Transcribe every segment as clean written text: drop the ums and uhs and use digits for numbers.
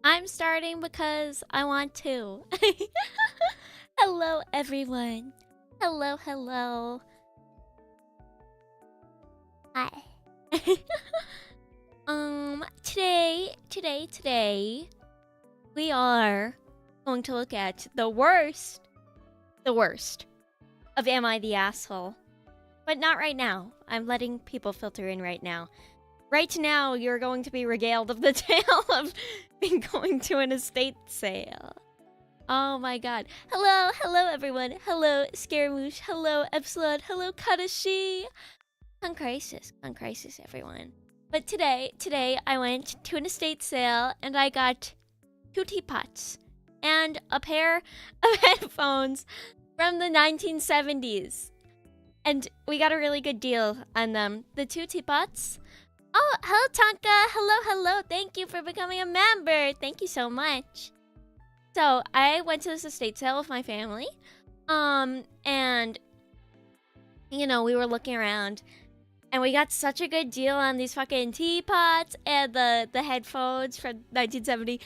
I'm starting because I want to. Hello, everyone. Hello, hello. Hi. Today, we are going to look at the worst of Am I the Asshole? But not right now. I'm letting people filter in right now. Right now, you're going to be regaled of the tale of me going to an estate sale. Oh my god. Hello everyone. Hello Scaramouche. Hello Epsilon. Hello Kadashi. On crisis everyone. But today I went to an estate sale and I got 2 teapots and a pair of headphones from the 1970s. And we got a really good deal on them. The 2 teapots. Oh, hello Tonka. Hello. Thank you for becoming a member. Thank you so much. So I went to this estate sale with my family. And you know, we were looking around and we got such a good deal on these fucking teapots and the headphones from 1970.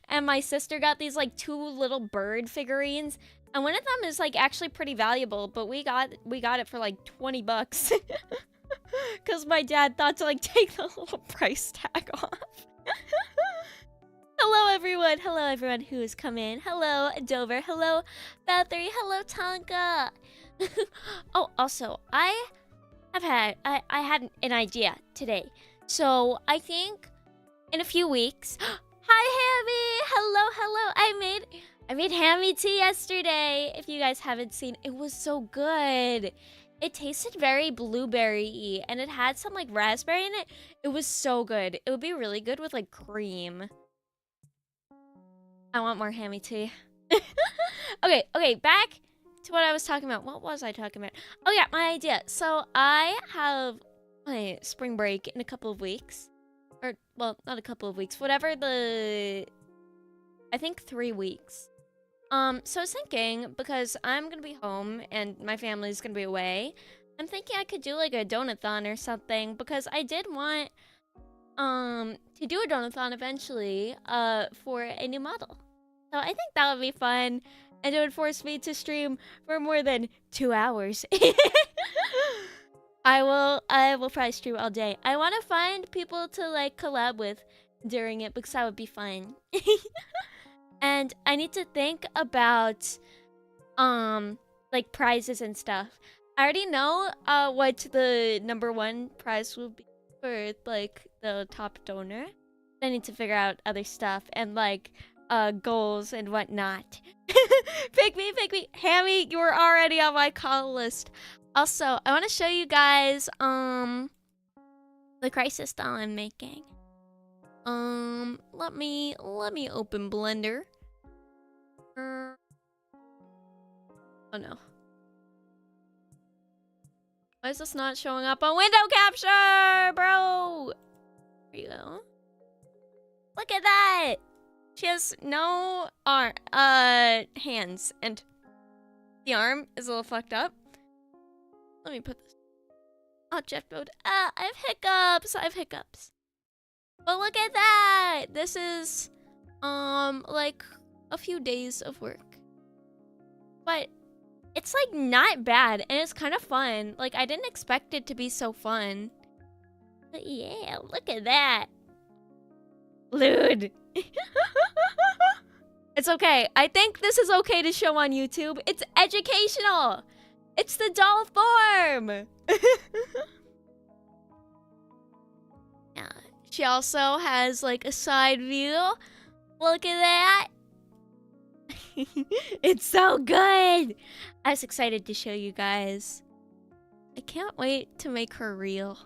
And my sister got these like 2 little bird figurines. And one of them is like actually pretty valuable, but we got it for like 20 bucks. Cause my dad thought to like take the little price tag off. Hello everyone who has come in. Hello Dover. Hello Bathory. Hello Tonka. Oh, also I had an idea today. So I think in a few weeks. Hi Hammy. Hello. I made hammy tea yesterday. If you guys haven't seen, it was so good. It tasted very blueberry-y and it had some like raspberry in it. It was so good. It would be really good with like cream. I want more hammy tea. Okay, back to what I was talking about. What was I talking about? Oh yeah, my idea. So I have my spring break in a couple of weeks. Or, well, not a couple of weeks. Whatever I think 3 weeks. So I was thinking, because I'm gonna be home and my family's gonna be away, I'm thinking I could do like a donathon or something, because I did want to do a donathon eventually for a new model. So I think that would be fun, and it would force me to stream for more than 2 hours. I will probably stream all day. I want to find people to like collab with during it, because that would be fun. And I need to think about like prizes and stuff. I already know what the #1 prize will be for like the top donor. I need to figure out other stuff and like goals and whatnot. Pick me. Hammy, you were already on my call list. Also, I want to show you guys the crisis doll I'm making. Let me open Blender. Oh no. Why is this not showing up on window capture, bro? There you go. Look at that. She has no hands, and the arm is a little fucked up. Let me put this object mode. I have hiccups. But look at that! This is, like, a few days of work. But it's, like, not bad, and it's kind of fun. Like, I didn't expect it to be so fun. But yeah, look at that. Lewd. It's okay. I think this is okay to show on YouTube. It's educational. It's the doll form. Yeah. She also has like a side view. Look at that. It's so good. I was excited to show you guys. I can't wait to make her real.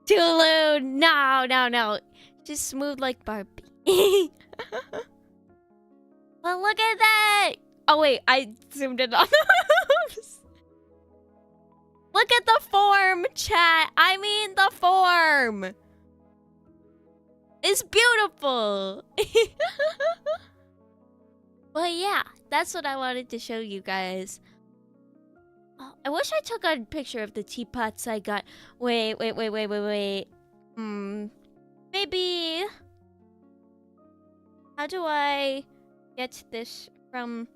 Too lewd. No. She's smooth like Barbie. Well, look at that. Oh wait, I zoomed in on the moves. Look at the form, chat. I mean the form. It's beautiful. But yeah, that's what I wanted to show you guys. Oh, I wish I took a picture of the teapots I got. Wait. Maybe How do I get this from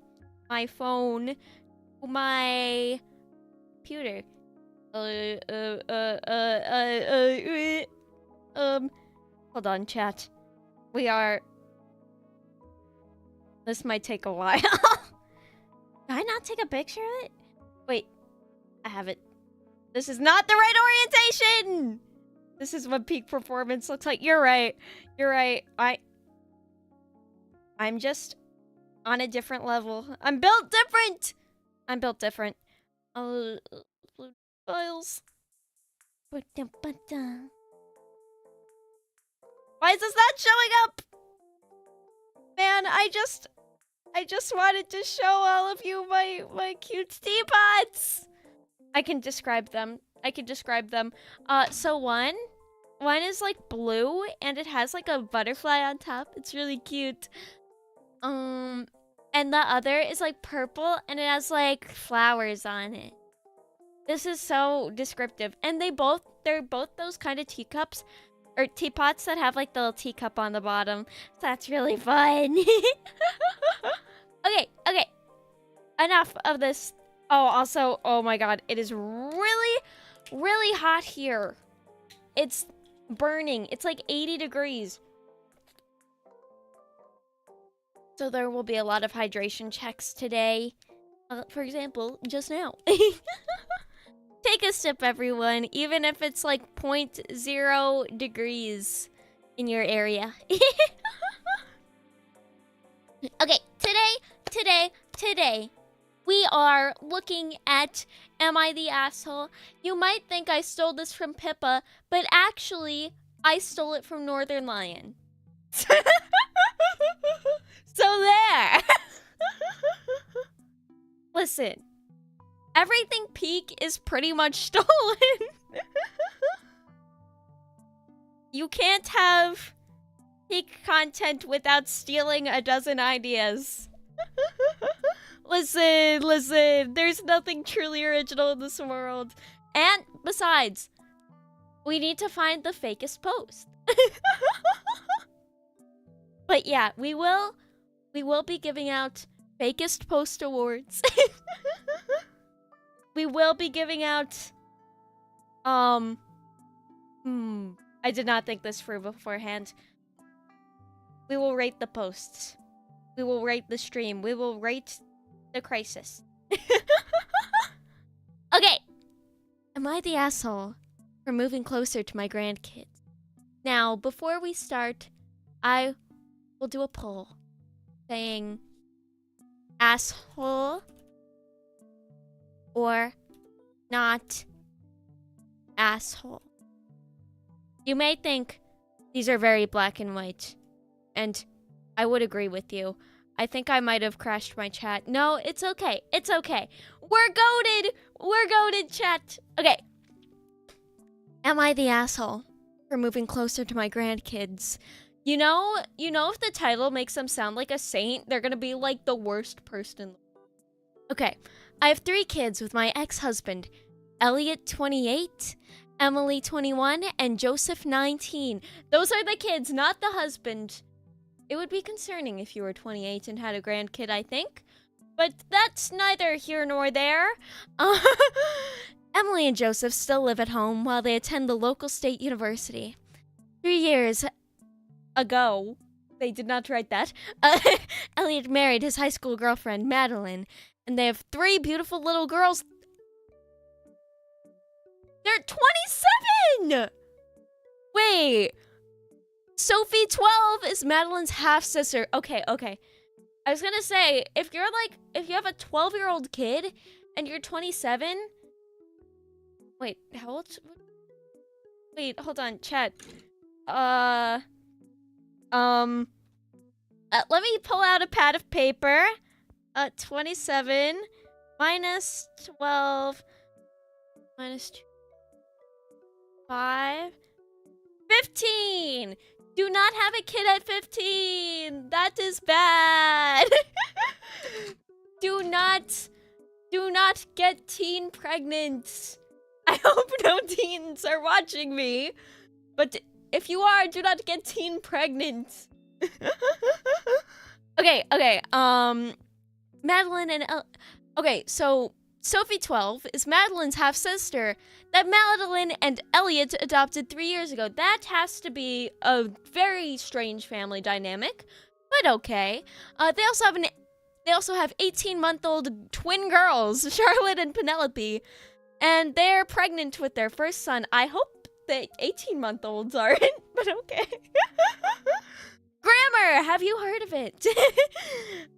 my phone to my computer? Hold on, chat. This might take a while. Did I not take a picture of it? Wait, I have it. This is not the right orientation! This is what peak performance looks like. You're right. You're right. I'm just on a different level. I'm built different! I'm built different. Files. Why is this not showing up? Man, I just wanted to show all of you my cute teapots. I can describe them. So one is like blue and it has like a butterfly on top. It's really cute. And the other is like purple and it has like flowers on it. This is so descriptive. And they're both those kind of teacups or teapots that have like the little teacup on the bottom. So that's really fun. Okay. Enough of this. Oh, also, oh my god, it is really, really hot here. It's burning. It's like 80 degrees. So there will be a lot of hydration checks today. For example, just now. Take a sip, everyone, even if it's like 0.0 degrees in your area. Okay, today, we are looking at Am I the Asshole? You might think I stole this from Pippa, but actually, I stole it from Northern Lion. So there! Listen, everything peak is pretty much stolen. You can't have peak content without stealing a dozen ideas. Listen, there's nothing truly original in this world. And besides, we need to find the fakest post. But yeah, we will be giving out fakest post awards. We will be giving out I did not think this through beforehand. We will rate the posts. We will rate the stream. We will rate the crisis. Okay. Am I the asshole for moving closer to my grandkids? Now, before we start, I will do a poll saying asshole or not asshole. You may think these are very black and white, and I would agree with you. I think I might have crashed my chat. No, it's okay. It's okay. We're goated, chat. Okay. Am I the asshole for moving closer to my grandkids? You know if the title makes them sound like a saint, they're gonna be like the worst person in the world. Okay. I have 3 kids with my ex-husband, Elliot, 28, Emily, 21, and Joseph, 19. Those are the kids, not the husband. It would be concerning if you were 28 and had a grandkid, I think. But that's neither here nor there. Emily and Joseph still live at home while they attend the local state university. 3 years ago, they did not write that, Elliot married his high school girlfriend, Madeline, and they have 3 beautiful little girls. They're 27! Wait. Sophie, 12, is Madeline's half-sister. Okay. I was gonna say, if you have a 12-year-old kid and you're 27... Wait, how old? Wait, hold on, chat. Let me pull out a pad of paper. 27 minus 12 minus 2, 5, 15. Do not have a kid at 15. That is bad. Do not get teen pregnant. I hope no teens are watching me. But if you are, do not get teen pregnant. Okay. Madeline and okay, so Sophie 12 is Madeline's half sister that Madeline and Elliot adopted 3 years ago. That has to be a very strange family dynamic, but okay. They also have 18-month-old twin girls, Charlotte and Penelope, and they're pregnant with their first son. I hope the 18-month-olds aren't, but okay. Grammar! Have you heard of it?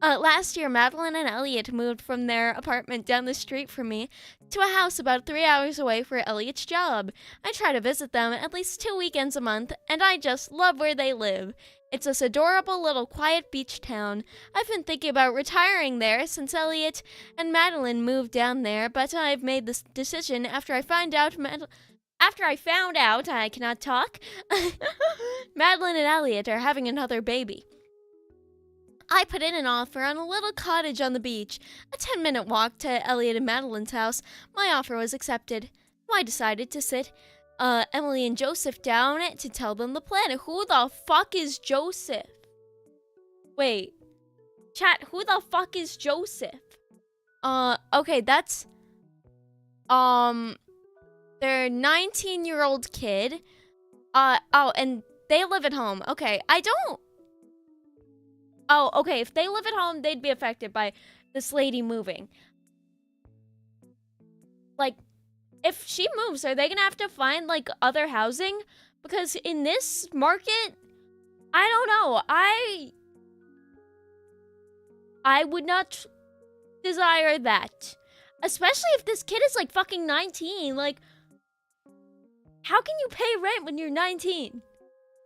Last year, Madeline and Elliot moved from their apartment down the street from me to a house about 3 hours away for Elliot's job. I try to visit them at least 2 weekends a month, and I just love where they live. It's this adorable little quiet beach town. I've been thinking about retiring there since Elliot and Madeline moved down there, but I've made this decision after I found out I cannot talk, Madeline and Elliot are having another baby. I put in an offer on a little cottage on the beach, a 10-minute walk to Elliot and Madeline's house. My offer was accepted. I decided to sit Emily and Joseph down to tell them the plan. Who the fuck is Joseph? Wait. Chat, who the fuck is Joseph? Okay, that's... Their 19-year-old kid. Oh, and they live at home. Okay, I don't... Oh, okay, if they live at home, they'd be affected by this lady moving. Like, if she moves, are they gonna have to find, like, other housing? Because in this market, I don't know. I would not desire that. Especially if this kid is, like, fucking 19. Like, how can you pay rent when you're 19?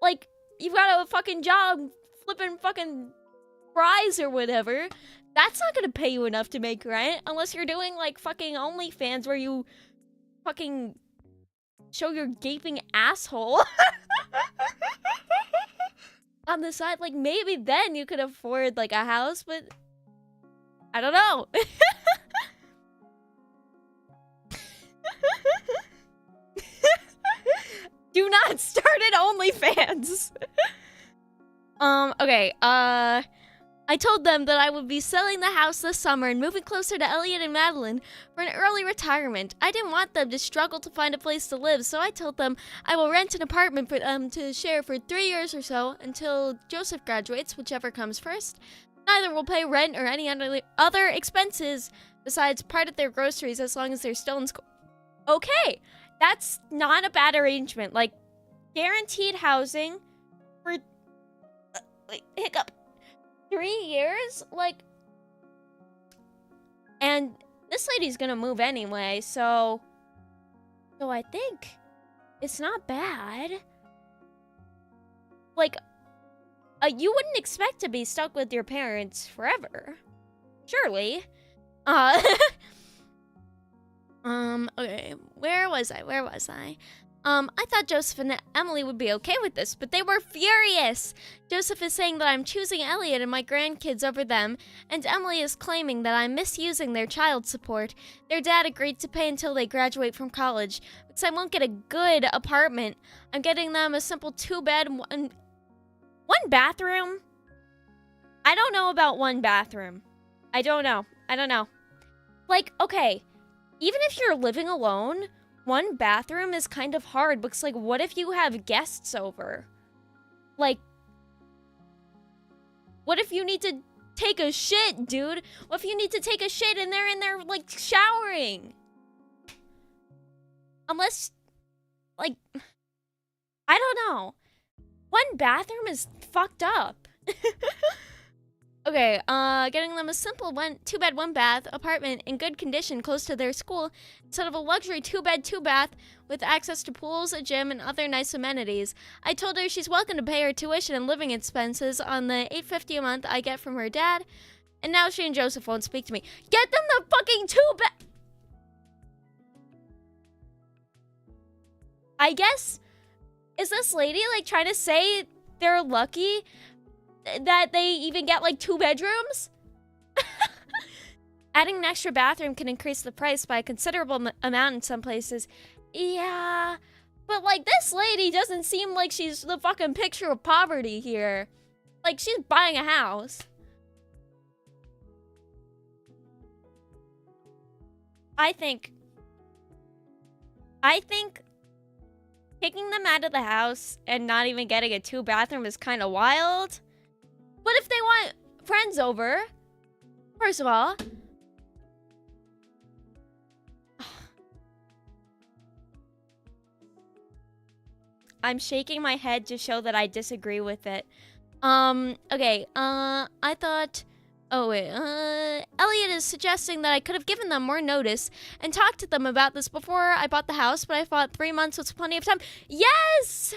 Like, you've got a fucking job flipping fucking fries or whatever. That's not gonna pay you enough to make rent unless you're doing, like, fucking OnlyFans where you fucking show your gaping asshole on the side. Like, maybe then you could afford, like, a house, but I don't know. Do not start at OnlyFans. Okay, I told them that I would be selling the house this summer and moving closer to Elliot and Madeline for an early retirement. I didn't want them to struggle to find a place to live, so I told them I will rent an apartment for them to share for 3 years or so until Joseph graduates, whichever comes first. Neither will pay rent or any other expenses besides part of their groceries as long as they're still in school. Okay, that's not a bad arrangement. Like, guaranteed housing for... wait, hiccup. 3 years? Like... And this lady's gonna move anyway, so I think it's not bad. Like, you wouldn't expect to be stuck with your parents forever. Surely. Okay, where was I? I thought Joseph and Emily would be okay with this, but they were furious. Joseph is saying that I'm choosing Elliot and my grandkids over them, and Emily is claiming that I'm misusing their child support. Their dad agreed to pay until they graduate from college, because I won't get a good apartment. I'm getting them a simple 2-bed, one bathroom. I don't know about 1 bathroom. I don't know. Like, okay, even if you're living alone, 1 bathroom is kind of hard because, like, what if you have guests over? Like, what if you need to take a shit, dude? What if you need to take a shit and they're in there, like, showering? Unless, like, I don't know. 1 bathroom is fucked up. Okay, getting them a simple 2-bed, 1-bath apartment in good condition close to their school instead of a luxury 2-bed, 2-bath with access to pools, a gym, and other nice amenities. I told her she's welcome to pay her tuition and living expenses on the $850 a month I get from her dad, and now she and Joseph won't speak to me. Get them the fucking 2-bed... I guess, is this lady, like, trying to say they're lucky that they even get, like, 2 bedrooms? Adding an extra bathroom can increase the price by a considerable amount in some places. Yeah, but, like, this lady doesn't seem like she's the fucking picture of poverty here. Like, she's buying a house. I think kicking them out of the house and not even getting a 2-bathroom is kind of wild. But if they want friends over, first of all, I'm shaking my head to show that I disagree with it. Okay, I thought... Oh, wait, Elliot is suggesting that I could have given them more notice and talked to them about this before I bought the house, but I thought 3 months was plenty of time. Yes!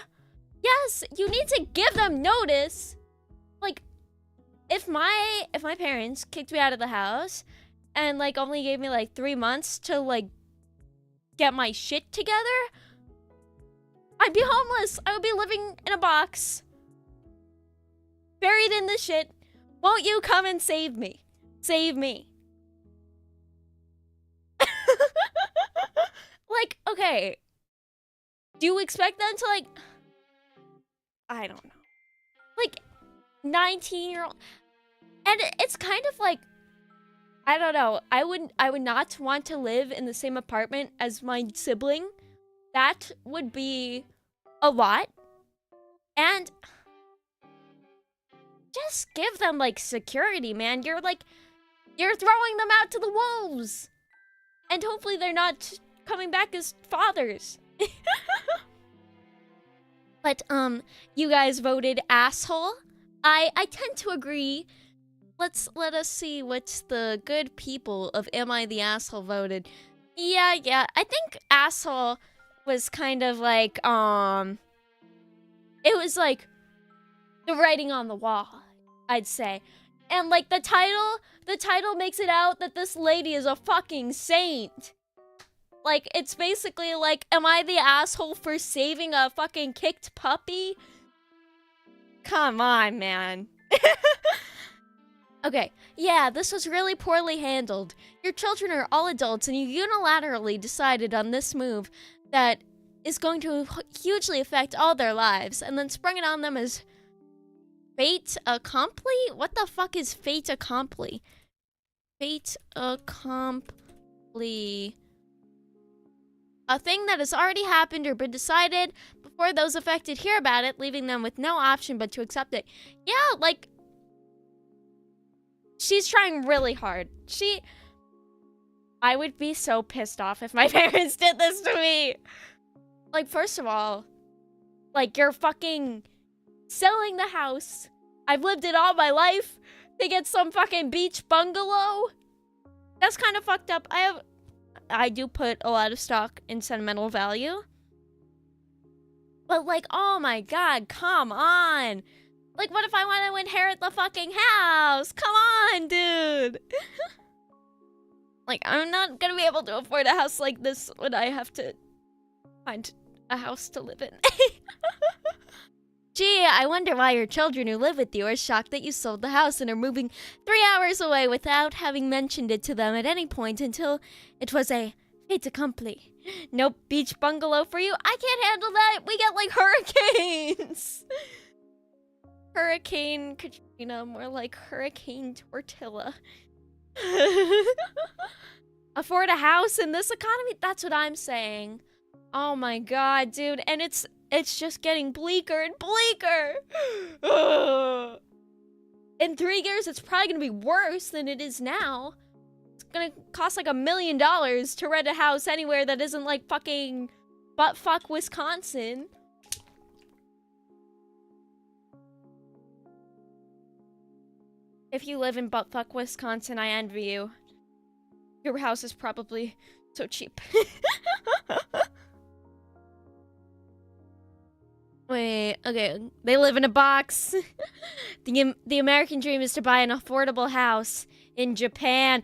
Yes, you need to give them notice. Like, if my parents kicked me out of the house and, like, only gave me, like, 3 months to, like, get my shit together, I'd be homeless. I would be living in a box, buried in the shit. Won't you come and save me? Save me. Like, okay. Do you expect them to, like... I don't know. Like, 19-year-old... And it's kind of like... I don't know. I would not want to live in the same apartment as my sibling. That would be a lot. And... just give them, like, security, man. You're throwing them out to the wolves. And hopefully they're not coming back as fathers. But, you guys voted asshole. I tend to agree. Let us see what the good people of Am I the Asshole voted. Yeah. I think asshole was kind of like, it was like the writing on the wall, I'd say. And like the title makes it out that this lady is a fucking saint. Like, it's basically like, am I the asshole for saving a fucking kicked puppy? Come on, man. Okay, yeah, this was really poorly handled. Your children are all adults and you unilaterally decided on this move that is going to hugely affect all their lives and then sprung it on them as fait accompli? What the fuck is fait accompli? Fait accompli. A thing that has already happened or been decided before those affected hear about it, leaving them with no option but to accept it. Yeah, like, she's trying really hard. I would be so pissed off if my parents did this to me. Like, first of all, like, you're fucking selling the house. I've lived it all my life to get some fucking beach bungalow. That's kind of fucked up. I do put a lot of stock in sentimental value. But, like, oh my god, come on. Like, what if I want to inherit the fucking house? Come on, dude. Like, I'm not gonna be able to afford a house like this when I have to find a house to live in. Gee, I wonder why your children who live with you are shocked that you sold the house and are moving 3 hours away without having mentioned it to them at any point until it was a fait accompli. Nope, beach bungalow for you. I can't handle that. We get, like, hurricanes. Hurricane Katrina, more like Hurricane Tortilla. Afford a house in this economy? That's what I'm saying. Oh my god, dude. And it's just getting bleaker and bleaker. In 3 years, it's probably gonna be worse than it is now. It's gonna cost like $1 million to rent a house anywhere that isn't like fucking buttfuck Wisconsin. If you live in buttfuck Wisconsin, I envy you. Your house is probably so cheap. Wait, okay, they live in a box. The American dream is to buy an affordable house in Japan.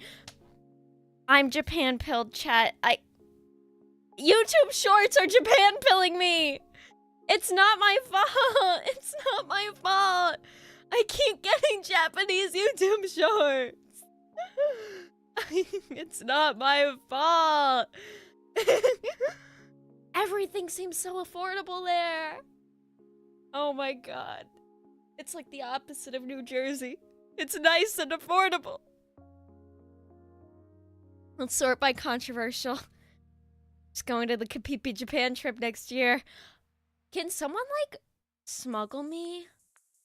I'm Japan pilled, chat. YouTube shorts are Japan pilling me. It's not my fault. It's not my fault. I keep getting Japanese YouTube shorts. It's not my fault. Everything seems so affordable there. Oh my god. It's like the opposite of New Jersey. It's nice and affordable. Let's sort by controversial. Just going to the Kapipi Japan trip next year. Can someone, like, smuggle me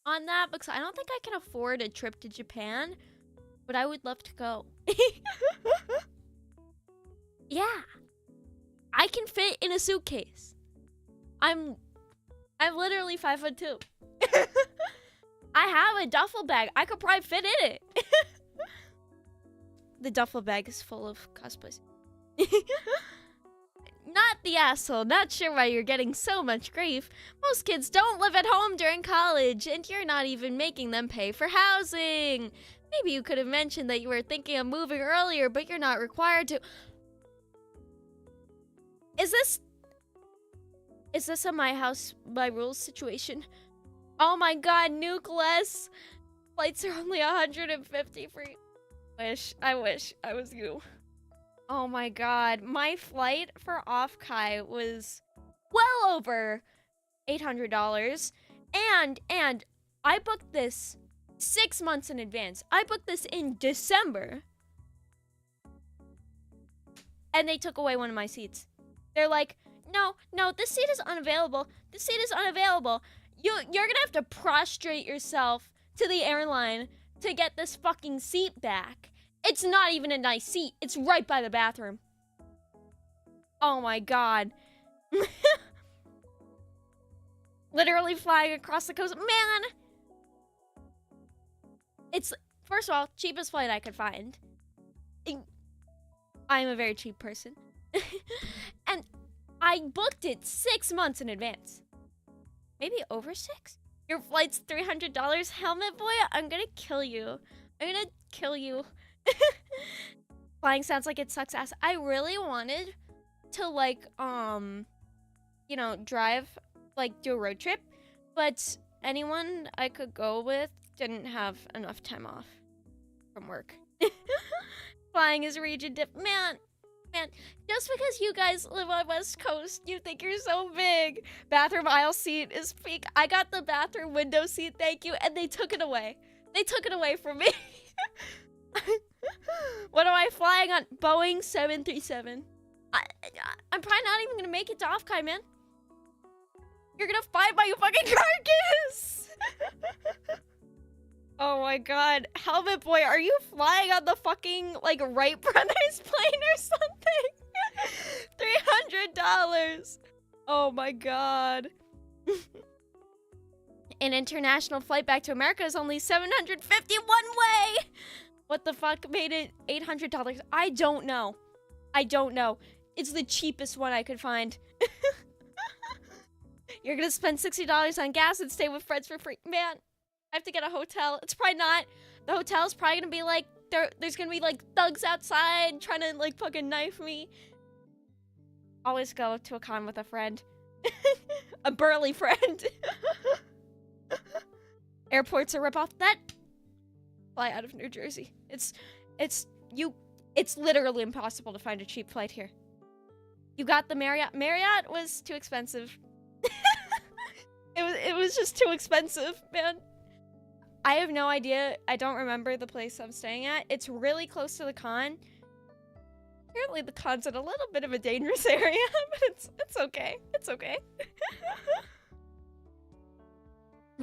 on that? Because I don't think I can afford a trip to Japan, but I would love to go. Yeah. I can fit in a suitcase. I'm literally 5'2". I have a duffel bag. I could probably fit in it. The duffel bag is full of cosplays. Not the asshole. Not sure why you're getting so much grief. Most kids don't live at home during college, and you're not even making them pay for housing. Maybe you could have mentioned that you were thinking of moving earlier, but you're not required to. Is this a my house, my rules situation? Oh my god, Nucleus! Flights are only 150 for you. I wish I was you. Oh my god, my flight for Off-Kai was well over $800. And I booked this 6 months in advance. I booked this in December. And they took away one of my seats. They're like, no, this seat is unavailable. This seat is unavailable. You're gonna have to prostrate yourself to the airline to get this fucking seat back. It's not even a nice seat. It's right by the bathroom. Oh my god. Literally flying across the coast. Man! It's, first of all, cheapest flight I could find. I'm a very cheap person. And I booked it 6 months in advance. Maybe over 6? Your flight's $300, helmet boy? I'm gonna kill you. I'm gonna kill you. Flying sounds like it sucks ass. I really wanted to, like, you know, drive, like, do a road trip, but anyone I could go with didn't have enough time off from work. Flying is region dip. Man, just because you guys live on West Coast, you think you're so big. Bathroom aisle seat is peak. I got the bathroom window seat, thank you, and they took it away. They took it away from me. What am I flying on? Boeing 737. I'm probably not even gonna make it to Off-Kai, man. You're gonna find my fucking carcass! Oh my god. Helmet boy, are you flying on the fucking, like, Wright Brothers plane or something? $300. Oh my god. An international flight back to America is only $751 way! What the fuck made it $800? I don't know. It's the cheapest one I could find. You're gonna spend $60 on gas and stay with friends for free. Man, I have to get a hotel. It's probably not. The hotel's probably gonna be like, there's gonna be like thugs outside trying to like fucking knife me. Always go to a con with a friend. A burly friend. Airports are ripoff. That fly out of New Jersey. It's literally impossible to find a cheap flight here. You got the Marriott. Marriott was too expensive. It was just too expensive, man. I have no idea. I don't remember the place I'm staying at. It's really close to the con. Apparently the con's in a little bit of a dangerous area, but it's okay. It's okay.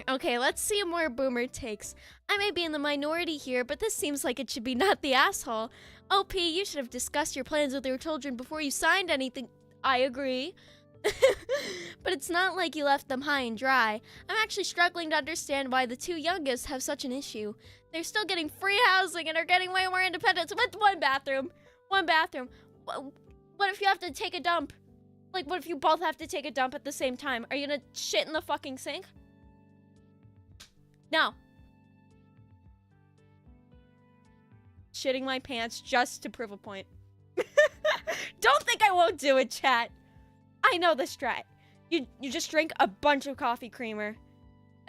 Okay, let's see more boomer takes. I may be in the minority here, but this seems like it should be not the asshole. OP, you should have discussed your plans with your children before you signed anything. I agree. But it's not like you left them high and dry. I'm actually struggling to understand why the two youngest have such an issue. They're still getting free housing and are getting way more independence with one bathroom. One bathroom. What if you have to take a dump? Like, what if you both have to take a dump at the same time? Are you gonna shit in the fucking sink? No. Shitting my pants just to prove a point. Don't think I won't do it, chat. I know the strat. You just drink a bunch of coffee creamer.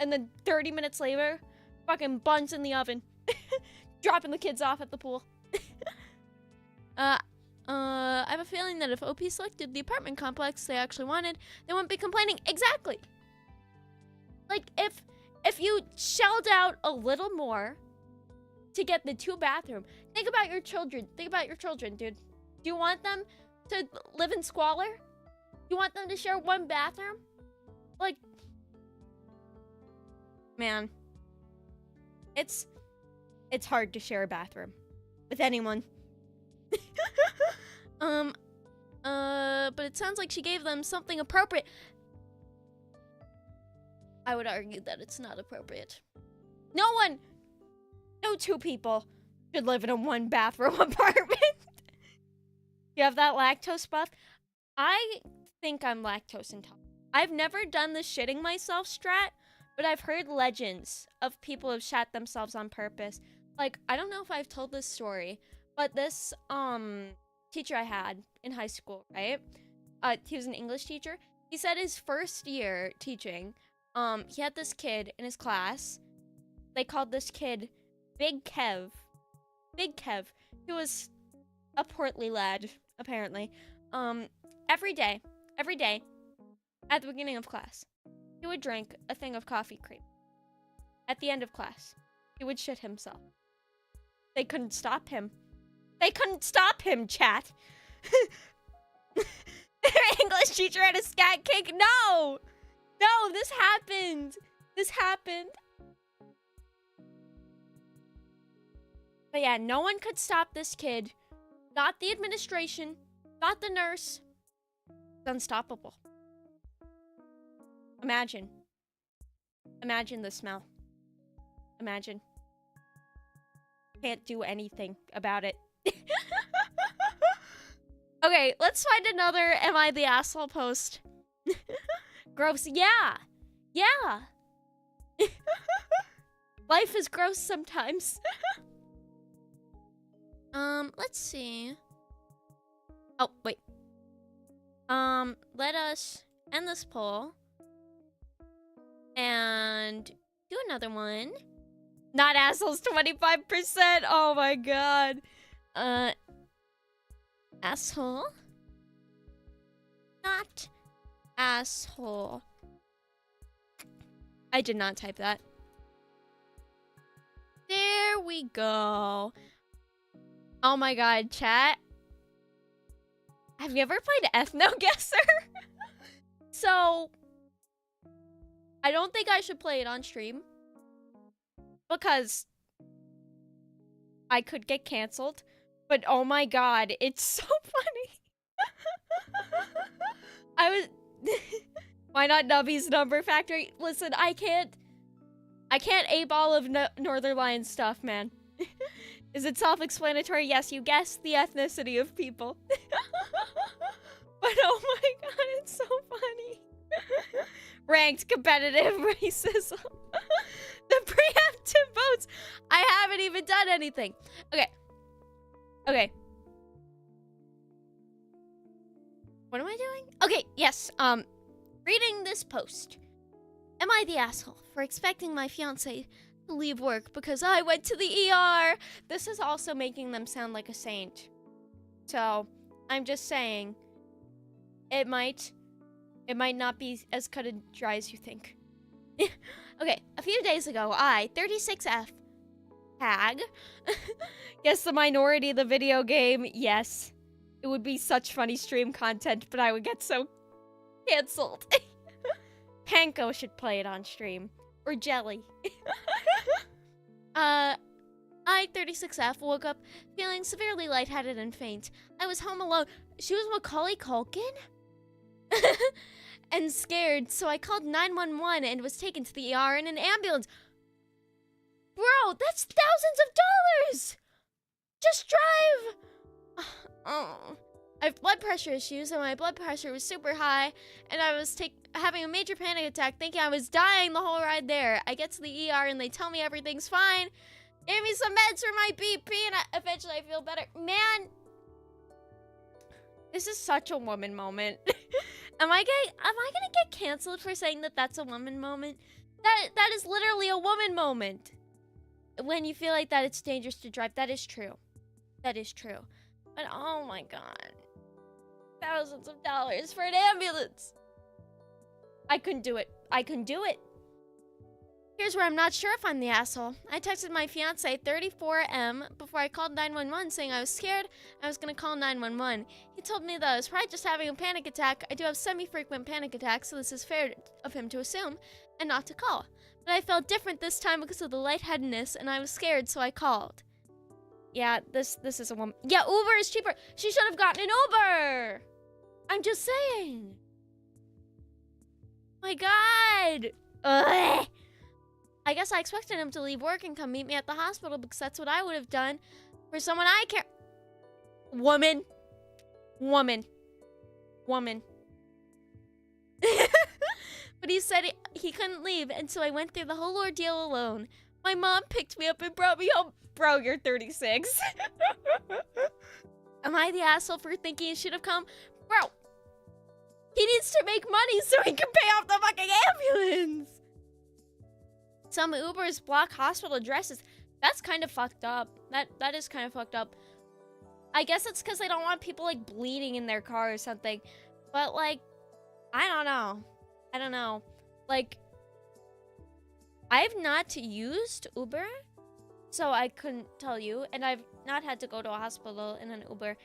And then 30 minutes later, fucking buns in the oven. Dropping the kids off at the pool. I have a feeling that if OP selected the apartment complex they actually wanted, they wouldn't be complaining. Exactly. Like, if If you shelled out a little more to get the 2-bathroom, think about your children. Think about your children, dude. Do you want them to live in squalor? Do you want them to share 1 bathroom? Like, man, it's hard to share a bathroom with anyone. But it sounds like she gave them something appropriate. I would argue that it's not appropriate. No 2 people should live in a 1-bathroom apartment. You have that lactose buff? I think I'm lactose intolerant. I've never done the shitting myself strat, but I've heard legends of people who've shat themselves on purpose. Like, I don't know if I've told this story, but this, teacher I had in high school, right? He was an English teacher. He said his first year teaching, he had this kid in his class. They called this kid Big Kev. Big Kev. He was a portly lad, apparently. Every day, at the beginning of class, he would drink a thing of coffee cream. At the end of class, he would shit himself. They couldn't stop him. They couldn't stop him, chat. Their English teacher had a scat cake. No! No, this happened. This happened. But yeah, no one could stop this kid. Not the administration. Not the nurse. It's unstoppable. Imagine. Imagine the smell. Imagine. Can't do anything about it. Okay, let's find another Am I the Asshole post. Gross. Yeah. Yeah. Life is gross sometimes. Let's see. Oh, wait. Let us end this poll. And do another one. Not assholes 25%. Oh my god. Asshole. Not asshole. I did not type that. There we go. Oh my god, chat. Have you ever played Ethno Guesser? So, I don't think I should play it on stream. Because I could get canceled. But oh my god, it's so funny. Why not Nubby's Number Factory? Listen, I can't ape all of Northern Lion stuff, man. Is it self-explanatory? Yes, you guessed the ethnicity of people. But oh my god, it's so funny. Ranked competitive racism. The preemptive votes. I haven't even done anything. Okay. Okay. What am I doing? Okay, yes. Reading this post. Am I the asshole for expecting my fiance to leave work because I went to the ER? This is also making them sound like a saint. So, I'm just saying, it might not be as cut and dry as you think. Okay, a few days ago, I, 36F, tag, guess the minority of the video game, yes. It would be such funny stream content, but I would get so canceled. Panko should play it on stream. Or Jelly. I, 36F, woke up feeling severely lightheaded and faint. I was home alone. She was Macaulay Culkin? And scared, so I called 911 and was taken to the ER in an ambulance. Bro, that's thousands of dollars! Just drive! Oh. I have blood pressure issues, and my blood pressure was super high, and I was having a major panic attack, thinking I was dying the whole ride there. I get to the ER, and they tell me everything's fine. Gave me some meds for my BP, and eventually I feel better. Man, this is such a woman moment. Am I gonna get canceled for saying that that's a woman moment? That is literally a woman moment. When you feel like that it's dangerous to drive, that is true. That is true. But oh my god. Thousands of dollars for an ambulance. I couldn't do it. I couldn't do it. Here's where I'm not sure if I'm the asshole. I texted my fiance 34M before I called 911 saying I was scared I was gonna call 911. He told me that I was probably just having a panic attack. I do have semi-frequent panic attacks, so this is fair of him to assume and not to call. But I felt different this time because of the lightheadedness and I was scared, so I called. Yeah, this is a woman. Yeah, Uber is cheaper. She should have gotten an Uber. I'm just saying. My God. Ugh. I guess I expected him to leave work and come meet me at the hospital because that's what I would have done for someone I care. Woman. But he said he couldn't leave, and so I went through the whole ordeal alone. My mom picked me up and brought me home. Bro, you're 36. Am I the asshole for thinking he should have come? Bro, he needs to make money so he can pay off the fucking ambulance. Some Ubers block hospital addresses. That's kind of fucked up. That is kind of fucked up. I guess it's because they don't want people, like, bleeding in their car or something. But, like, I don't know. Like, I've not used Uber, so I couldn't tell you. And I've not had to go to a hospital in an Uber.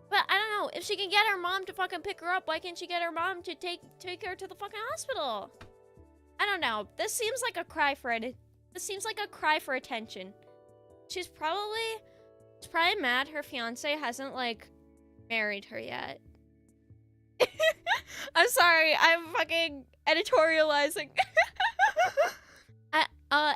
But I don't know. If she can get her mom to fucking pick her up, why can't she get her mom to take her to the fucking hospital? I don't know. This seems like a cry for attention. She's probably mad her fiance hasn't, like, married her yet. I'm sorry. I'm fucking editorializing.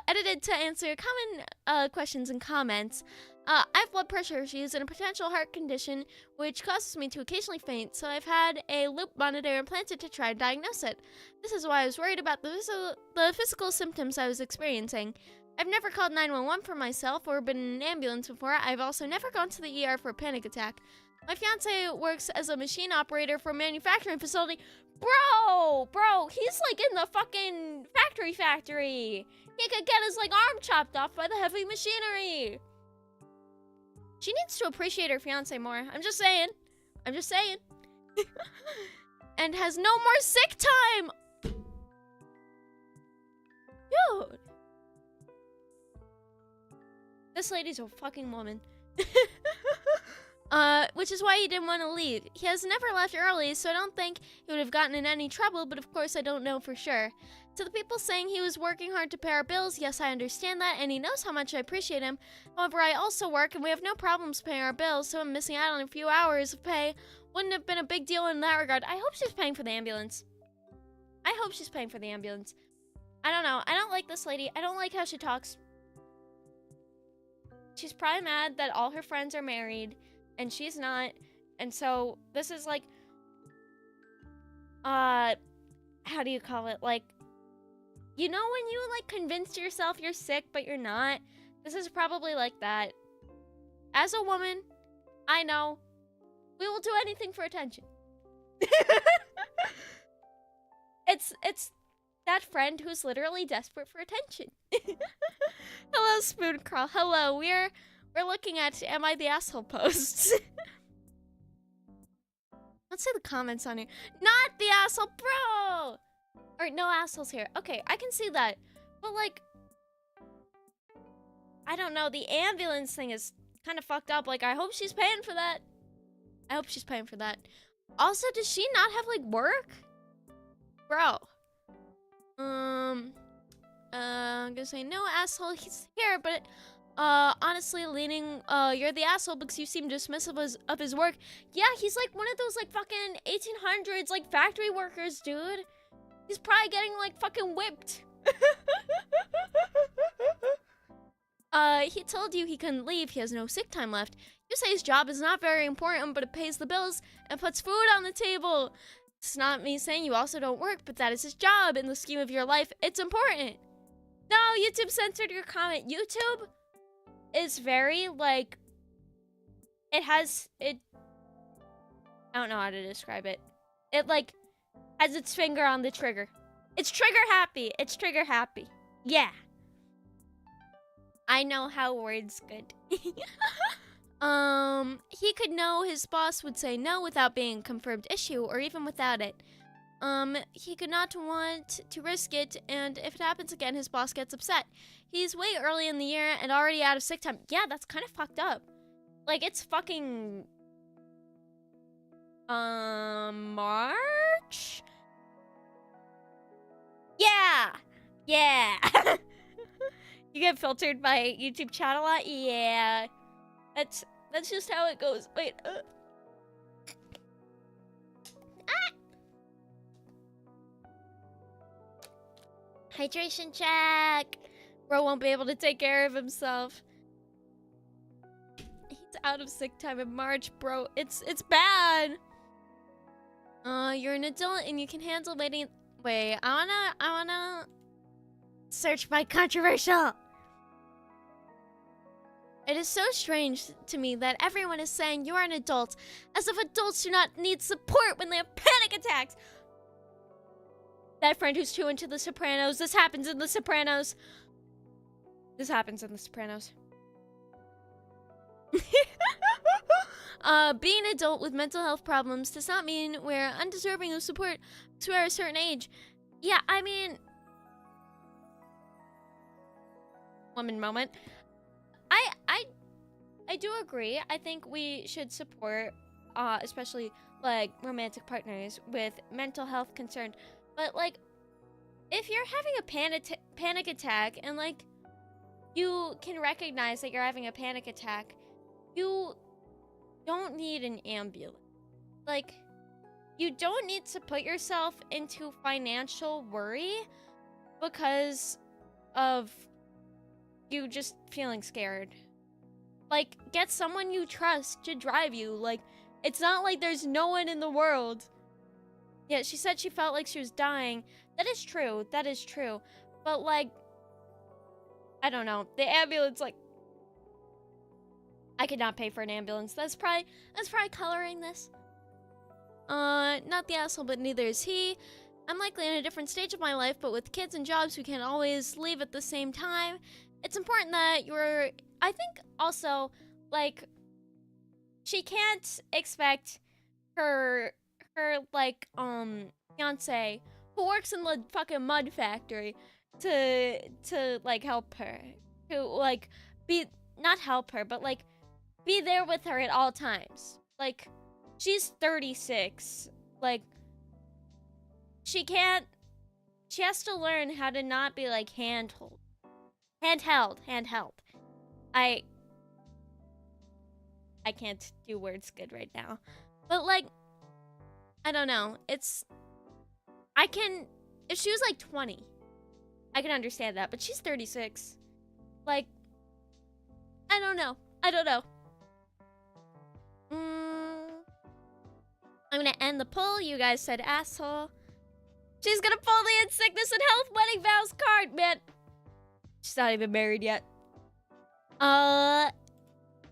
Edited to answer common questions and comments. I have blood pressure issues and a potential heart condition, which causes me to occasionally faint, so I've had a loop monitor implanted to try and diagnose it. This is why I was worried about the physical symptoms I was experiencing. I've never called 911 for myself or been in an ambulance before. I've also never gone to the ER for a panic attack. My fiance works as a machine operator for a manufacturing facility. Bro, he's like in the fucking factory. He could get his, like, arm chopped off by the heavy machinery. She needs to appreciate her fiance more. I'm just saying. And has no more sick time. Dude. This lady's a fucking woman. Which is why he didn't want to leave. He has never left early, so I don't think he would have gotten in any trouble, but of course I don't know for sure. To the people saying he was working hard to pay our bills, yes, I understand that, and he knows how much I appreciate him. However, I also work, and we have no problems paying our bills, so I'm missing out on a few hours of pay wouldn't have been a big deal in that regard. I hope she's paying for the ambulance. I don't know. I don't like this lady. I don't like how she talks. She's probably mad that all her friends are married, and she's not. And so, this is like... how do you call it? Like... You know when you, like, convince yourself you're sick, but you're not? This is probably like that. As a woman, I know. We will do anything for attention. It's that friend who's literally desperate for attention. Hello, Spoon Crawl. Hello, we're looking at Am I the Asshole posts. Let's see the comments on here. Not the asshole, bro! Or no assholes here. Okay, I can see that. But, like, I don't know. The ambulance thing is kind of fucked up. Like, I hope she's paying for that. Also, does she not have, like, work? Bro. I'm gonna say no, asshole. He's here, but, honestly, leaning, you're the asshole because you seem dismissive of his work. Yeah, he's, like, one of those, like, fucking 1800s, like, factory workers, dude. He's probably getting, like, fucking whipped. He told you he couldn't leave. He has no sick time left. You say his job is not very important, but it pays the bills and puts food on the table. It's not me saying you also don't work, but that is his job. In the scheme of your life, it's important. No, YouTube censored your comment. YouTube is very, like... I don't know how to describe it. It, like... has its finger on the trigger. It's trigger happy. Yeah. I know how words good. He could know his boss would say no without being a confirmed issue or even without it. He could not want to risk it, and if it happens again, his boss gets upset. He's way early in the year and already out of sick time. Yeah, that's kind of fucked up. Like, it's fucking... March? Yeah! Yeah! You get filtered by YouTube chat a lot? Yeah. That's just how it goes. Wait, Hydration check! Bro won't be able to take care of himself. He's out of sick time in March, bro. It's bad! You're an adult and you can handle waiting. Wait, I wanna search by controversial. It is so strange to me that everyone is saying you're an adult, as if adults do not need support when they have panic attacks. That friend who's too into The Sopranos. This happens in The Sopranos. This happens in The Sopranos. Being an adult with mental health problems does not mean we're undeserving of support to a certain age. Yeah, I mean... Woman moment. I do agree. I think we should support, especially, like, romantic partners with mental health concerns. But, like, if you're having a panic attack and, like, you can recognize that you're having a panic attack, you don't need an ambulance. Like, you don't need to put yourself into financial worry because of you just feeling scared. Like, get someone you trust to drive you. Like, it's not like there's no one in the world. Yeah, she said she felt like she was dying. That is true. That is true. But, like, I don't know. The ambulance, like, I could not pay for an ambulance. That's probably coloring this. Not the asshole, but neither is he. I'm likely in a different stage of my life, but with kids and jobs, we can't always leave at the same time. It's important that I think also, like, she can't expect her like, fiance who works in the fucking mud factory to like, help her. To, like, not help her, but, like, be there with her at all times. Like, she's 36. Like, she has to learn how to not be, like, handheld. I can't do words good right now. But, like, I don't know. If she was, like, 20, I can understand that. But she's 36. Like, I don't know. I'm gonna end the poll. You guys said asshole. She's gonna pull the in sickness and health wedding vows card, man. She's not even married yet.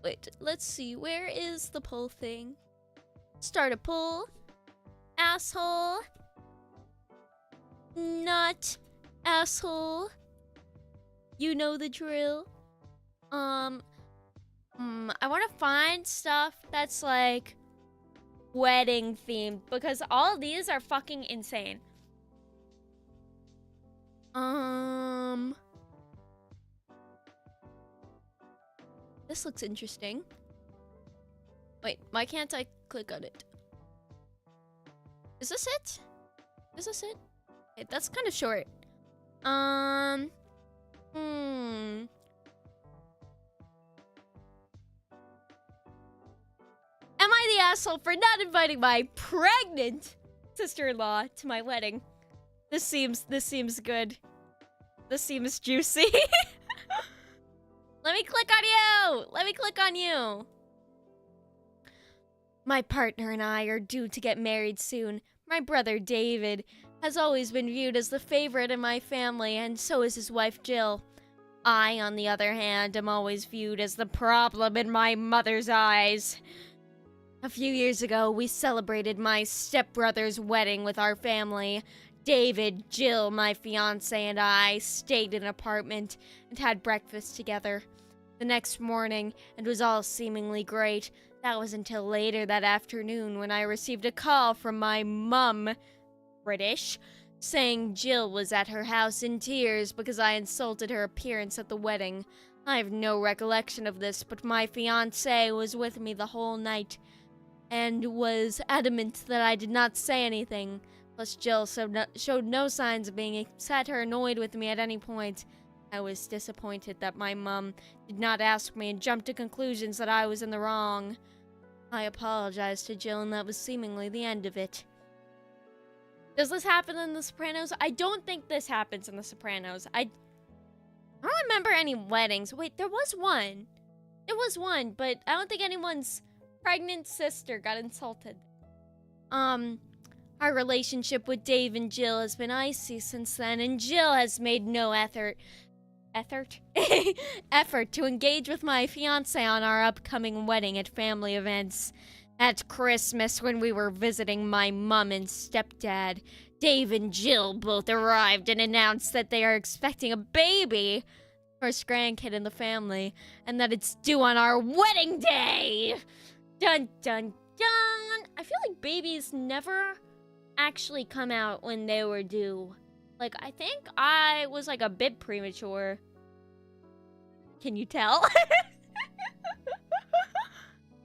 Wait, let's see. Where is the poll thing? Start a poll. Asshole. Not asshole. You know the drill. I want to find stuff that's, like, wedding themed, because all of these are fucking insane. This looks interesting. Wait, why can't I click on it? Is this it? Okay, that's kind of short. Am I the asshole for not inviting my pregnant sister-in-law to my wedding? This seems good. This seems juicy. Let me click on you. My partner and I are due to get married soon. My brother David has always been viewed as the favorite in my family, and so is his wife Jill. I, on the other hand, am always viewed as the problem in my mother's eyes. A few years ago, we celebrated my stepbrother's wedding with our family. David, Jill, my fiance, and I stayed in an apartment and had breakfast together. The next morning, it was all seemingly great. That was until later that afternoon when I received a call from my mum. British, saying Jill was at her house in tears because I insulted her appearance at the wedding. I have no recollection of this, but my fiancé was with me the whole night and was adamant that I did not say anything. Plus, Jill showed no signs of being upset or annoyed with me at any point. I was disappointed that my mom did not ask me and jumped to conclusions that I was in the wrong. I apologized to Jill, and that was seemingly the end of it. Does this happen in The Sopranos? I don't think this happens in The Sopranos. I don't remember any weddings. Wait, there was one. There was one, but I don't think anyone's pregnant sister got insulted. Our relationship with Dave and Jill has been icy since then, and Jill has made no effort to engage with my fiancé on our upcoming wedding at family events. At Christmas, when we were visiting my mom and stepdad, Dave and Jill both arrived and announced that they are expecting a baby, first grandkid in the family, and that it's due on our wedding day. Dun dun dun. I feel like babies never actually come out when they were due. Like, I think I was like a bit premature. Can you tell?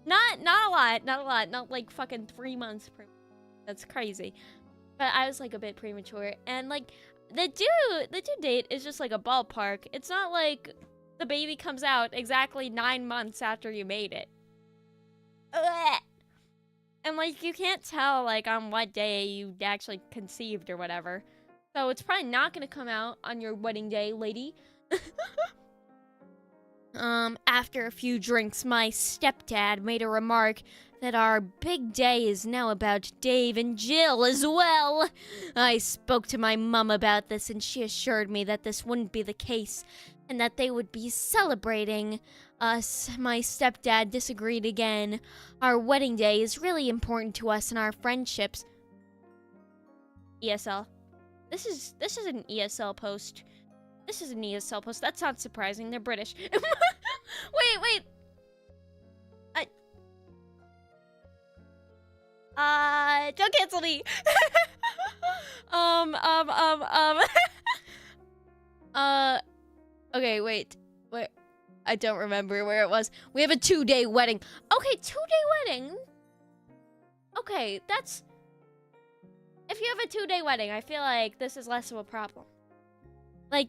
Not a lot. Not like fucking 3 months premature. That's crazy. But I was like a bit premature. And like the due date is just like a ballpark. It's not like the baby comes out exactly 9 months after you made it. Ugh. And like you can't tell like on what day you actually conceived or whatever. So it's probably not gonna come out on your wedding day, lady. After a few drinks, my stepdad made a remark that our big day is now about Dave and Jill as well. I spoke to my mum about this, and she assured me that this wouldn't be the case, and that they would be celebrating us. My stepdad disagreed again. Our wedding day is really important to us and our friendships. ESL. This is an ESL post. This is an ESL post. That's not surprising. They're British. Wait. Don't cancel me. Okay, wait. I don't remember where it was. We have a 2-day wedding. Okay, 2-day wedding. Okay, that's... If you have a 2-day wedding, I feel like this is less of a problem. Like,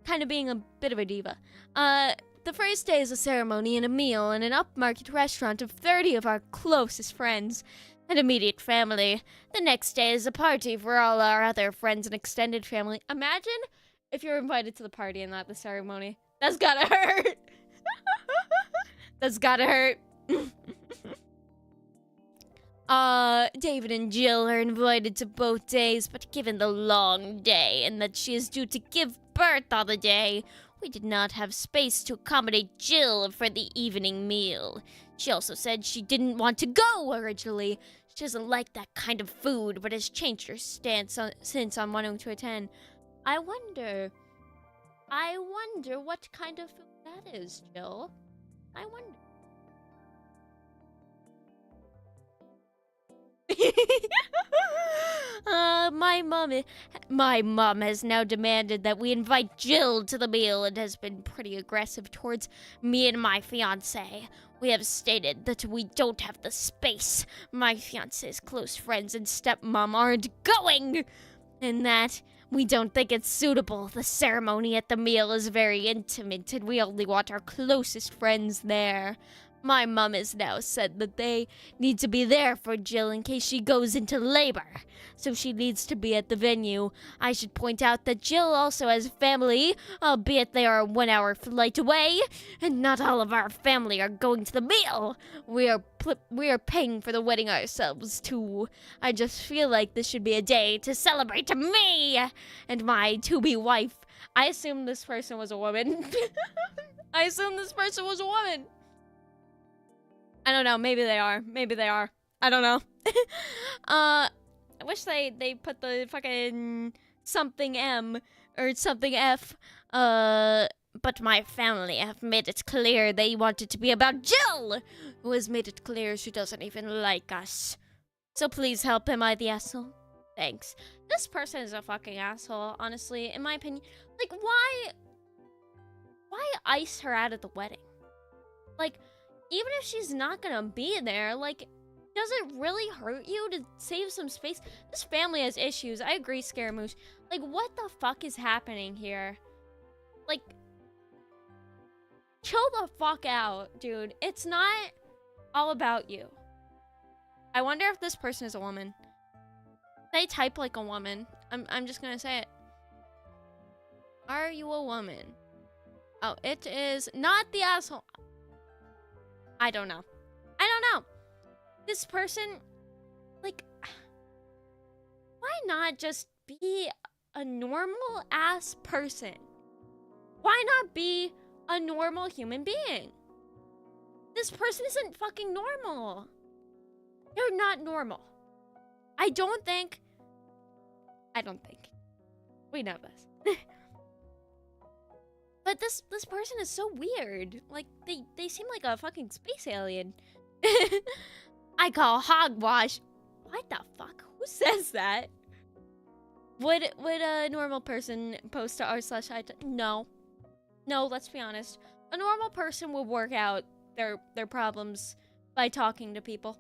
kind of being a bit of a diva. The first day is a ceremony and a meal in an upmarket restaurant of 30 of our closest friends and immediate family. The next day is a party for all our other friends and extended family. Imagine if you're invited to the party and not the ceremony. That's gotta hurt. That's gotta hurt. David and Jill are invited to both days, but given the long day and that she is due to give birth on the day, we did not have space to accommodate Jill for the evening meal. She also said she didn't want to go originally. She doesn't like that kind of food, but has changed her stance since on wanting to attend. I wonder what kind of food that is, Jill. I wonder. My mom has now demanded that we invite Jill to the meal and has been pretty aggressive towards me and my fiancé. We have stated that we don't have the space. My fiancé's close friends and stepmom aren't going, and that we don't think it's suitable. The ceremony at the meal is very intimate, and we only want our closest friends there. My mom has now said that they need to be there for Jill in case she goes into labor, so she needs to be at the venue. I should point out that Jill also has family, albeit they are a 1-hour flight away, and not all of our family are going to the meal. We are paying for the wedding ourselves, too. I just feel like this should be a day to celebrate me and my to-be wife. I assume this person was a woman. I don't know, maybe they are. I don't know. I wish they put the fucking something M or something F. But my family have made it clear they want it to be about Jill, who has made it clear she doesn't even like us. So please help, am I the asshole? Thanks. This person is a fucking asshole, honestly, in my opinion. Like, why ice her out at the wedding? Like, even if she's not gonna be there, like, does it really hurt you to save some space? This family has issues. I agree, Scaramouche. Like, what the fuck is happening here? Like, chill the fuck out, dude. It's not all about you. I wonder if this person is a woman. They type like a woman. I'm just gonna say it. Are you a woman? Oh, it is not the asshole. I don't know. This person, like, why not just be a normal ass person? Why not be a normal human being? This person isn't fucking normal. You're not normal. I don't think. We know this. But this person is so weird. Like, they seem like a fucking space alien. I call hogwash. What the fuck? Who says that? Would a normal person post to r/AITA? No. No, let's be honest. A normal person would work out their problems by talking to people.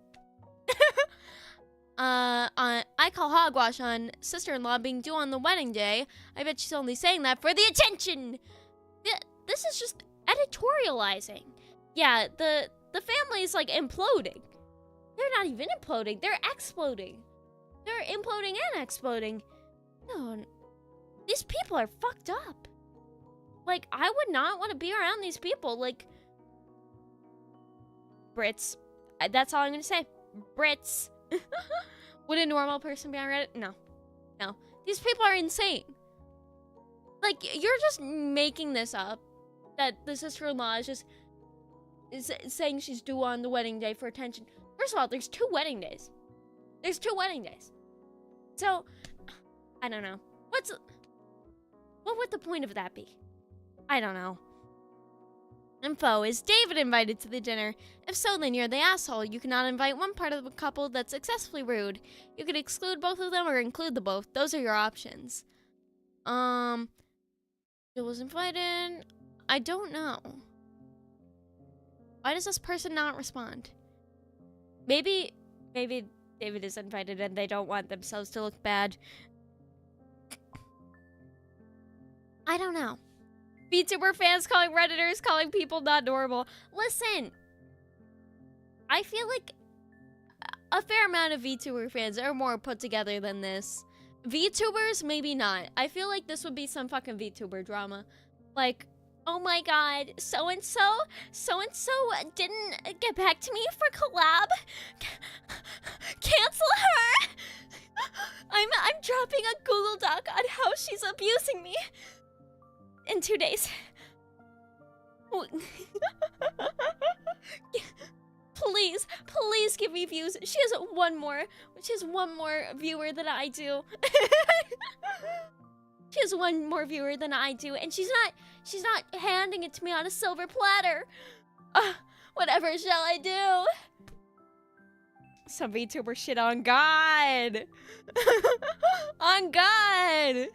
I call hogwash on sister-in-law being due on the wedding day. I bet she's only saying that for the attention. This is just editorializing. Yeah, the family's like imploding. They're not even imploding, they're exploding. They're imploding and exploding. No, these people are fucked up. Like, I would not want to be around these people. Like, Brits. That's all I'm gonna say. Brits. Would a normal person be on Reddit? No. No. These people are insane. Like, you're just making this up. That the sister-in-law is saying she's due on the wedding day for attention. First of all, there's 2 wedding days. So, I don't know. What would the point of that be? I don't know. Info, is David invited to the dinner? If so, then you're the asshole. You cannot invite one part of the couple that's excessively rude. You could exclude both of them or include the both. Those are your options. Jill was invited. I don't know. Why does this person not respond? Maybe David is invited and they don't want themselves to look bad. I don't know. VTuber fans calling Redditors, calling people not normal. Listen, I feel like a fair amount of VTuber fans are more put together than this. VTubers, maybe not. I feel like this would be some fucking VTuber drama. Like, oh my god, so-and-so didn't get back to me for collab. Cancel her! I'm dropping a Google Doc on how she's abusing me in 2 days. Please give me views. She has one more viewer than I do. She has one more viewer than I do, and she's not handing it to me on a silver platter. Whatever shall I do? Some VTuber shit on God. On God.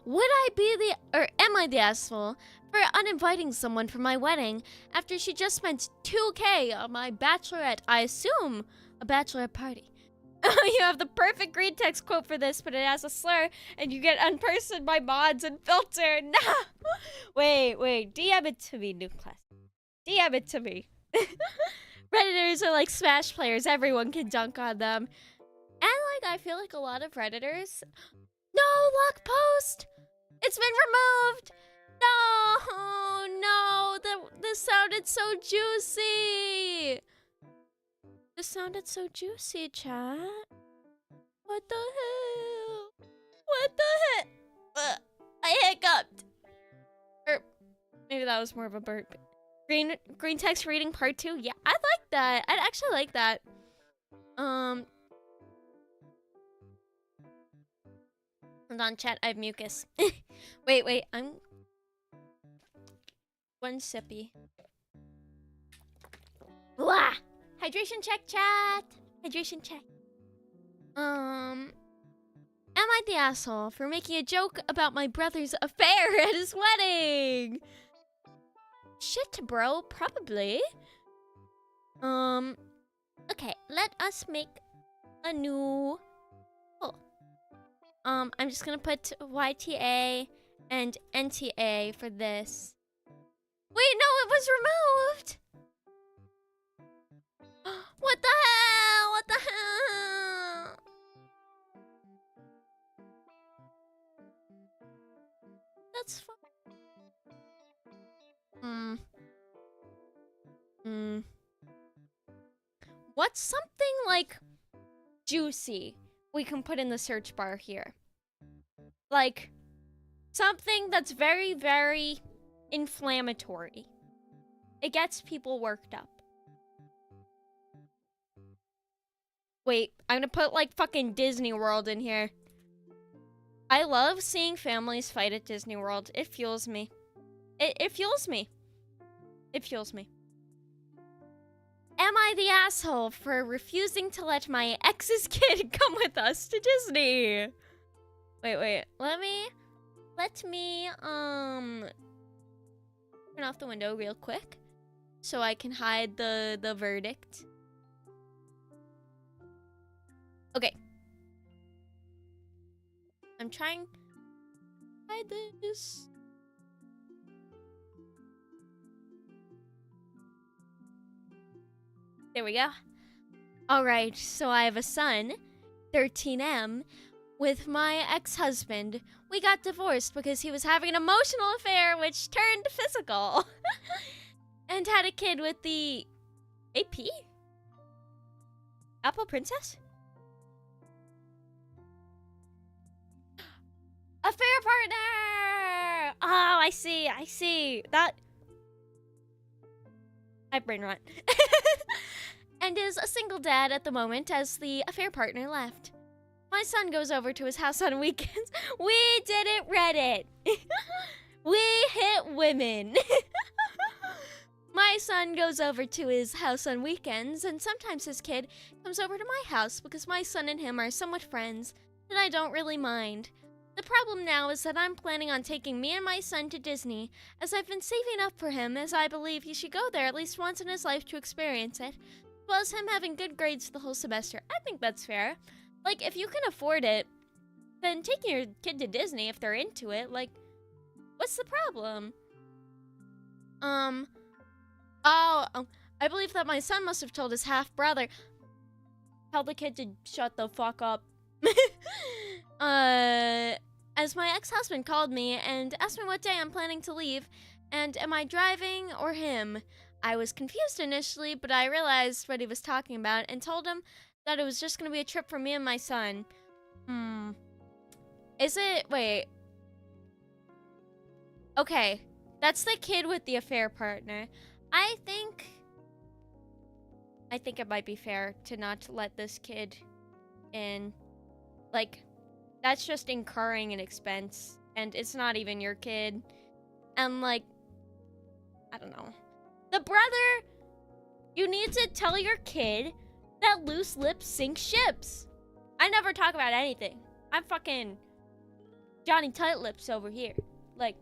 Would I be am I the asshole for uninviting someone for my wedding after she just spent $2K on my bachelorette? I assume a bachelorette party. You have the perfect green text quote for this, but it has a slur, and you get unpersoned by mods and filter. Nah. Wait. DM it to me, new class. DM it to me. Redditors are like Smash players. Everyone can dunk on them. And, like, I feel like a lot of Redditors... No, lock post! It's been removed! No, this sounded so juicy! This sounded so juicy, chat. What the hell? I hiccuped! Or, maybe that was more of a burp. Green text reading part 2? Yeah, I like that. I'd actually like that. Hold on, chat. I have mucus. Wait. One sippy. Blah! Hydration check, chat! Hydration check. Am I the asshole for making a joke about my brother's affair at his wedding? Shit, bro, probably. Okay, let us make a new poll. I'm just gonna put YTA and NTA for this. Wait, no, it was removed! What the hell? What the hell? That's fine. What's something like juicy we can put in the search bar here? Like something that's very, very inflammatory. It gets people worked up. Wait, I'm gonna put like fucking Disney World in here. I love seeing families fight at Disney World. It fuels me. It fuels me. It fuels me. Am I the asshole for refusing to let my ex's kid come with us to Disney? Wait. Let me turn off the window real quick so I can hide the verdict. Okay. I'm trying to hide this. There we go. Alright, so I have a son, 13M, with my ex-husband. We got divorced because he was having an emotional affair which turned physical. And had a kid with the AP? Apple Princess? Affair partner! Oh, I see. That... I brain rot. And is a single dad at the moment as the affair partner left. My son goes over to his house on weekends. We didn't Reddit. We hit women. My son goes over to his house on weekends, and sometimes his kid comes over to my house because my son and him are somewhat friends, and I don't really mind. The problem now is that I'm planning on taking me and my son to Disney, as I've been saving up for him, as I believe he should go there at least once in his life to experience it, as well as him having good grades the whole semester. I think that's fair. Like, if you can afford it, then taking your kid to Disney if they're into it, like, what's the problem? I believe that my son must have told his half-brother. Tell the kid to shut the fuck up. As my ex-husband called me and asked me what day I'm planning to leave, and am I driving or him? I was confused initially, but I realized what he was talking about and told him that it was just gonna be a trip for me and my son. Is it? Wait. Okay, that's the kid with the affair partner. I think it might be fair to not let this kid in. Like, that's just incurring an expense, and it's not even your kid. And, like, I don't know. The brother, you need to tell your kid that loose lips sink ships. I never talk about anything. I'm fucking Johnny Tight Lips over here. Like,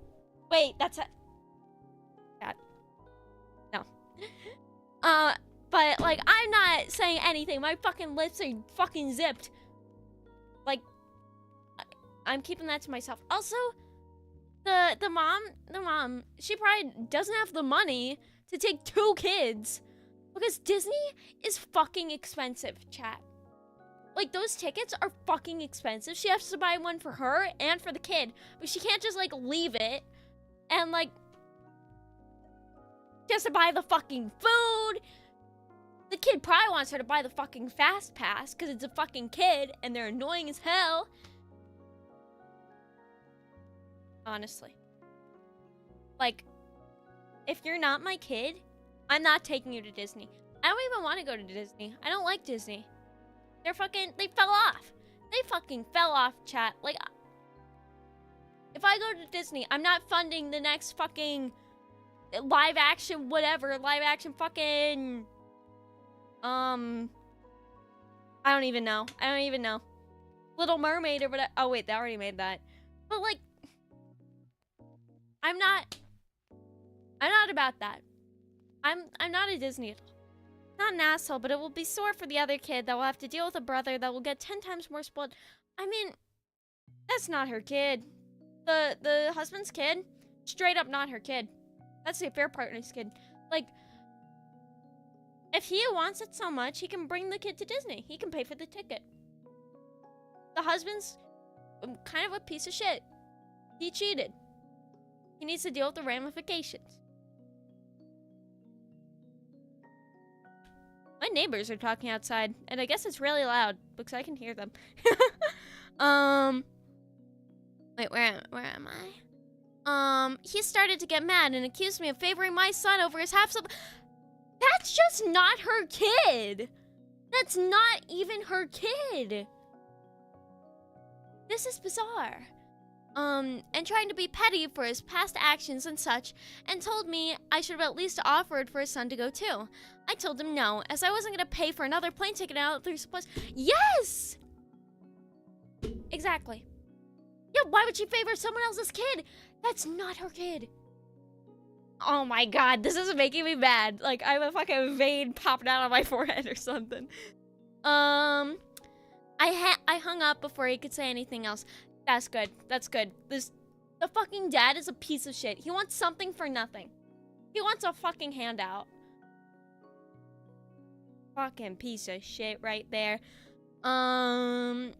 wait, that's a... God. No. But, like, I'm not saying anything. My fucking lips are fucking zipped. Like, I'm keeping that to myself. Also, the mom, she probably doesn't have the money to take 2 kids. Because Disney is fucking expensive, chat. Like, those tickets are fucking expensive. She has to buy one for her and for the kid. But she can't just, like, leave it. And, like, she has to buy the fucking food. The kid probably wants her to buy the fucking fast pass because it's a fucking kid and they're annoying as hell. Honestly. Like, if you're not my kid, I'm not taking you to Disney. I don't even want to go to Disney. I don't like Disney. They fell off. They fucking fell off, chat. Like, if I go to Disney, I'm not funding the next fucking live action, whatever, live action fucking, I don't even know. Little Mermaid or whatever. Oh wait, they already made that. But like, I'm not about that. I'm not a Disney adult. Not an asshole, but it will be sore for the other kid that will have to deal with a brother that will get 10 times more spoiled. I mean, that's not her kid. The husband's kid, straight up not her kid. That's the affair partner's kid. Like, if he wants it so much, he can bring the kid to Disney. He can pay for the ticket. The husband's kind of a piece of shit. He cheated. He needs to deal with the ramifications. My neighbors are talking outside, and I guess it's really loud because I can hear them. Wait, where am I? He started to get mad and accused me of favoring my son over his half-sibling. That's just not her kid. That's not even her kid. This is bizarre. And trying to be petty for his past actions and such, and told me I should have at least offered for his son to go too. I told him no, as I wasn't gonna pay for another plane ticket out through supposed. Yes! Exactly. Yeah, why would she favor someone else's kid? That's not her kid. Oh my god, this is making me mad. Like, I have a fucking vein popping out on my forehead or something. I hung up before he could say anything else. That's good. That's good. The fucking dad is a piece of shit. He wants something for nothing. He wants a fucking handout. Fucking piece of shit right there. Now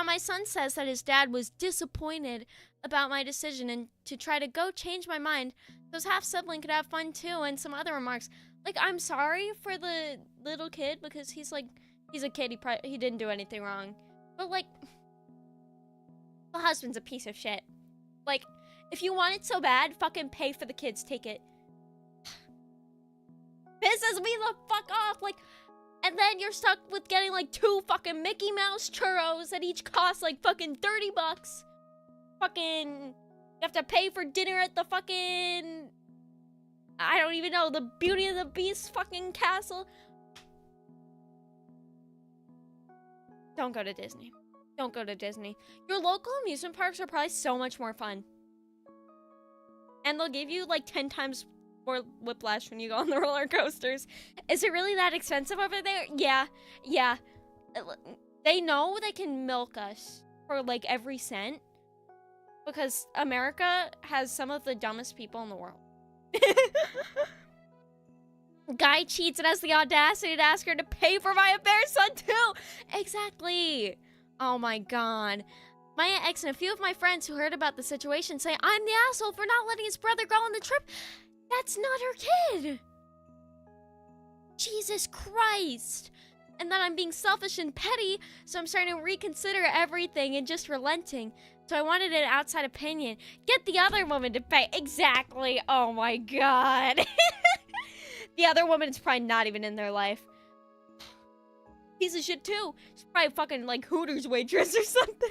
my son says that his dad was disappointed about my decision and to try to go change my mind so his half-sibling could have fun too, and some other remarks. Like, I'm sorry for the little kid because he's a kid, he didn't do anything wrong. But like, the husband's a piece of shit. Like, if you want it so bad, fucking pay for the kid's ticket. Pisses me the fuck off, like, and then you're stuck with getting like 2 fucking Mickey Mouse churros that each cost like fucking $30. Fucking, you have to pay for dinner at the fucking, I don't even know, the Beauty and the Beast fucking castle. Don't go to Disney. Don't go to Disney. Your local amusement parks are probably so much more fun. And they'll give you like 10 times more whiplash when you go on the roller coasters. Is it really that expensive over there? Yeah. They know they can milk us for like every cent. Because America has some of the dumbest people in the world. Guy cheats and has the audacity to ask her to pay for my affair son too. Exactly. Oh my god. My ex and a few of my friends who heard about the situation say I'm the asshole for not letting his brother go on the trip. That's not her kid. Jesus Christ. And then I'm being selfish and petty, so I'm starting to reconsider everything and just relenting. So I wanted an outside opinion. Get the other woman to pay. Exactly. Oh my god. The other woman is probably not even in their life. Piece of shit too. She's probably fucking like Hooters waitress or something.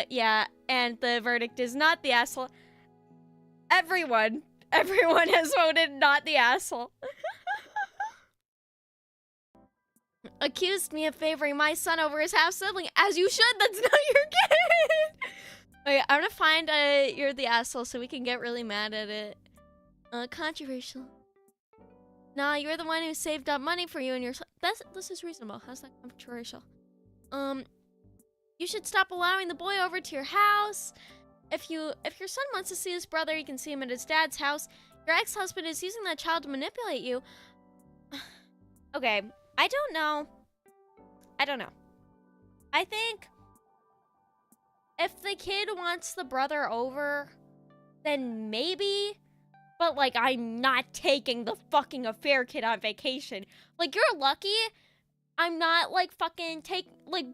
Yeah, and the verdict is not the asshole. Everyone has voted not the asshole. Accused me of favoring my son over his half-sibling. As you should, that's not your kid! Okay, I'm gonna find you're the asshole so we can get really mad at it. Controversial. Nah, you're the one who saved up money for you and your son. This is reasonable. How's that controversial? You should stop allowing the boy over to your house. If your son wants to see his brother, you can see him at his dad's house. Your ex-husband is using that child to manipulate you. Okay, I don't know. I think if the kid wants the brother over, then maybe. But, like, I'm not taking the fucking affair kid on vacation. Like, you're lucky I'm not, like, fucking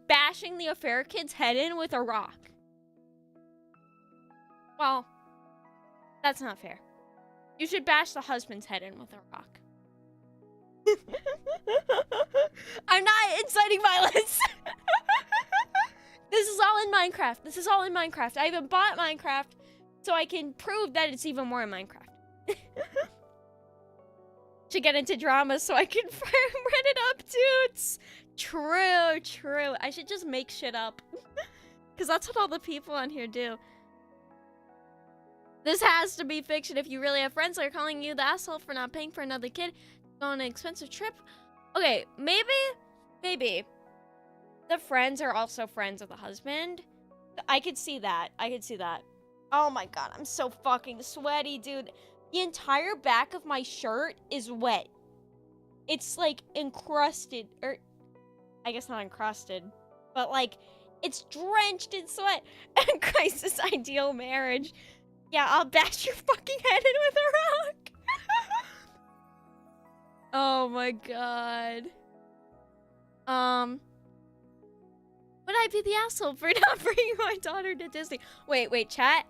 bashing the affair kid's head in with a rock. Well, that's not fair. You should bash the husband's head in with a rock. I'm not inciting violence. This is all in Minecraft. This is all in Minecraft. I even bought Minecraft so I can prove that it's even more in Minecraft. Should get into drama so I can rent it up, dudes. True, true. I should just make shit up. Because that's what all the people on here do. This has to be fiction if you really have friends that are calling you the asshole for not paying for another kid to go on an expensive trip. Okay, maybe the friends are also friends of the husband. I could see that. I could see that. Oh my god, I'm so fucking sweaty, dude. The entire back of my shirt is wet. It's like encrusted, or I guess not encrusted, but like it's drenched in sweat. And crisis ideal marriage. Yeah, I'll bash your fucking head in with a rock. Oh my god. Would I be the asshole for not bringing my daughter to Disney? Wait, chat.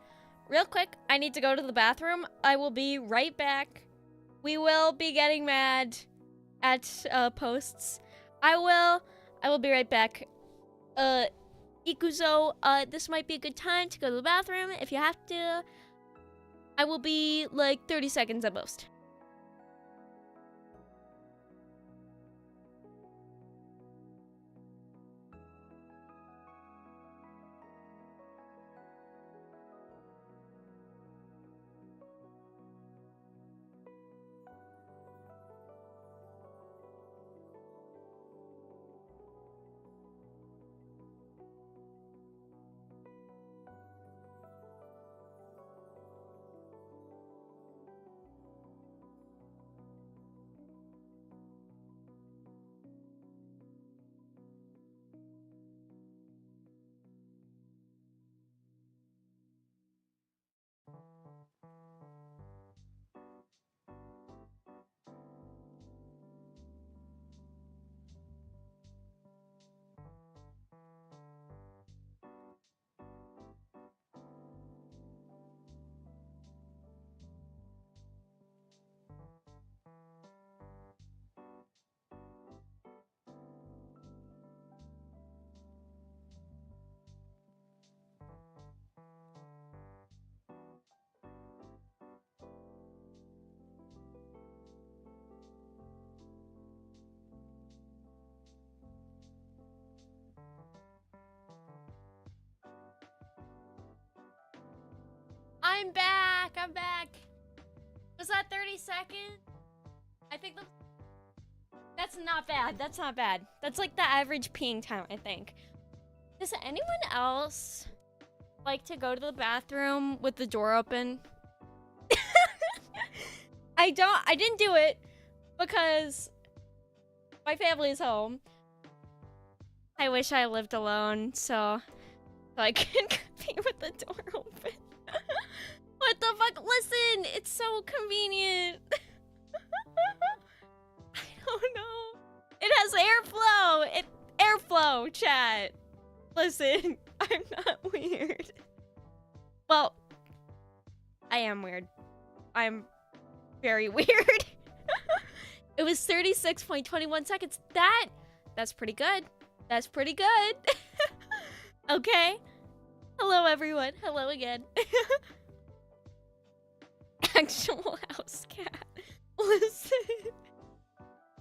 Real quick, I need to go to the bathroom. I will be right back. We will be getting mad at posts. I will be right back. Ikuzo, this might be a good time to go to the bathroom if you have to. I will be like 30 seconds at most. I'm back. Was that 30 seconds? I think that's not bad. That's not bad. That's like the average peeing time, I think. Does anyone else like to go to the bathroom with the door open? I didn't do it because my family's home. I wish I lived alone so I could pee with the door open. What the fuck? Listen, it's so convenient. I don't know. It has airflow, chat. Listen, I'm not weird. Well, I am weird. I'm very weird. It was 36.21 seconds. That's pretty good. That's pretty good. Okay. Hello, everyone. Hello again. Actual house cat. Listen.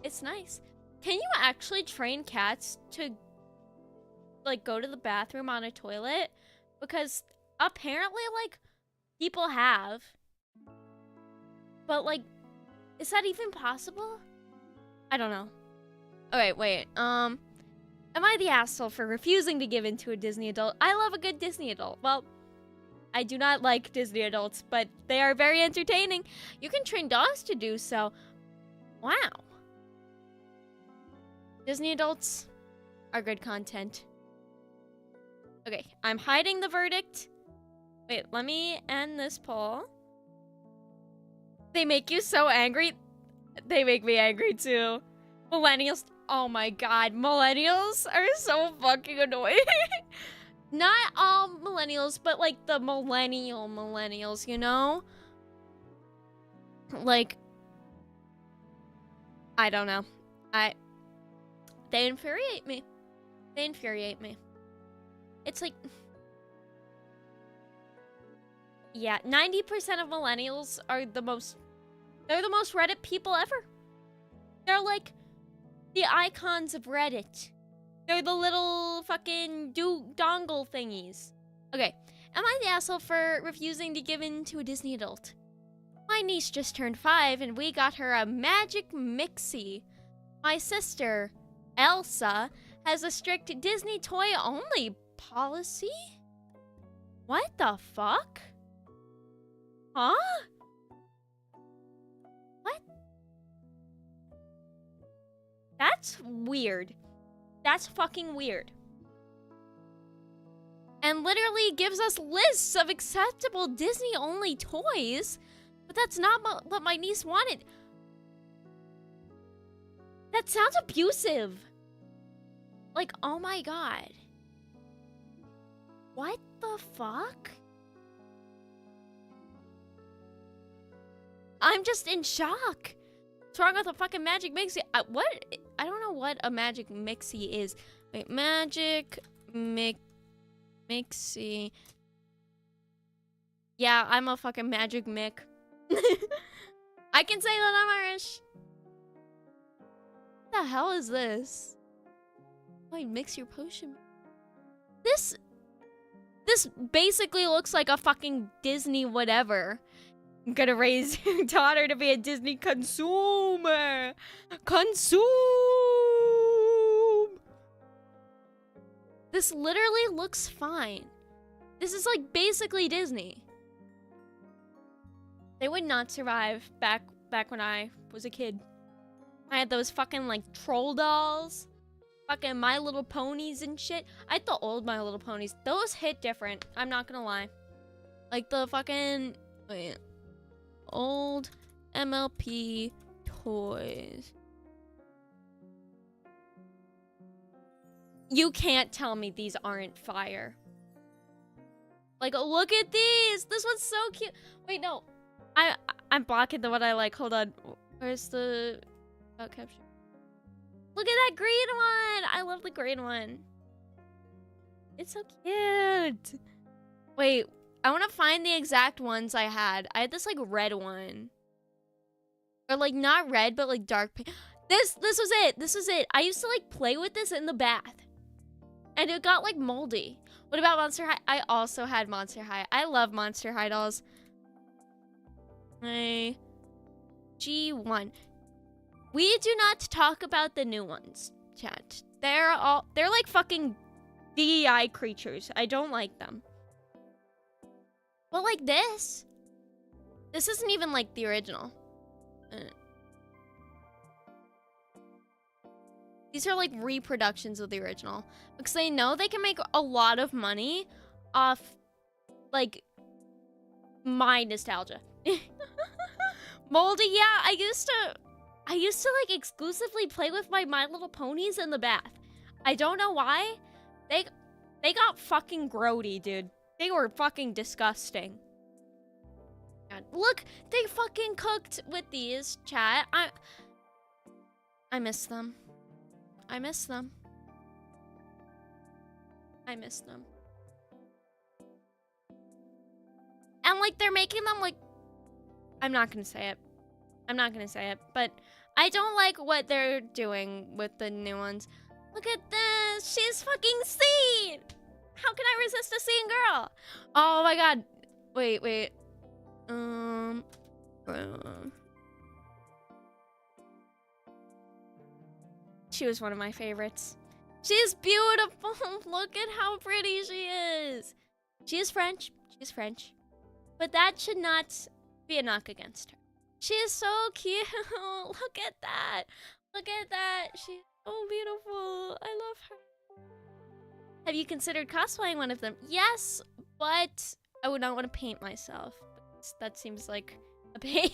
It's nice. Can you actually train cats to, like, go to the bathroom on a toilet? Because apparently, like, people have. But, like, is that even possible? I don't know. Okay, wait. Am I the asshole for refusing to give in to a Disney adult? I love a good Disney adult. Well, I do not like Disney adults, but they are very entertaining. You can train dogs to do so. Wow. Disney adults are good content. Okay, I'm hiding the verdict. Wait, let me end this poll. They make you so angry. They make me angry too. Millennials. Oh my god, millennials are so fucking annoying. Not all millennials, but like the millennials, you know? Like, I don't know. They infuriate me. They infuriate me. It's like... Yeah, 90% of millennials are the most... They're the most Reddit people ever. They're like the icons of Reddit. They're the little fucking dongle thingies. Okay, am I the asshole for refusing to give in to a Disney adult? My niece just turned 5 and we got her a magic mixie. My sister, Elsa, has a strict Disney toy only policy? What the fuck? Huh? What? That's weird. That's fucking weird. And literally gives us lists of acceptable Disney-only toys, but that's not what my niece wanted. That sounds abusive. Like, oh my god. What the fuck? I'm just in shock. What's wrong with a fucking magic mixie? What? I don't know what a magic mixie is. Wait, magic mixie. Yeah, I'm a fucking magic mick. I can say that I'm Irish. What the hell is this? Wait, mix your potion. This basically looks like a fucking Disney whatever. I'm gonna raise your daughter to be a Disney consumer. Consume! This literally looks fine. This is like basically Disney. They would not survive back when I was a kid. I had those fucking like troll dolls. Fucking My Little Ponies and shit. I had the old My Little Ponies. Those hit different. I'm not gonna lie. Like the fucking... Wait. Old MLP toys. You can't tell me these aren't fire. Like, look at these. This one's so cute. Wait, no. I'm blocking the one I like. Hold on. Where's the caption? Look at that green one. I love the green one. It's so cute. Wait, I want to find the exact ones I had. I had this like red one. Or like not red, but like dark pink. This was it. This was it. I used to like play with this in the bath. And it got like moldy. What about Monster High? I also had Monster High. I love Monster High dolls. G1. We do not talk about the new ones, chat. They're like fucking DEI creatures. I don't like them. But like this isn't even like the original. These are like reproductions of the original. Because they know they can make a lot of money off like my nostalgia. Moldy, yeah, I used to like exclusively play with my Little Ponies in the bath. I don't know why. They got fucking grody, dude. They were fucking disgusting. God, look, they fucking cooked with these, chat. I miss them. I miss them. I miss them. And like they're making them like I'm not gonna say it. I'm not gonna say it, but I don't like what they're doing with the new ones. Look at this. She's fucking seen. How can I resist a scene girl? Oh my god. Wait. She was one of my favorites. She's beautiful. Look at how pretty she is. She is French. She's French. But that should not be a knock against her. She is so cute. Look at that. Look at that. She's so beautiful. I love her. Have you considered cosplaying one of them? Yes, but I would not want to paint myself. That seems like a pain.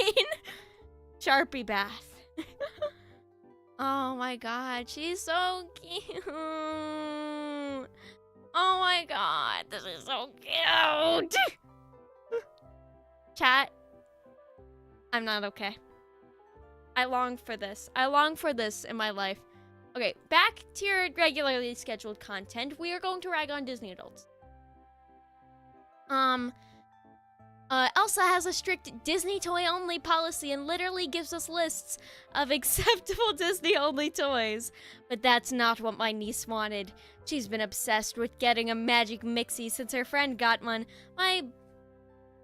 Sharpie bath. Oh my god, she's so cute. Oh my god, this is so cute. Chat, I'm not okay. I long for this. I long for this in my life. Okay, back to your regularly scheduled content. We are going to rag on Disney adults. Elsa has a strict Disney toy-only policy and literally gives us lists of acceptable Disney-only toys. But that's not what my niece wanted. She's been obsessed with getting a magic mixie since her friend got one. My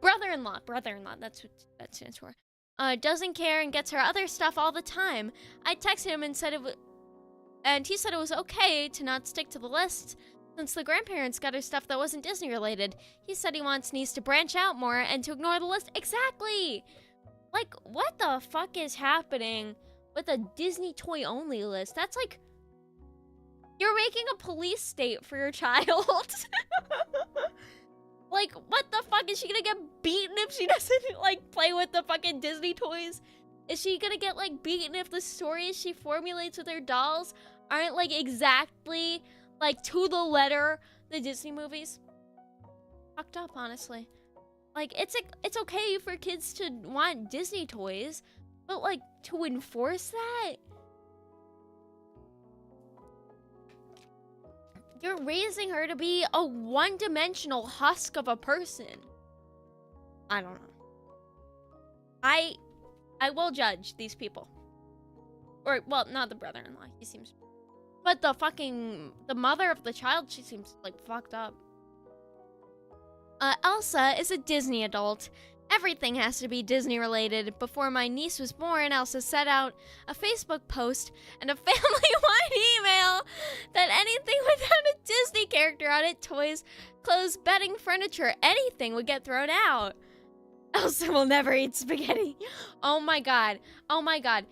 brother-in-law, that's what that stands for, doesn't care and gets her other stuff all the time. I texted him and said he said it was okay to not stick to the list since the grandparents got her stuff that wasn't Disney related. He said he wants niece to branch out more and to ignore the list. Exactly! Like, what the fuck is happening with a Disney toy only list? That's like, you're making a police state for your child. Like, what the fuck? Is she gonna get beaten if she doesn't, like, play with the fucking Disney toys? Is she gonna get, like, beaten if the stories she formulates with her dolls aren't, like, exactly, like, to the letter the Disney movies? Fucked up, honestly. Like, it's okay for kids to want Disney toys, but, like, to enforce that? You're raising her to be a one-dimensional husk of a person. I don't know. I will judge these people. Or, well, not the brother-in-law. He seems... But the mother of the child, she seems, like, fucked up. Elsa is a Disney adult. Everything has to be Disney-related. Before my niece was born, Elsa set out a Facebook post and a family-wide email that anything without a Disney character on it, toys, clothes, bedding, furniture, anything would get thrown out. Elsa will never eat spaghetti. Oh my god. Oh my god.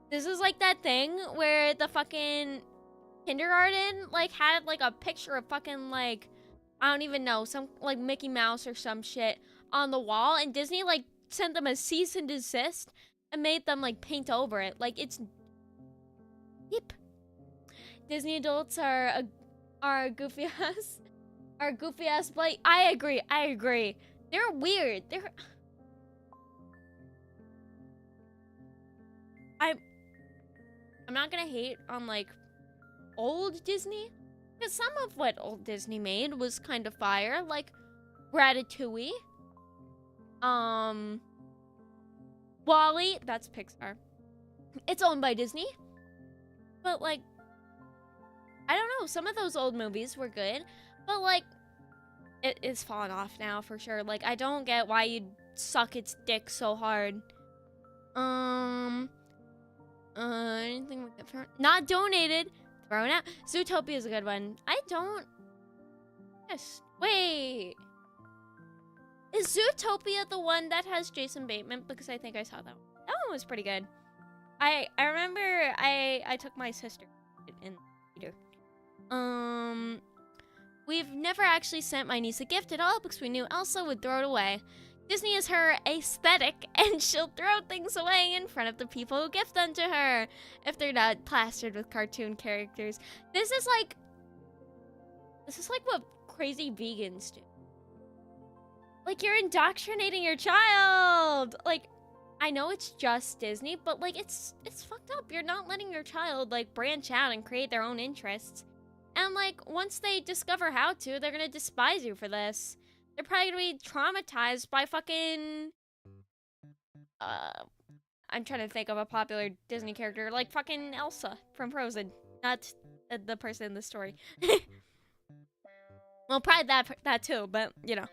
This is like that thing where the fucking kindergarten, like, had, like, a picture of fucking, like, I don't even know, some, like, Mickey Mouse or some shit on the wall, and Disney, like, sent them a cease and desist and made them, like, paint over it. Like, it's... Yep. Disney adults are goofy ass blight. I agree. They're weird. I'm not gonna hate on, like, old Disney, because some of what old Disney made was kind of fire, like Ratatouille, WALL-E, that's Pixar. It's owned by Disney, but, like, I don't know, some of those old movies were good, but, like, it is falling off now for sure. Like, I don't get why you'd suck its dick so hard. Anything we get thrown? Not donated. Thrown out. Zootopia is a good one. I don't... Yes. Wait. Is Zootopia the one that has Jason Bateman? Because I think I saw that one. That one was pretty good. I remember I took my sister in the theater. We've never actually sent my niece a gift at all because we knew Elsa would throw it away. Disney is her aesthetic, and she'll throw things away in front of the people who gift them to her if they're not plastered with cartoon characters. This is like what crazy vegans do. Like, you're indoctrinating your child. Like, I know it's just Disney, but, like, it's fucked up. You're not letting your child, like, branch out and create their own interests. And, like, once they discover how to, they're gonna despise you for this. They're probably gonna be traumatized by fucking... I'm trying to think of a popular Disney character, like fucking Elsa from Frozen. Not the person in the story. Well, probably that too, but, you know.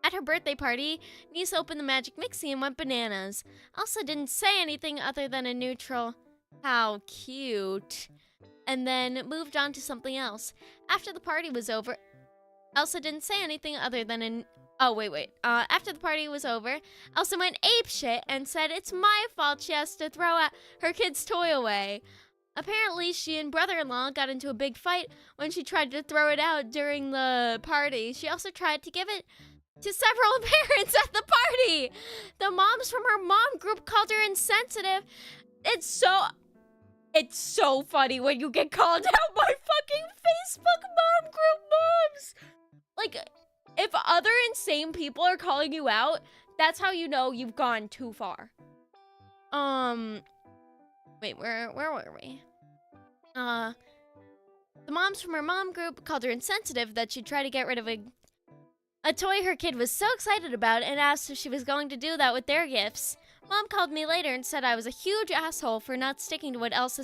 At her birthday party, niece opened the Magic Mixie and went bananas. Elsa didn't say anything other than a neutral, "How cute," and then moved on to something else. After the party was over, Elsa didn't say anything other than an... Oh, wait. After the party was over, Elsa went apeshit and said it's my fault she has to throw her kid's toy away. Apparently, she and brother-in-law got into a big fight when she tried to throw it out during the party. She also tried to give it to several parents at the party. The moms from her mom group called her insensitive. It's so funny when you get called out by fucking Facebook mom group moms. Like, if other insane people are calling you out, that's how you know you've gone too far. Wait, where were we? The moms from her mom group called her insensitive that she'd try to get rid of a toy her kid was so excited about and asked if she was going to do that with their gifts. Mom called me later and said I was a huge asshole for not sticking to what Elsa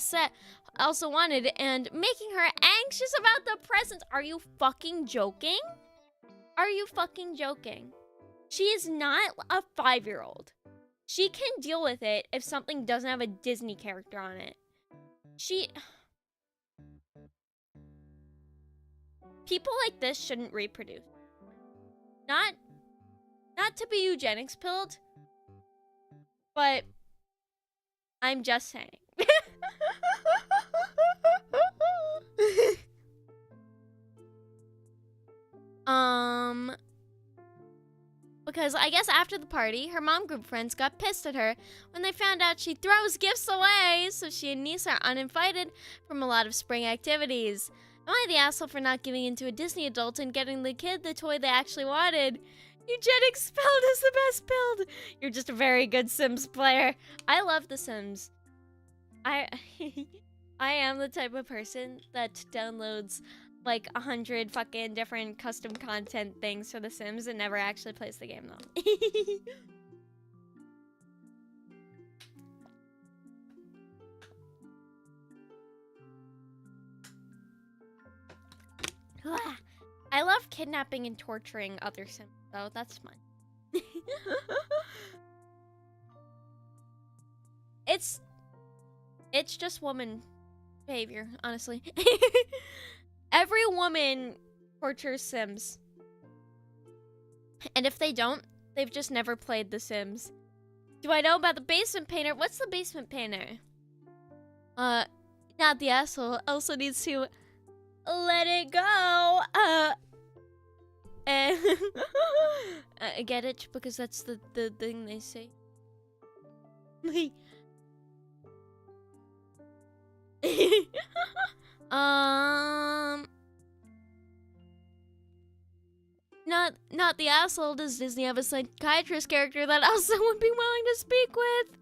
wanted and making her anxious about the presents. Are you fucking joking? Are you fucking joking? She is not a 5-year-old. She can deal with it if something doesn't have a Disney character on it. People like this shouldn't reproduce. Not to be eugenics pilled, but I'm just saying. Because I guess after the party, her mom group friends got pissed at her when they found out she throws gifts away, so she and niece are uninvited from a lot of spring activities. Am I the asshole for not giving in to a Disney adult and getting the kid the toy they actually wanted? Eugenics build is the best build. You're just a very good Sims player. I love The Sims. I am the type of person that downloads like 100 fucking different custom content things for The Sims and never actually plays the game though. I love kidnapping and torturing other Sims though. That's fun. It's just woman behavior, honestly. Every woman tortures Sims. And if they don't, they've just never played The Sims. Do I know about the basement painter? What's the basement painter? Not the asshole. Elsa needs to let it go. And I get it, because that's the thing they say. Not the asshole. Does Disney have a psychiatrist character that Elsa would be willing to speak with?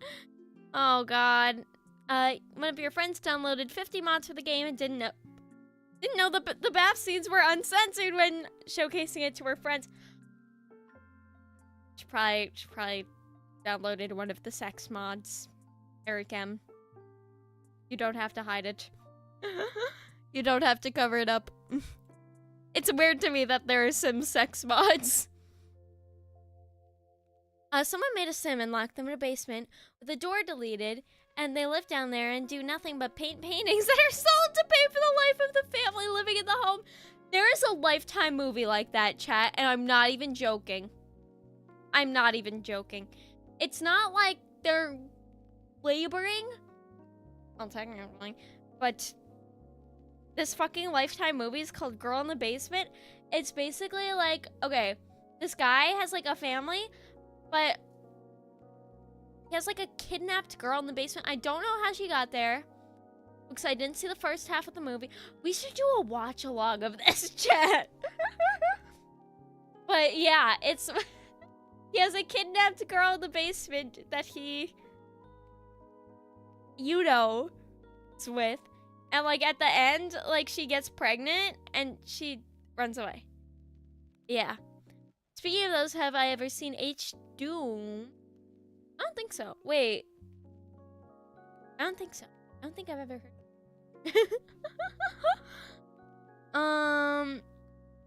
Oh god. One of your friends downloaded 50 mods for the game and didn't know the bath scenes were uncensored when showcasing it to her friends. She probably downloaded one of the sex mods. Eric M. You don't have to hide it. You don't have to cover it up. It's weird to me that there are some sex mods. Someone made a sim and locked them in a basement with the door deleted, and they live down there and do nothing but paint paintings that are sold to pay for the life of the family living in the home. There is a Lifetime movie like that, chat, and I'm not even joking. I'm not even joking. It's not like they're laboring. Well, technically, but this fucking Lifetime movie is called Girl in the Basement. It's basically like, okay, this guy has like a family, but he has like a kidnapped girl in the basement. I don't know how she got there because I didn't see the first half of the movie. We should do a watch-along of this, chat. But yeah, it's he has a kidnapped girl in the basement that he, you know, is with. And like at the end, like she gets pregnant and she runs away. Yeah. Speaking of those, have I ever seen H Doom? I don't think so. Wait. I don't think so. I don't think I've ever heard.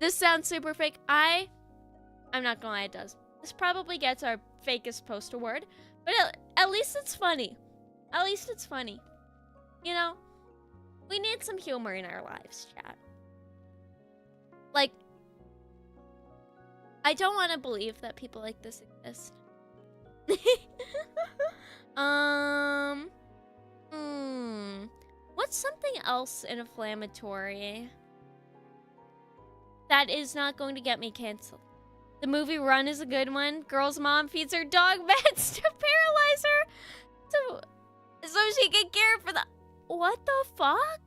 This sounds super fake. I'm not gonna lie, it does. This probably gets our fakest post award, but at least it's funny. At least it's funny. You know? We need some humor in our lives, chat. Like, I don't want to believe that people like this exist. What's something else inflammatory that is not going to get me canceled? The movie Run is a good one. Girl's mom feeds her dog meds to paralyze her so she can care for the... What the fuck?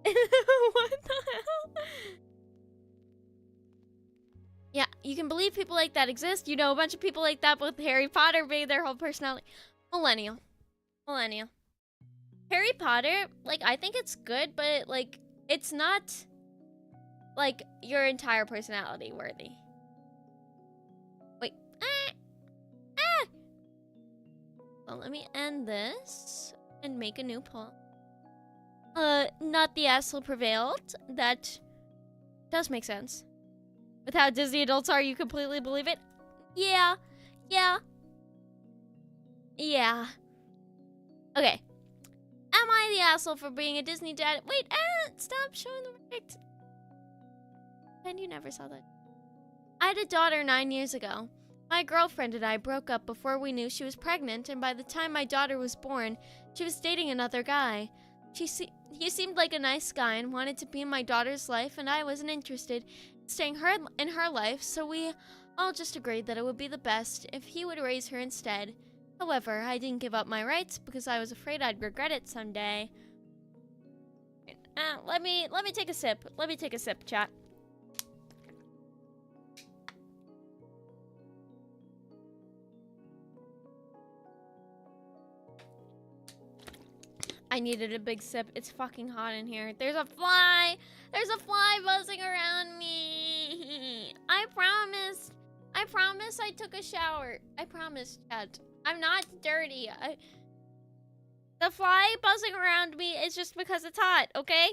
What the hell? Yeah, you can believe people like that exist. You know a bunch of people like that with Harry Potter being their whole personality. Millennial. Harry Potter, like, I think it's good, but, like, it's not, like, your entire personality worthy. Wait. Well, let me end this and make a new poll. Not the asshole prevailed. That does make sense. With how Disney adults are, you completely believe it? Yeah. Okay. Am I the asshole for being a Disney dad? Wait, stop showing the right. And you never saw that. I had a daughter 9 years ago. My girlfriend and I broke up before we knew she was pregnant, and by the time my daughter was born, she was dating another guy. He seemed like a nice guy and wanted to be in my daughter's life, and I wasn't interested in staying in her life, so we all just agreed that it would be the best if he would raise her instead. However, I didn't give up my rights because I was afraid I'd regret it someday. Let me take a sip. Let me take a sip, chat. I needed a big sip. It's fucking hot in here. There's a fly! There's a fly buzzing around me! I promise I took a shower. I promise, chat. I'm not dirty. The fly buzzing around me is just because it's hot, okay?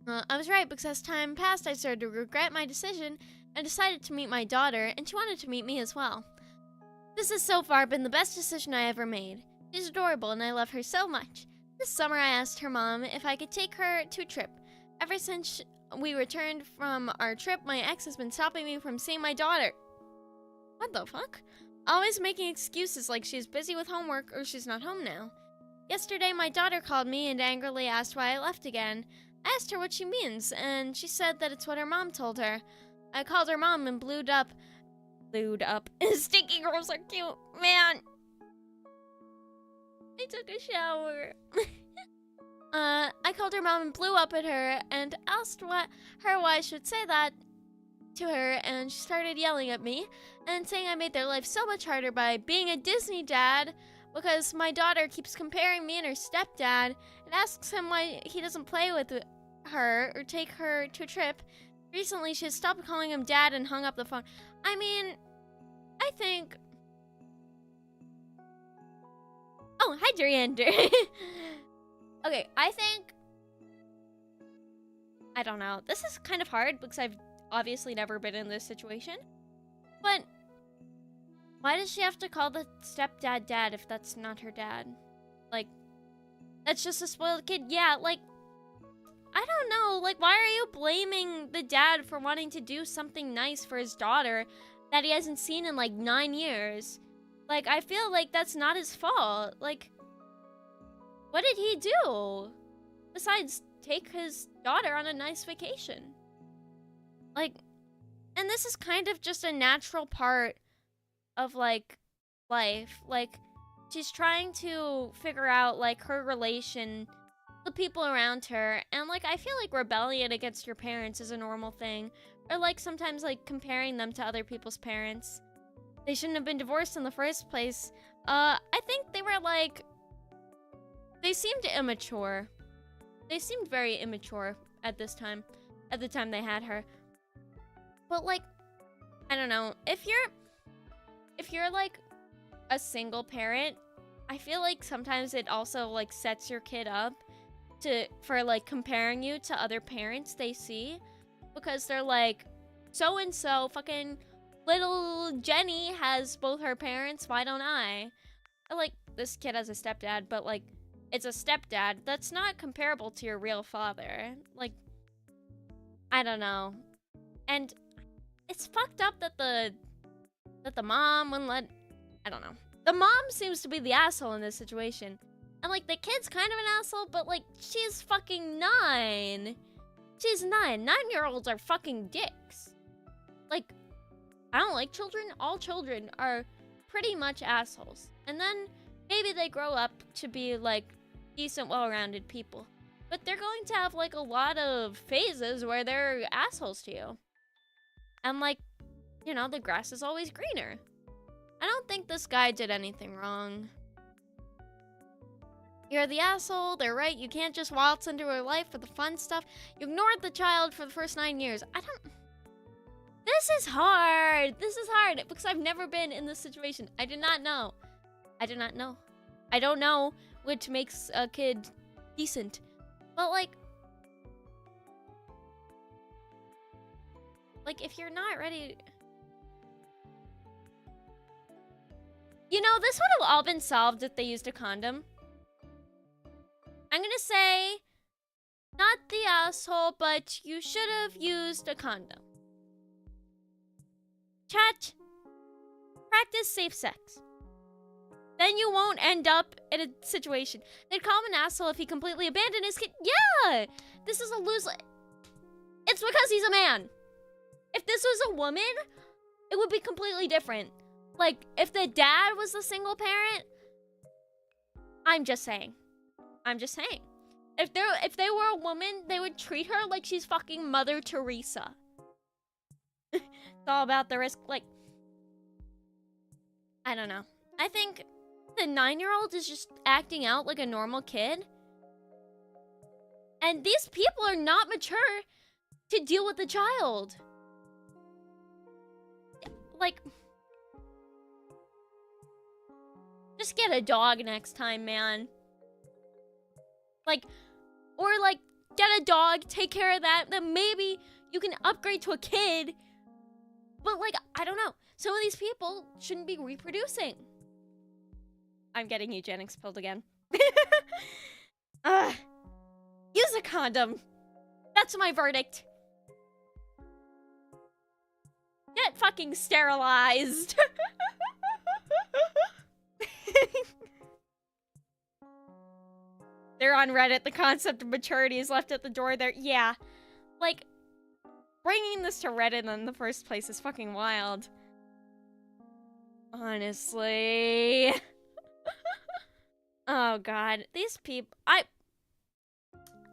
I was right, because as time passed, I started to regret my decision and decided to meet my daughter, and she wanted to meet me as well. This has so far been the best decision I ever made. She's adorable, and I love her so much. This summer, I asked her mom if I could take her to a trip. Ever since we returned from our trip, my ex has been stopping me from seeing my daughter. What the fuck? Always making excuses like she's busy with homework or she's not home now. Yesterday, my daughter called me and angrily asked why I left again. I asked her what she means, and she said that it's what her mom told her. I called her mom and blued up. Stinky girls are cute, man. I took a shower. I called her mom and blew up at her and asked why I should say that to her, and she started yelling at me and saying I made their life so much harder by being a Disney dad because my daughter keeps comparing me and her stepdad and asks him why he doesn't play with her or take her to a trip. Recently, she has stopped calling him dad and hung up the phone. I mean, I think... Oh, hi, Duriander. Okay, I think... I don't know. This is kind of hard because I've obviously never been in this situation. But why does she have to call the stepdad dad if that's not her dad? Like, that's just a spoiled kid. Yeah, like, I don't know. Like, why are you blaming the dad for wanting to do something nice for his daughter that he hasn't seen in, like, 9 years? Like, I feel like that's not his fault. Like, what did he do? Besides, take his daughter on a nice vacation. Like, and this is kind of just a natural part of, like, life. Like, she's trying to figure out, like, her relation, the people around her, and, like, I feel like rebellion against your parents is a normal thing. Or, like, sometimes, like, comparing them to other people's parents. They shouldn't have been divorced in the first place. I think they were, like, they seemed immature. They seemed very immature at this time, at the time they had her. But, like, I don't know. If you're like a single parent, I feel like sometimes it also like sets your kid up for like comparing you to other parents they see, because they're like, so and so fucking little Jenny has both her parents, why don't I? Or, like, this kid has a stepdad, but like it's a stepdad that's not comparable to your real father. Like, I don't know. And it's fucked up that the mom wouldn't let... I don't know. The mom seems to be the asshole in this situation. And, like, the kid's kind of an asshole, but, like, she's fucking 9. She's 9. 9-year-olds are fucking dicks. Like, I don't like children. All children are pretty much assholes. And then maybe they grow up to be, like, decent, well-rounded people. But they're going to have, like, a lot of phases where they're assholes to you. And like, you know, the grass is always greener. I don't think this guy did anything wrong. You're the asshole, they're right, you can't just waltz into her life for the fun stuff. You ignored the child for the first 9 years. This is hard. This is hard because I've never been in this situation. I do not know. I do not know. I don't know which makes a kid decent. But like if you're not ready... You know, this would have all been solved if they used a condom. I'm gonna say, not the asshole, but you should have used a condom. Chat, practice safe sex. Then you won't end up in a situation. They'd call him an asshole if he completely abandoned his kid. Yeah! This is a lose. It's because he's a man. If this was a woman, it would be completely different. Like, if the dad was the single parent, I'm just saying. I'm just saying. If they were a woman, they would treat her like she's fucking Mother Teresa. It's all about the risk. Like, I don't know. I think the 9-year-old is just acting out like a normal kid. And these people are not mature to deal with the child. Like, just get a dog next time, man. Like, or like, get a dog, take care of that, then maybe you can upgrade to a kid. But like, I don't know. Some of these people shouldn't be reproducing. I'm getting eugenics pilled again. Use a condom. That's my verdict. Get fucking sterilized. They're on Reddit. The concept of maturity is left at the door there. Yeah. Like, bringing this to Reddit in the first place is fucking wild. Honestly. Oh god. These people... I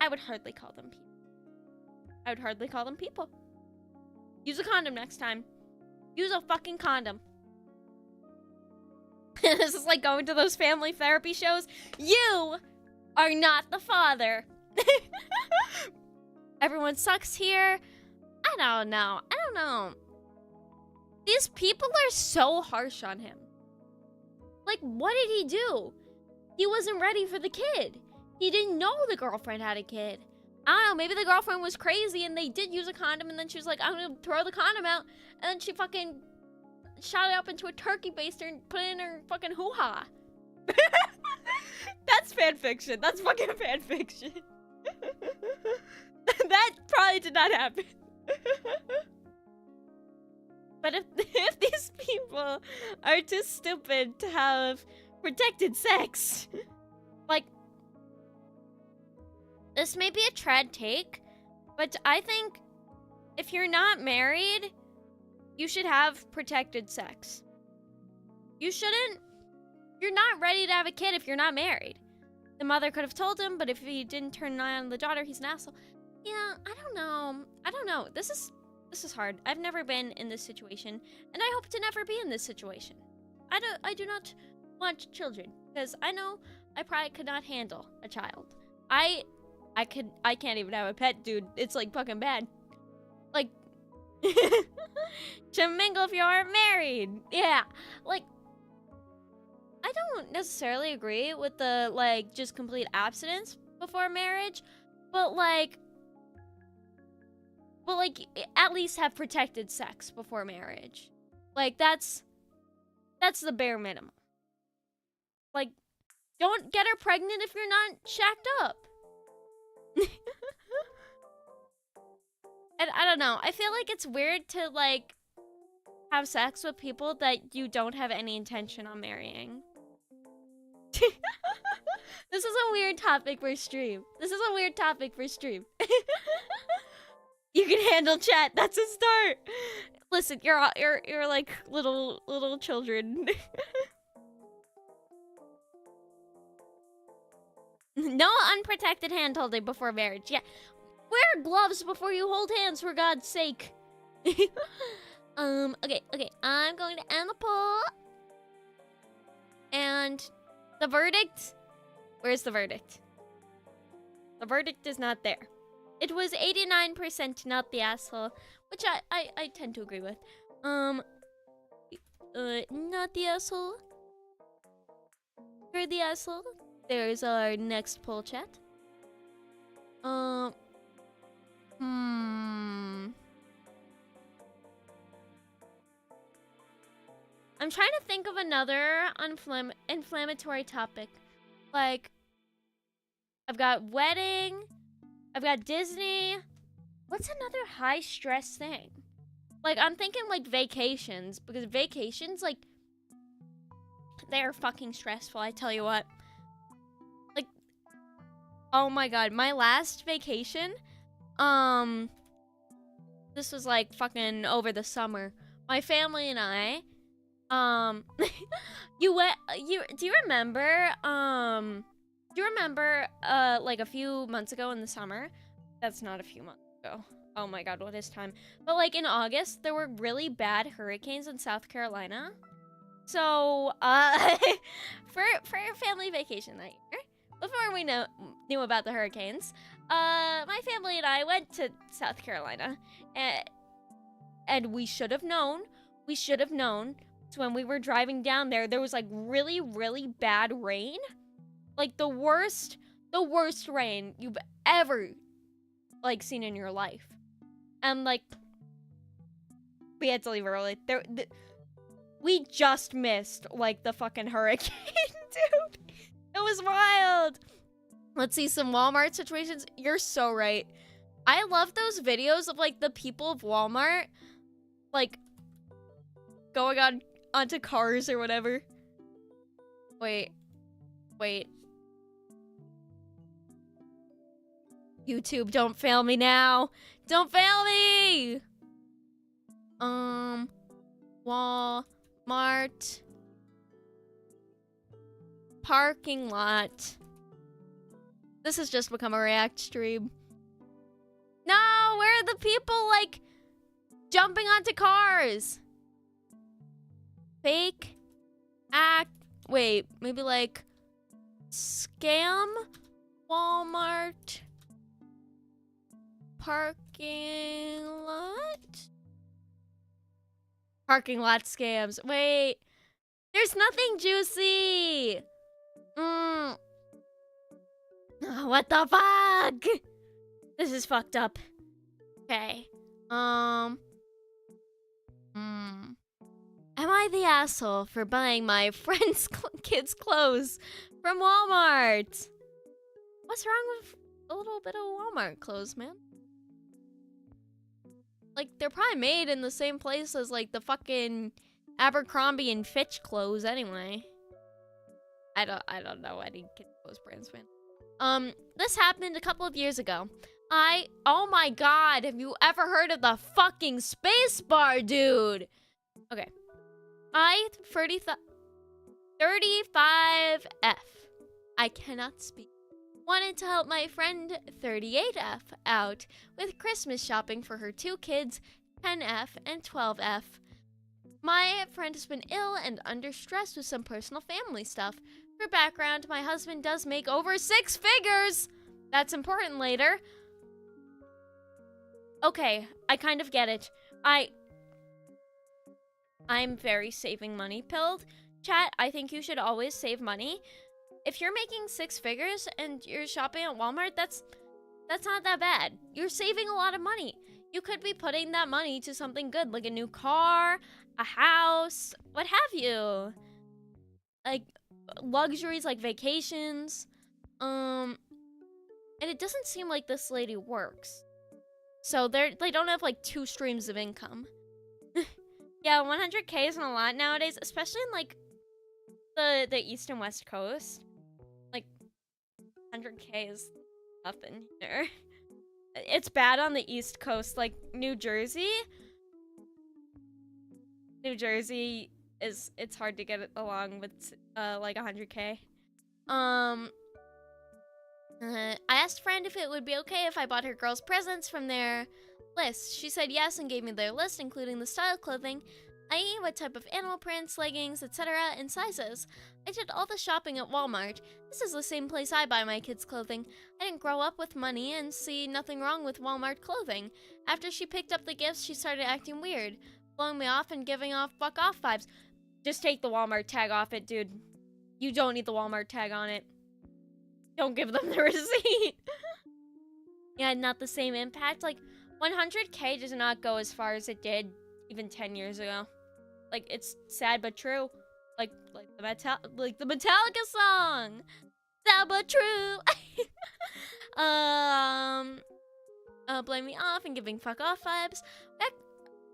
would hardly call them people. I would hardly call them people. Use a condom next time. Use a fucking condom. This is like going to those family therapy shows. You are not the father. Everyone sucks here. I don't know. I don't know. These people are so harsh on him. Like, what did he do? He wasn't ready for the kid. He didn't know the girlfriend had a kid. I don't know, maybe the girlfriend was crazy and they did use a condom and then she was like, I'm gonna throw the condom out. And then she fucking shot it up into a turkey baster and put it in her fucking hoo-ha. That's fanfiction. That's fucking fanfiction. That probably did not happen. But if these people are too stupid to have protected sex, like, this may be a trad take, but I think if you're not married, you should have protected sex. You shouldn't. You're not ready to have a kid if you're not married. The mother could have told him, but if he didn't turn an eye on the daughter, he's an asshole. Yeah, I don't know. I don't know. This is hard. I've never been in this situation, and I hope to never be in this situation. I do not want children, because I know I probably could not handle a child. I can't even have a pet, dude. It's like fucking bad. Like, to mingle if you aren't married. Yeah, like, I don't necessarily agree with the, like, just complete abstinence before marriage, but at least have protected sex before marriage. Like, that's the bare minimum. Like, don't get her pregnant if you're not shacked up. And I don't know, I feel like it's weird to, like, have sex with people that you don't have any intention on marrying. This is a weird topic for stream. You can handle chat. That's a start. Listen, you're like little children. No unprotected hand holding before marriage. Yeah. Wear gloves before you hold hands, for God's sake. Okay, I'm going to end the poll. And the verdict? Where's the verdict? The verdict is not there. It was 89% not the asshole, which I tend to agree with. Not the asshole. For the asshole. There's our next poll chat. I'm trying to think of another inflammatory topic. Like, I've got wedding, I've got Disney. What's another high stress thing? Like, I'm thinking like vacations, because vacations, like, they're fucking stressful, I tell you what. Like, oh my god, my last vacation, this was like fucking over the summer. My family and I, do you remember, like a few months ago in the summer? That's not a few months ago. Oh my god, what is time? But like in August, there were really bad hurricanes in South Carolina. So, for a family vacation that year, before we knew about the hurricanes, my family and I went to South Carolina, and we should have known. So when we were driving down there was like really, really bad rain. Like the worst rain you've ever like seen in your life. And like we had to leave early. We just missed like the fucking hurricane, dude. It was wild. Let's see some Walmart situations. You're so right. I love those videos of like the people of Walmart like going onto cars or whatever. Wait. YouTube, don't fail me now. Don't fail me! Walmart parking lot. This has just become a React stream. No, where are the people, like, jumping onto cars? Fake act. Wait, maybe like scam Walmart parking lot? Parking lot scams. Wait, there's nothing juicy. What the fuck? This is fucked up. Okay. Am I the asshole for buying my friend's kids' clothes from Walmart? What's wrong with a little bit of Walmart clothes, man? Like, they're probably made in the same place as, like, the fucking Abercrombie and Fitch clothes anyway. I don't know any kids' clothes brands, man. This happened a couple of years ago. Oh my god, have you ever heard of the fucking space bar, dude? Okay. 35F. I cannot speak. Wanted to help my friend 38F out with Christmas shopping for her 2 kids, 10F and 12F. My friend has been ill and under stress with some personal family stuff. For background, my husband does make over 6 figures. That's important later. Okay, I kind of get it. I'm very saving money pilled. Chat, I think you should always save money. If you're making 6 figures and you're shopping at Walmart, that's not that bad. You're saving a lot of money. You could be putting that money to something good, like a new car, a house, what have you. Like luxuries like vacations. And it doesn't seem like this lady works. So they don't have like 2 streams of income. Yeah, 100K isn't a lot nowadays, especially in like the East and West Coast. Like 100K is nothing here. It's bad on the East Coast, like New Jersey. New Jersey it's hard to get along with like 100K. I asked friend if it would be okay if I bought her girls presents from there. list. She said yes and gave me their list, including the style of clothing, i.e. what type of animal prints, leggings, etc., and sizes. I did all the shopping at Walmart. This is the same place I buy my kids' clothing. I didn't grow up with money and see nothing wrong with Walmart clothing. After she picked up the gifts, she started acting weird, blowing me off and giving off fuck off vibes. Just take the Walmart tag off it, dude. You don't need the Walmart tag on it. Don't give them the receipt. Yeah, not the same impact. Like, 100K does not go as far as it did even 10 years ago. Like, it's sad but true. Like the Metallica song. Sad but true. Blame me off and giving fuck off vibes.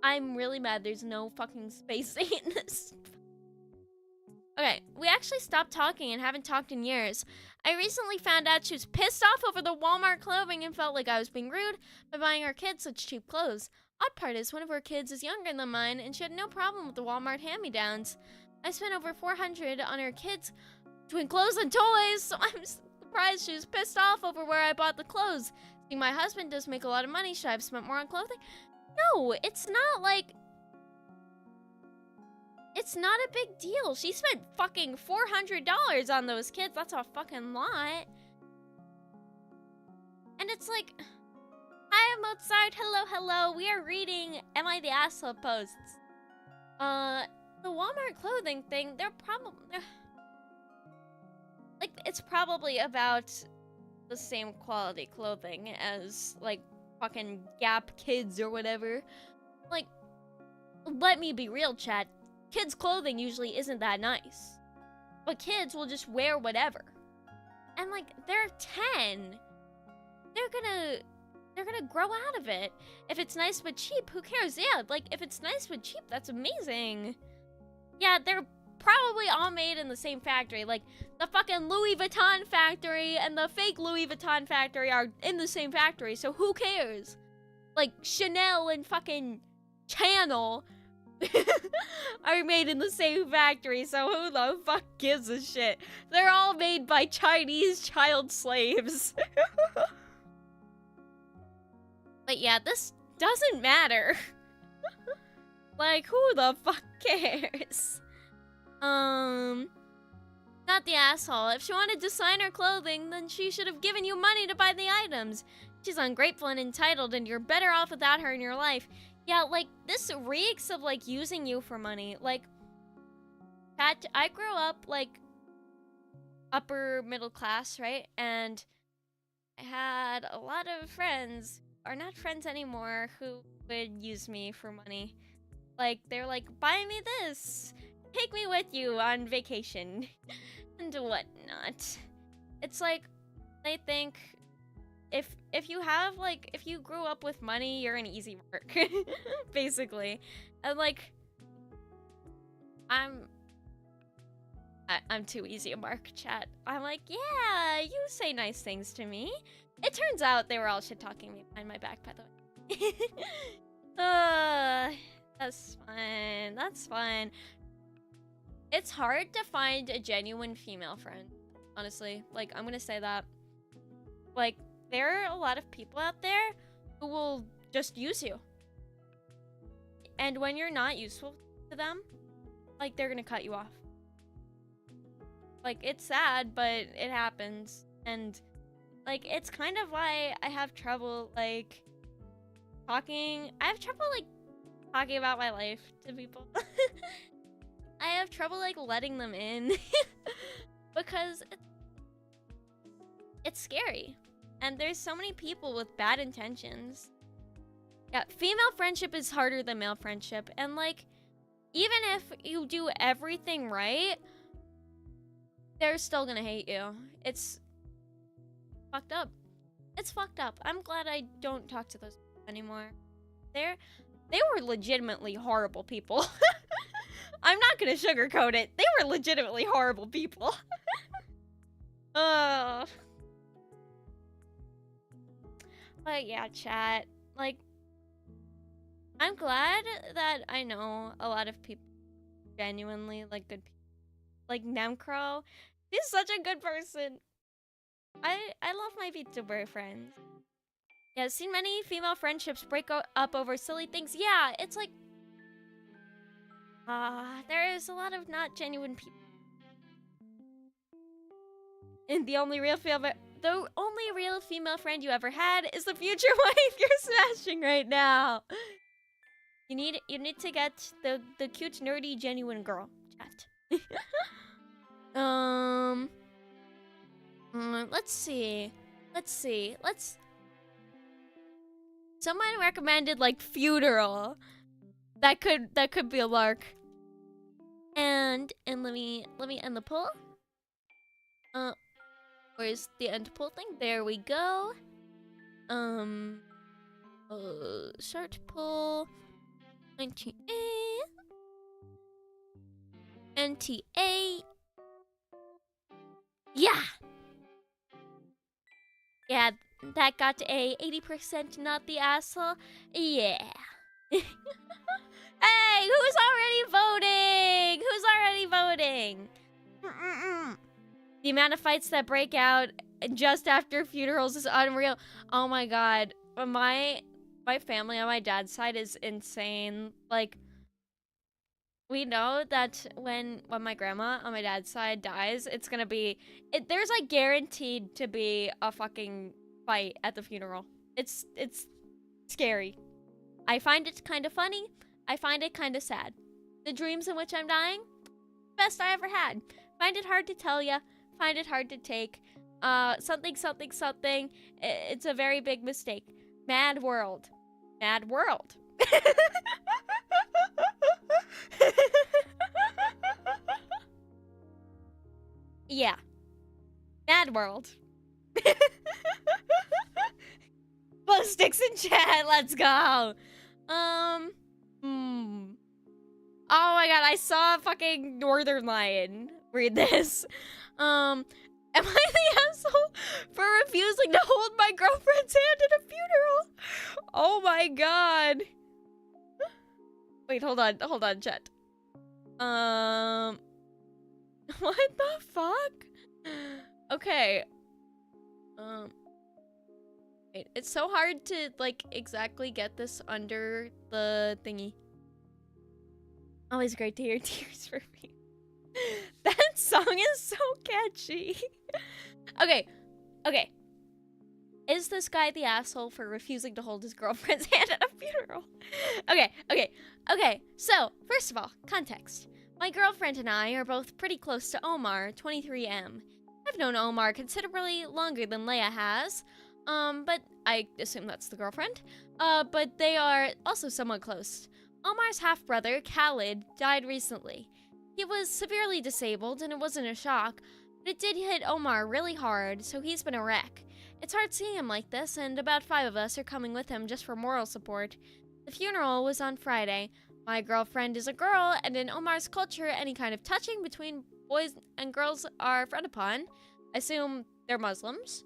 I'm really mad there's no fucking space in this. Okay, we actually stopped talking and haven't talked in years. I recently found out she was pissed off over the Walmart clothing and felt like I was being rude by buying our kids such cheap clothes. Odd part is one of her kids is younger than mine and she had no problem with the Walmart hand-me-downs. I spent over $400 on her kids between clothes and toys, so I'm surprised she was pissed off over where I bought the clothes. See, my husband does make a lot of money. Should I have spent more on clothing? No, it's not like... It's not a big deal. She spent fucking $400 on those kids. That's a fucking lot. And it's like... Hi, Mozart. Hello, hello. We are reading Am I the Asshole posts. The Walmart clothing thing, they're probably... Like, it's probably about the same quality clothing as, like, fucking Gap Kids or whatever. Like, let me be real, chat. Kids' clothing usually isn't that nice. But kids will just wear whatever. And, like, they're 10. They're gonna grow out of it. If it's nice but cheap, who cares? Yeah, like, if it's nice but cheap, that's amazing. Yeah, they're probably all made in the same factory. Like, the fucking Louis Vuitton factory and the fake Louis Vuitton factory are in the same factory, so who cares? Like, Chanel and fucking Channel are made in the same factory, so who the fuck gives a shit? They're all made by Chinese child slaves. But yeah, this doesn't matter. Like, who the fuck cares? Not the asshole. If she wanted designer clothing, then she should have given you money to buy the items. She's ungrateful and entitled, and you're better off without her in your life. Yeah, like, this reeks of, like, using you for money. Like, I grew up, like, upper middle class, right? And I had a lot of friends, are not friends anymore, who would use me for money. Like, they're like, buy me this, take me with you on vacation, and whatnot. It's like, they think, if you have, like, if you grew up with money, you're an easy mark, basically. And, like, I'm too easy a mark, chat. I'm like, yeah, you say nice things to me. It turns out they were all shit-talking me behind my back, by the way. That's fine. That's fine. It's hard to find a genuine female friend, honestly. Like, I'm gonna say that. Like, there are a lot of people out there who will just use you. And when you're not useful to them, like, they're gonna cut you off. Like, it's sad, but it happens. And, like, it's kind of why I have trouble, like, talking about my life to people. I have trouble, like, letting them in. Because it's scary. And there's so many people with bad intentions. Yeah, female friendship is harder than male friendship. And, like, even if you do everything right, they're still gonna hate you. It's fucked up. It's fucked up. I'm glad I don't talk to those people anymore. They were legitimately horrible people. I'm not gonna sugarcoat it. They were legitimately horrible people. But yeah, chat. Like, I'm glad that I know a lot of people genuinely, like, good people. Like, Nemcro, he's such a good person. I love my vtuber friends. Yeah, I've seen many female friendships break up over silly things. Yeah, it's like... there's a lot of not genuine people. And the only real female friend you ever had is the future wife you're smashing right now. You need to get the cute, nerdy, genuine girl. Chat. Let's see. Someone recommended like funeral. That could be a lark. And let me end the poll. Where's the end poll thing? There we go. Start poll. NTA. Yeah. Yeah, that got a 80% not the asshole. Yeah. Hey, who's already voting? The amount of fights that break out just after funerals is unreal. Oh my god. My family on my dad's side is insane. Like, we know that when my grandma on my dad's side dies, it's gonna be... there's like guaranteed to be a fucking fight at the funeral. It's scary. I find it kind of funny. I find it kind of sad. The dreams in which I'm dying, best I ever had. Find it hard to tell ya. Find it hard to take. Something. It's a very big mistake. Mad world. Mad world. Yeah. Mad world. Blow sticks in chat. Let's go. Oh my god, I saw a fucking Northern Lion read this. Am I the asshole for refusing to hold my girlfriend's hand at a funeral? Oh my god. Wait, hold on, chat. What the fuck? Okay. Wait, it's so hard to, like, exactly get this under the thingy. Always great to hear Tears for Me. That song is so catchy. Okay. Is this guy the asshole for refusing to hold his girlfriend's hand at a funeral? Okay. So, first of all, context. My girlfriend and I are both pretty close to Omar, 23M. I've known Omar considerably longer than Leia has. But I assume that's the girlfriend. But they are also somewhat close. Omar's half-brother, Khalid, died recently. He was severely disabled, and it wasn't a shock, but it did hit Omar really hard, so he's been a wreck. It's hard seeing him like this, and about 5 of us are coming with him just for moral support. The funeral was on Friday. My girlfriend is a girl, and in Omar's culture, any kind of touching between boys and girls are frowned upon. I assume they're Muslims.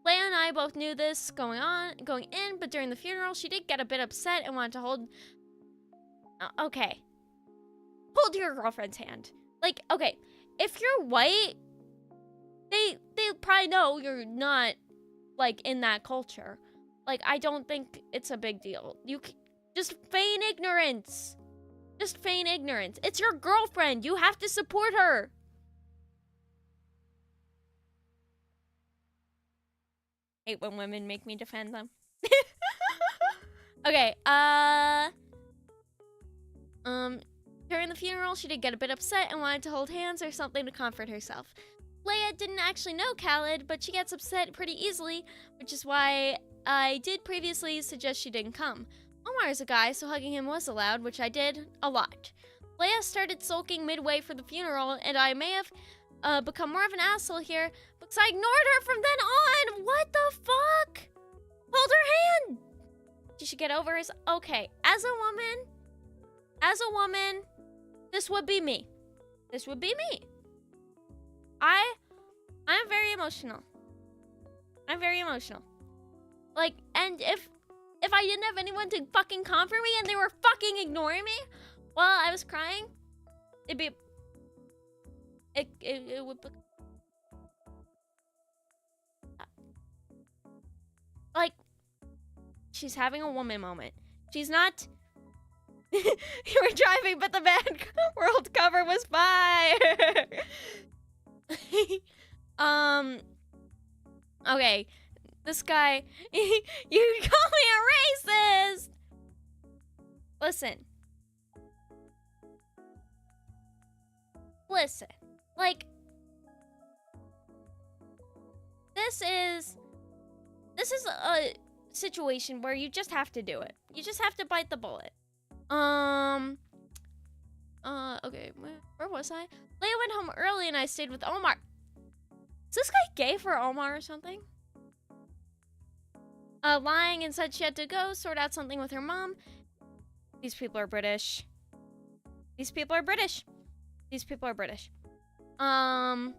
Leia and I both knew this going in, but during the funeral, she did get a bit upset and wanted to hold... okay. Hold your girlfriend's hand. Like, okay, if you're white, they probably know you're not, like, in that culture. Like, I don't think it's a big deal. Just feign ignorance. It's your girlfriend. You have to support her. I hate when women make me defend them. Okay, during the funeral, she did get a bit upset and wanted to hold hands or something to comfort herself. Leia didn't actually know Khalid, but she gets upset pretty easily, which is why I did previously suggest she didn't come. Omar is a guy, so hugging him was allowed, which I did a lot. Leia started sulking midway for the funeral, and I may have become more of an asshole here, because I ignored her from then on! What the fuck? Hold her hand! She should get over his... Okay, as a woman, this would be me. I'm very emotional. Like, and if I didn't have anyone to fucking comfort me and they were fucking ignoring me while I was crying, it would be... Like, she's having a woman moment. She's not... You were driving, but the bad world cover was fire! Okay. This guy... You call me a racist! Listen. Listen. Like... This is a situation where you just have to do it. You just have to bite the bullet. Okay, where was I? Leia went home early and I stayed with Omar. Is this guy gay for Omar or something? Lying and said she had to go sort out something with her mom. These people are British. These people are British. These people are British. And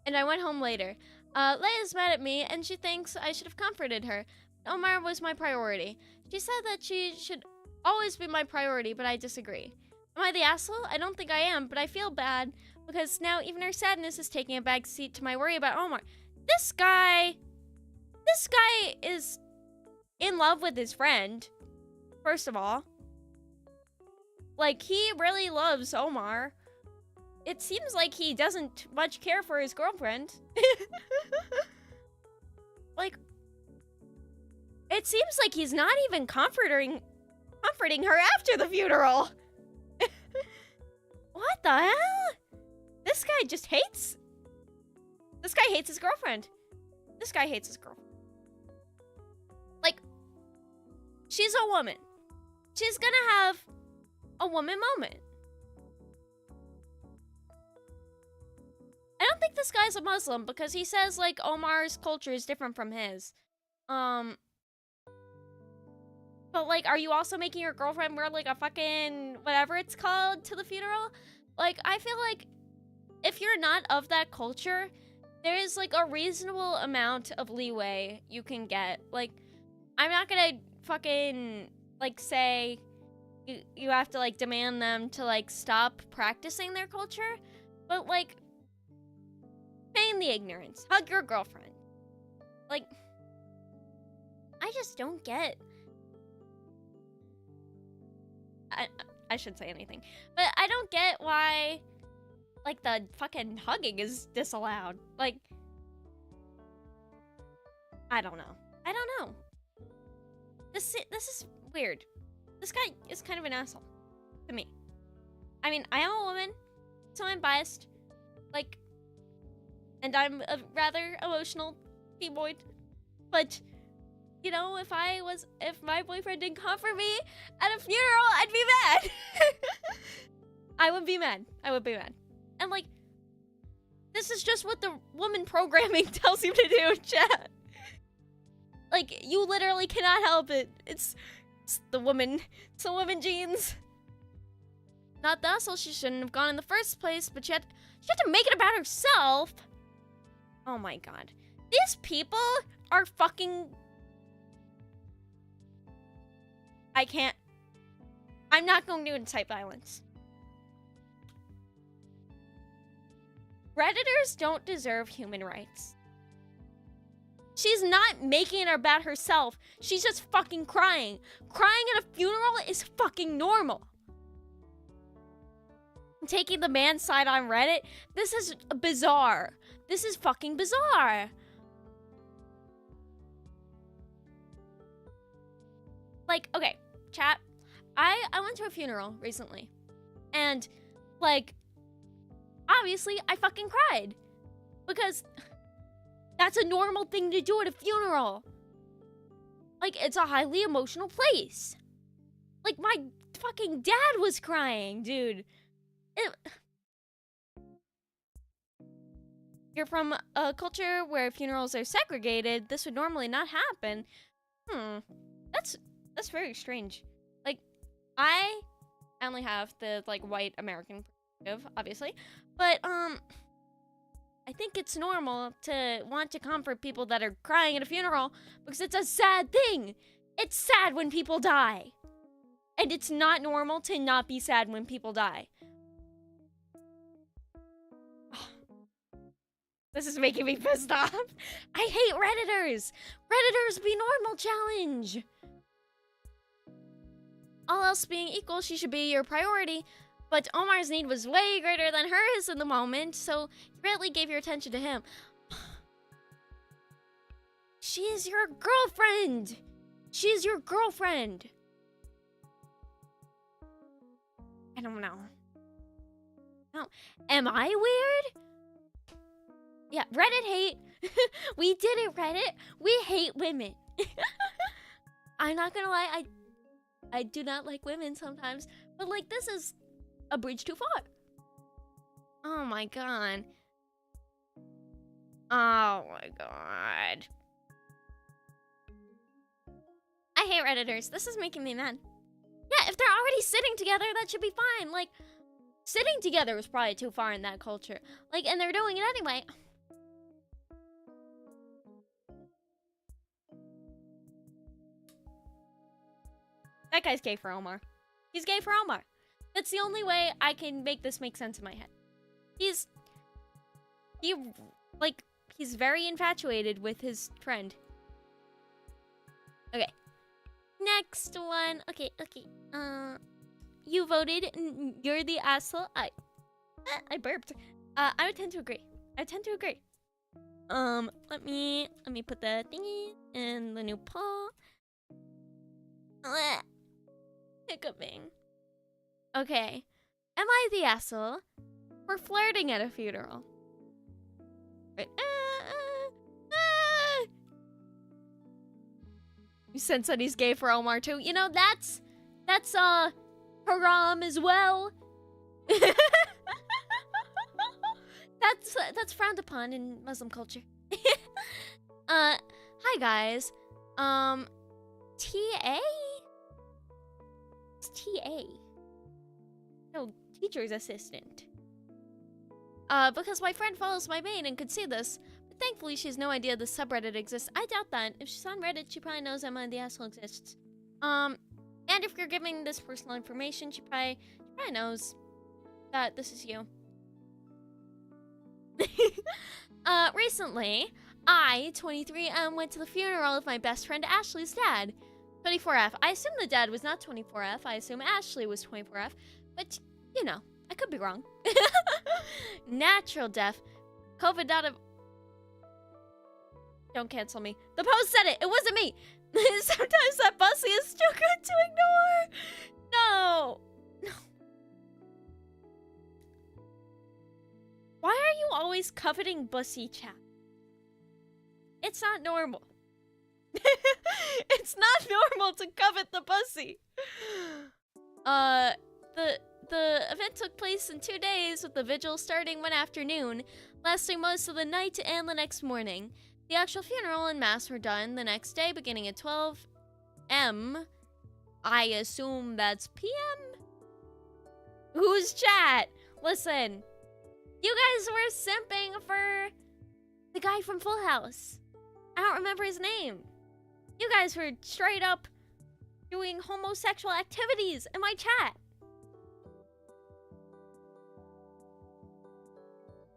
I went home later. Leia's mad at me, and she thinks I should have comforted her. Omar was my priority. She said that she should always be my priority, but I disagree. Am I the asshole? I don't think I am, but I feel bad because now even her sadness is taking a back seat to my worry about Omar. This guy is in love with his friend, first of all. Like, he really loves Omar. It seems like he doesn't much care for his girlfriend. Like, it seems like he's not even comforting her after the funeral. What the hell? This guy just hates... This guy hates his girlfriend. This guy hates his girlfriend. Like, she's a woman. She's gonna have a woman moment. I don't think this guy's a Muslim because he says, like, Omar's culture is different from his. But, like, are you also making your girlfriend wear, like, a fucking whatever it's called to the funeral? Like, I feel like if you're not of that culture, there is, like, a reasonable amount of leeway you can get. Like, I'm not gonna fucking, like, say you have to, like, demand them to, like, stop practicing their culture. But, like... feign the ignorance. Hug your girlfriend. Like, I just don't get... I shouldn't say anything. But I don't get why, like, the fucking hugging is disallowed. Like, I don't know. I don't know. This is weird. This guy is kind of an asshole to me. I mean, I am a woman, so I'm biased. Like... and I'm a rather emotional P-boyd. But, you know, if my boyfriend didn't comfort me at a funeral, I'd be mad. I would be mad. I would be mad. And, like, this is just what the woman programming tells you to do, chat. Like, you literally cannot help it. It's the woman. It's the woman genes. Not the asshole she shouldn't have gone in the first place, but she had to make it about herself. Oh my god. These people are fucking... I can't... I'm not going to incite violence. Predators don't deserve human rights. She's not making it about herself. She's just fucking crying. Crying at a funeral is fucking normal. Taking the man's side on Reddit, this is bizarre. This is fucking bizarre. Like, okay, chat. I went to a funeral recently. And, like, obviously, I fucking cried. Because that's a normal thing to do at a funeral. Like, it's a highly emotional place. Like, my fucking dad was crying, dude. You're from a culture where funerals are segregated, this would normally not happen. That's very strange. Like, I only have the, like, white American perspective, obviously. But, I think it's normal to want to comfort people that are crying at a funeral because it's a sad thing. It's sad when people die. And it's not normal to not be sad when people die. This is making me pissed off. I hate Redditors. Redditors be normal challenge. All else being equal, she should be your priority. But Omar's need was way greater than hers in the moment, so you really gave your attention to him. She is your girlfriend. She is your girlfriend. I don't know. No. Am I weird? Yeah, Reddit hate. We did it, Reddit. We hate women. I'm not gonna lie, I do not like women sometimes, but like this is a bridge too far. Oh my god. Oh my god. I hate Redditors. This is making me mad. Yeah, if they're already sitting together, that should be fine. Like, sitting together was probably too far in that culture. Like, and they're doing it anyway. That guy's gay for Omar. He's gay for Omar. That's the only way I can make this make sense in my head. He's very infatuated with his friend. Okay. Next one. Okay. You voted. You're the asshole. I burped. I would tend to agree. Let me put the thingy in the new paw. Hiccuping. Okay. Am I the asshole for flirting at a funeral? Right. You sense that he's gay for Omar too. You know, that's haram as well. That's frowned upon in Muslim culture. Hi guys. TA? It's TA. No, teacher's assistant. Because my friend follows my main and could see this. But thankfully, she has no idea this subreddit exists. I doubt that. If she's on Reddit, she probably knows Am I the Asshole exists. And if you're giving this personal information, she probably knows that this is you. Recently, I, 23M, went to the funeral of my best friend Ashley's dad. 24F. I assume the dad was not 24F. I assume Ashley was 24F. But, you know, I could be wrong. Natural death. COVID not a... Don't cancel me. The post said it. It wasn't me. Sometimes that bussy is too good to ignore. No. Why are you always coveting bussy chat? It's not normal. It's not normal to covet the bussy. The event took place in 2 days, with the vigil starting one afternoon, lasting most of the night and the next morning. The actual funeral and mass were done the next day, beginning at 12 m. I assume that's PM? Who's chat? Listen, you guys were simping for the guy from Full House. I don't remember his name. You guys were straight up doing homosexual activities in my chat.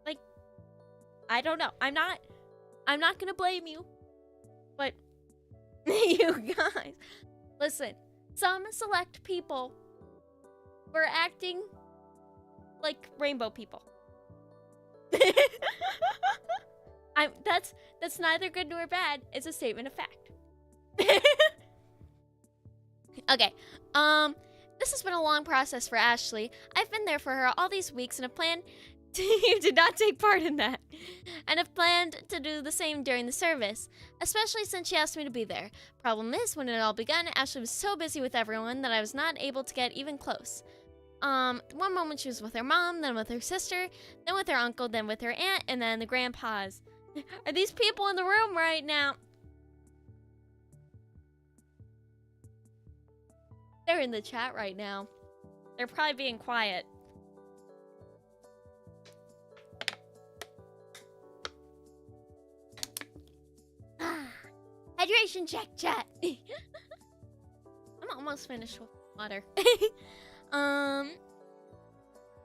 Like, I don't know. I'm not gonna blame you. But you guys, listen, some select people were acting like rainbow people. That's neither good nor bad. It's a statement of fact. Okay, this has been a long process for Ashley. I've been there for her all these weeks and have planned you did not take part in that. And have planned to do the same during the service, especially since she asked me to be there. Problem is, when it all began, Ashley was so busy with everyone that I was not able to get even close. One moment she was with her mom, then with her sister, then with her uncle, then with her aunt, and then the grandpas. Are these people in the room right now? They're in the chat right now. They're probably being quiet. Hydration check, chat. I'm almost finished with water.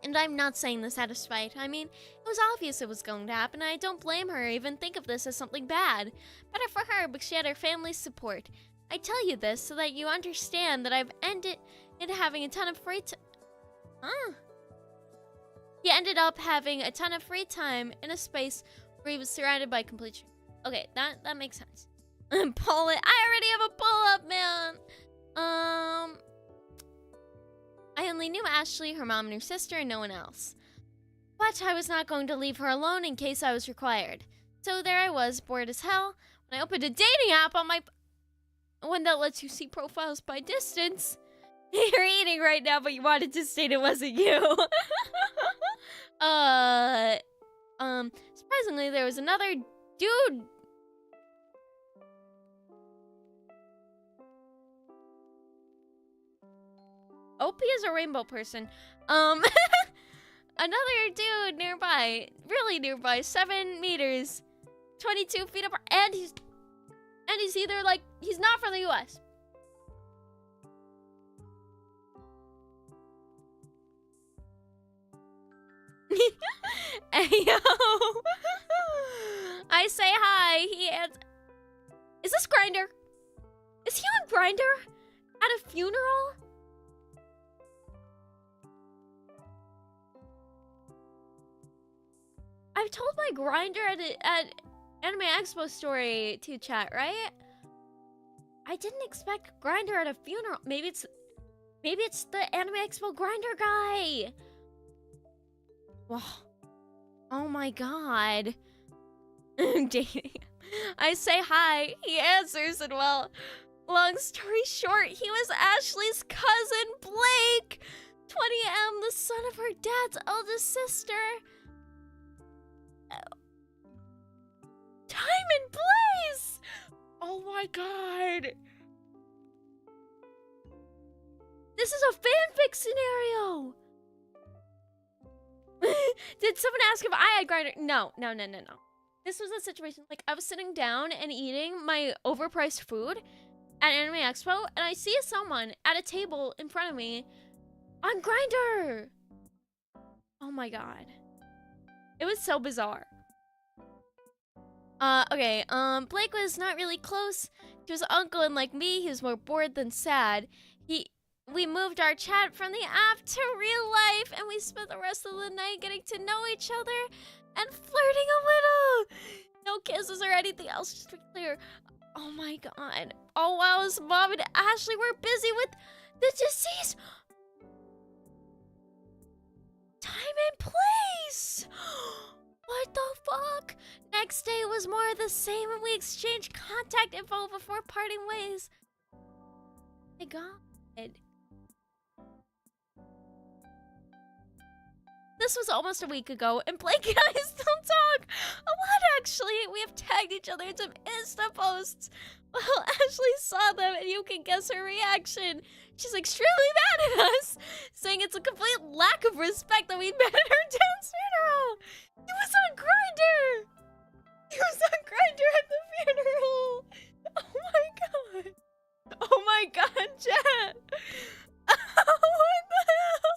And I'm not saying this out of spite. I mean, it was obvious it was going to happen, and I don't blame her or even think of this as something bad. Better for her because she had her family's support. I tell you this so that you understand that I've ended up having a ton of free time. Huh? He ended up having a ton of free time in a space where he was surrounded by complete strangers. Okay, that makes sense. Pull it. I already have a pull-up, man. I only knew Ashley, her mom, and her sister, and no one else. But I was not going to leave her alone in case I was required. So there I was, bored as hell, when I opened a dating app on my... one that lets you see profiles by distance. You're eating right now, but you wanted to state it wasn't you. Surprisingly, there was another dude. OP is a rainbow person. Another dude nearby, really nearby, 7 meters, 22 feet apart, and he's either like, he's not from the US. Hey, yo. I say hi, he answers. Is this Grindr? Is he on Grindr? At a funeral? I've told my Grindr at Anime Expo story to chat, right? I didn't expect Grindr at a funeral. Maybe it's the Anime Expo Grindr guy. Whoa. Oh my god. Dating. I say hi. He answers, and well, long story short, he was Ashley's cousin, Blake. 20M, the son of her dad's eldest sister. Time and place! Oh my god. This is a fanfic scenario! Did someone ask if I had Grindr? No. This was a situation, like, I was sitting down and eating my overpriced food at Anime Expo, and I see someone at a table in front of me on Grindr! Oh my god. It was so bizarre. Okay, Blake was not really close to his uncle, and like me, he was more bored than sad. We moved our chat from the app to real life, and we spent the rest of the night getting to know each other and flirting a little. No kisses or anything else, just to be clear. Oh my god. Oh wow, his mom and Ashley were busy with the deceased. Time and place! What the fuck? Next day was more of the same, and we exchanged contact info before parting ways. My god. This was almost a week ago, and Blake and I still talk. A lot, actually. We have tagged each other in some Insta posts. Well, Ashley saw them, and you can guess her reaction. She's extremely mad at us, saying it's a complete lack of respect that we met at her dad's funeral. He was on Grindr. He was on Grindr at the funeral. Oh my god. Oh my god, chat. What the hell?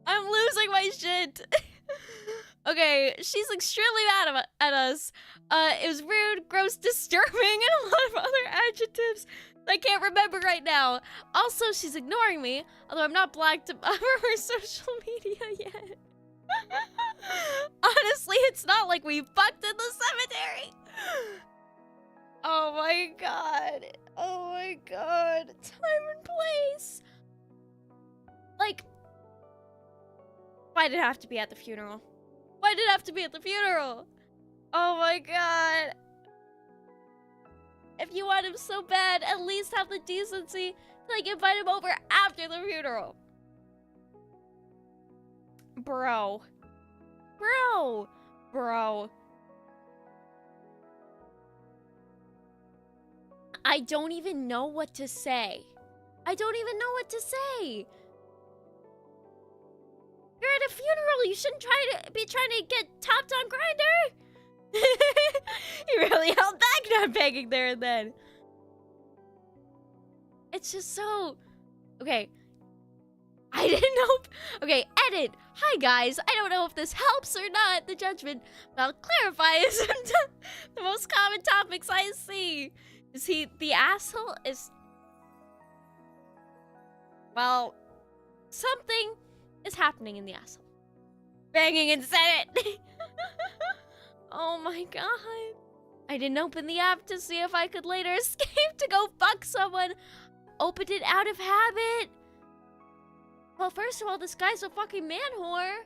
I'm losing my shit. Okay, she's extremely mad at us. It was rude, gross, disturbing, and a lot of other adjectives I can't remember right now. Also, she's ignoring me, although I'm not blocked from her social media yet. Honestly, it's not like we fucked in the cemetery. Oh my god. Oh my god. Time and place. Like, why did it have to be at the funeral? Why did it have to be at the funeral? Oh my god. If you want him so bad, at least have the decency to, like, invite him over after the funeral. Bro. I don't even know what to say. You're at a funeral. You shouldn't be trying to get topped on Grindr. You really held back not begging there and then. It's just so... Okay. I didn't know... Okay, edit. Hi, guys. I don't know if this helps or not, the judgment, but I'll clarify isn't the most common topics I see. Is he the asshole? Is... Well, something is happening in the asshole. Banging in Senate. Oh my god. I didn't open the app to see if I could later escape to go fuck someone. Opened it out of habit. Well, first of all, this guy's a fucking man whore.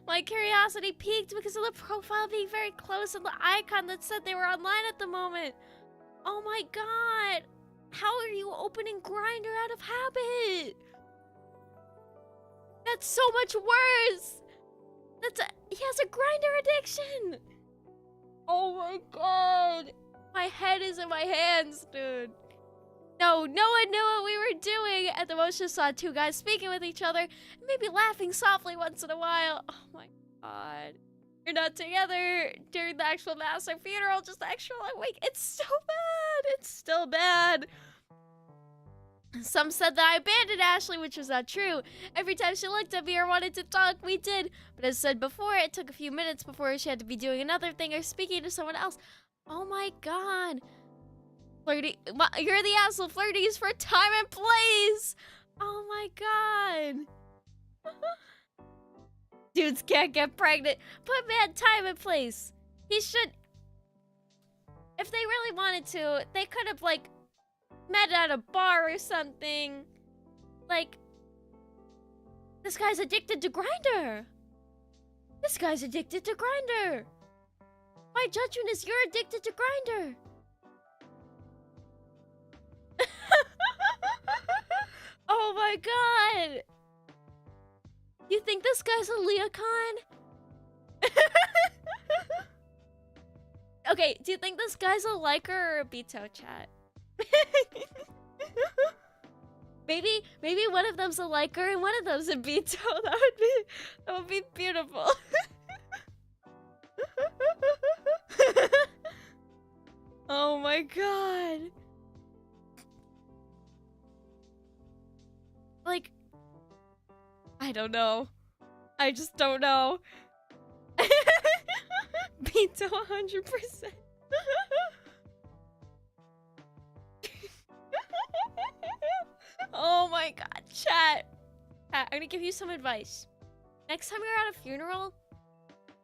My curiosity peaked because of the profile being very close and the icon that said they were online at the moment. Oh my god. How are you opening Grindr out of habit? That's so much worse. He has a Grindr addiction. Oh my god. My head is in my hands, dude. No, no one knew what we were doing. At the most, just saw two guys speaking with each other and maybe laughing softly once in a while. Oh my god. You're not together during the actual mass or funeral, just the actual wake. It's so bad. It's still bad. Some said that I abandoned Ashley, which was not true. Every time she looked at me or wanted to talk, we did. But as said before, it took a few minutes before she had to be doing another thing or speaking to someone else. Oh my god. Flirting. You're the asshole. Flirting is for time and place. Oh my god. Dudes can't get pregnant. But man, time and place. He should... If they really wanted to, they could have, like, met at a bar or something. Like, this guy's addicted to Grindr. This guy's addicted to Grindr. My judgment is you're addicted to Grindr. Oh my god. You think this guy's a Leocon? Okay, do you think this guy's a liker or a Beto chat? Maybe one of them's a liker and one of them's a Beto. That would be beautiful. Oh my god. Like, I don't know. I just don't know. Beto 100%. Oh my god, chat. I'm gonna give you some advice. Next time you're at a funeral,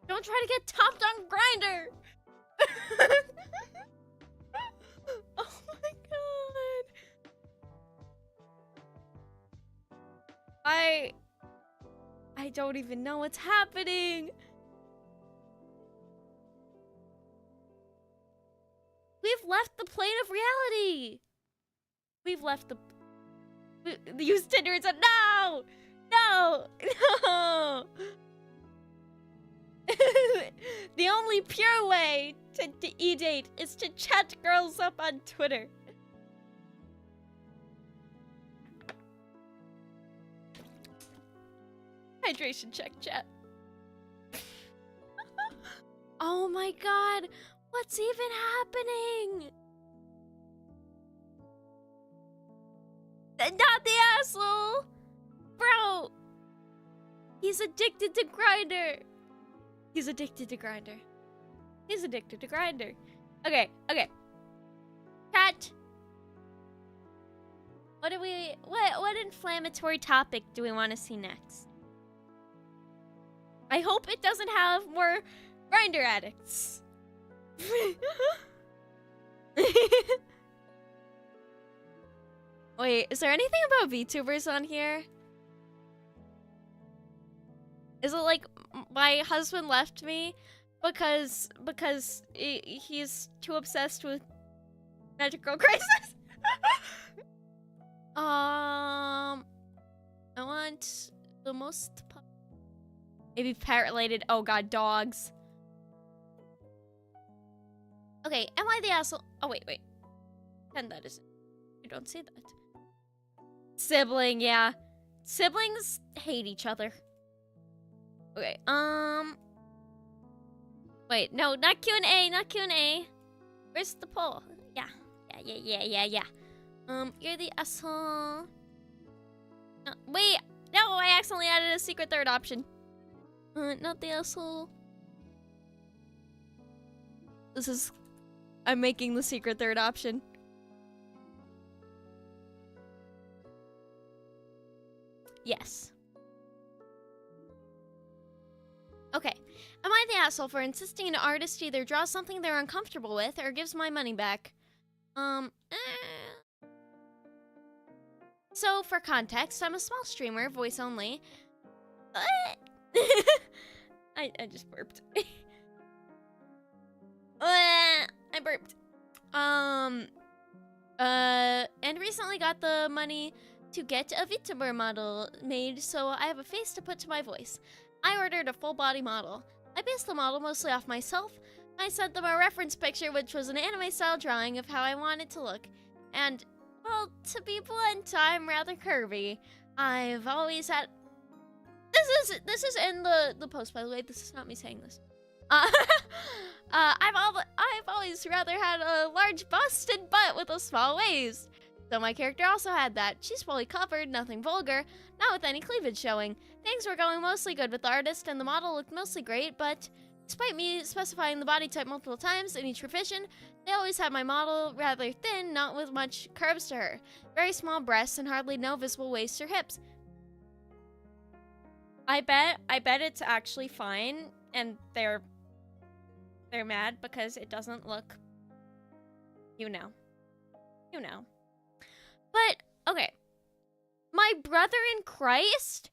don't try to get topped on Grindr. Oh my god. I don't even know what's happening. We've left the plane of reality. We've left the... Use Tinder and said, no! No! No! The only pure way to e-date is to chat girls up on Twitter. Hydration check, chat. Oh my god! What's even happening? Not the asshole! Bro! He's addicted to Grindr. He's addicted to Grindr. He's addicted to Grindr. Okay, okay. Chat. What inflammatory topic do we want to see next? I hope it doesn't have more Grindr addicts. Wait, is there anything about VTubers on here? Is it like my husband left me because he's too obsessed with Magic Girl Crisis? I want the most maybe pet related. Oh god, dogs. Okay, am I the asshole? Oh wait. And that isn't. You don't say that. Sibling, yeah. Siblings hate each other. Okay, wait, no, not Q&A, not Q&A. Where's the poll? Yeah. Yeah. You're the asshole. Wait, no, I accidentally added a secret third option. Not the asshole. I'm making the secret third option. Yes. Okay. Am I the asshole for insisting an artist either draws something they're uncomfortable with or gives my money back? So, for context, I'm a small streamer, voice only. I just burped. I burped. And recently got the money to get a vtuber model made, so I have a face to put to my voice. I ordered a full body model. I based the model mostly off myself. I sent them a reference picture, which was an anime style drawing of how I want it to look. And, well, to be blunt, I'm rather curvy. I've always had... This is in the post, by the way. This is not me saying this. I've always rather had a large bust and butt with a small waist. So my character also had that. She's fully covered, nothing vulgar, not with any cleavage showing. Things were going mostly good with the artist, and the model looked mostly great, but despite me specifying the body type multiple times in each revision, they always had my model rather thin, not with much curves to her. Very small breasts and hardly no visible waist or hips. I bet it's actually fine, and they're mad because it doesn't look, you know. But, okay. My brother in Christ,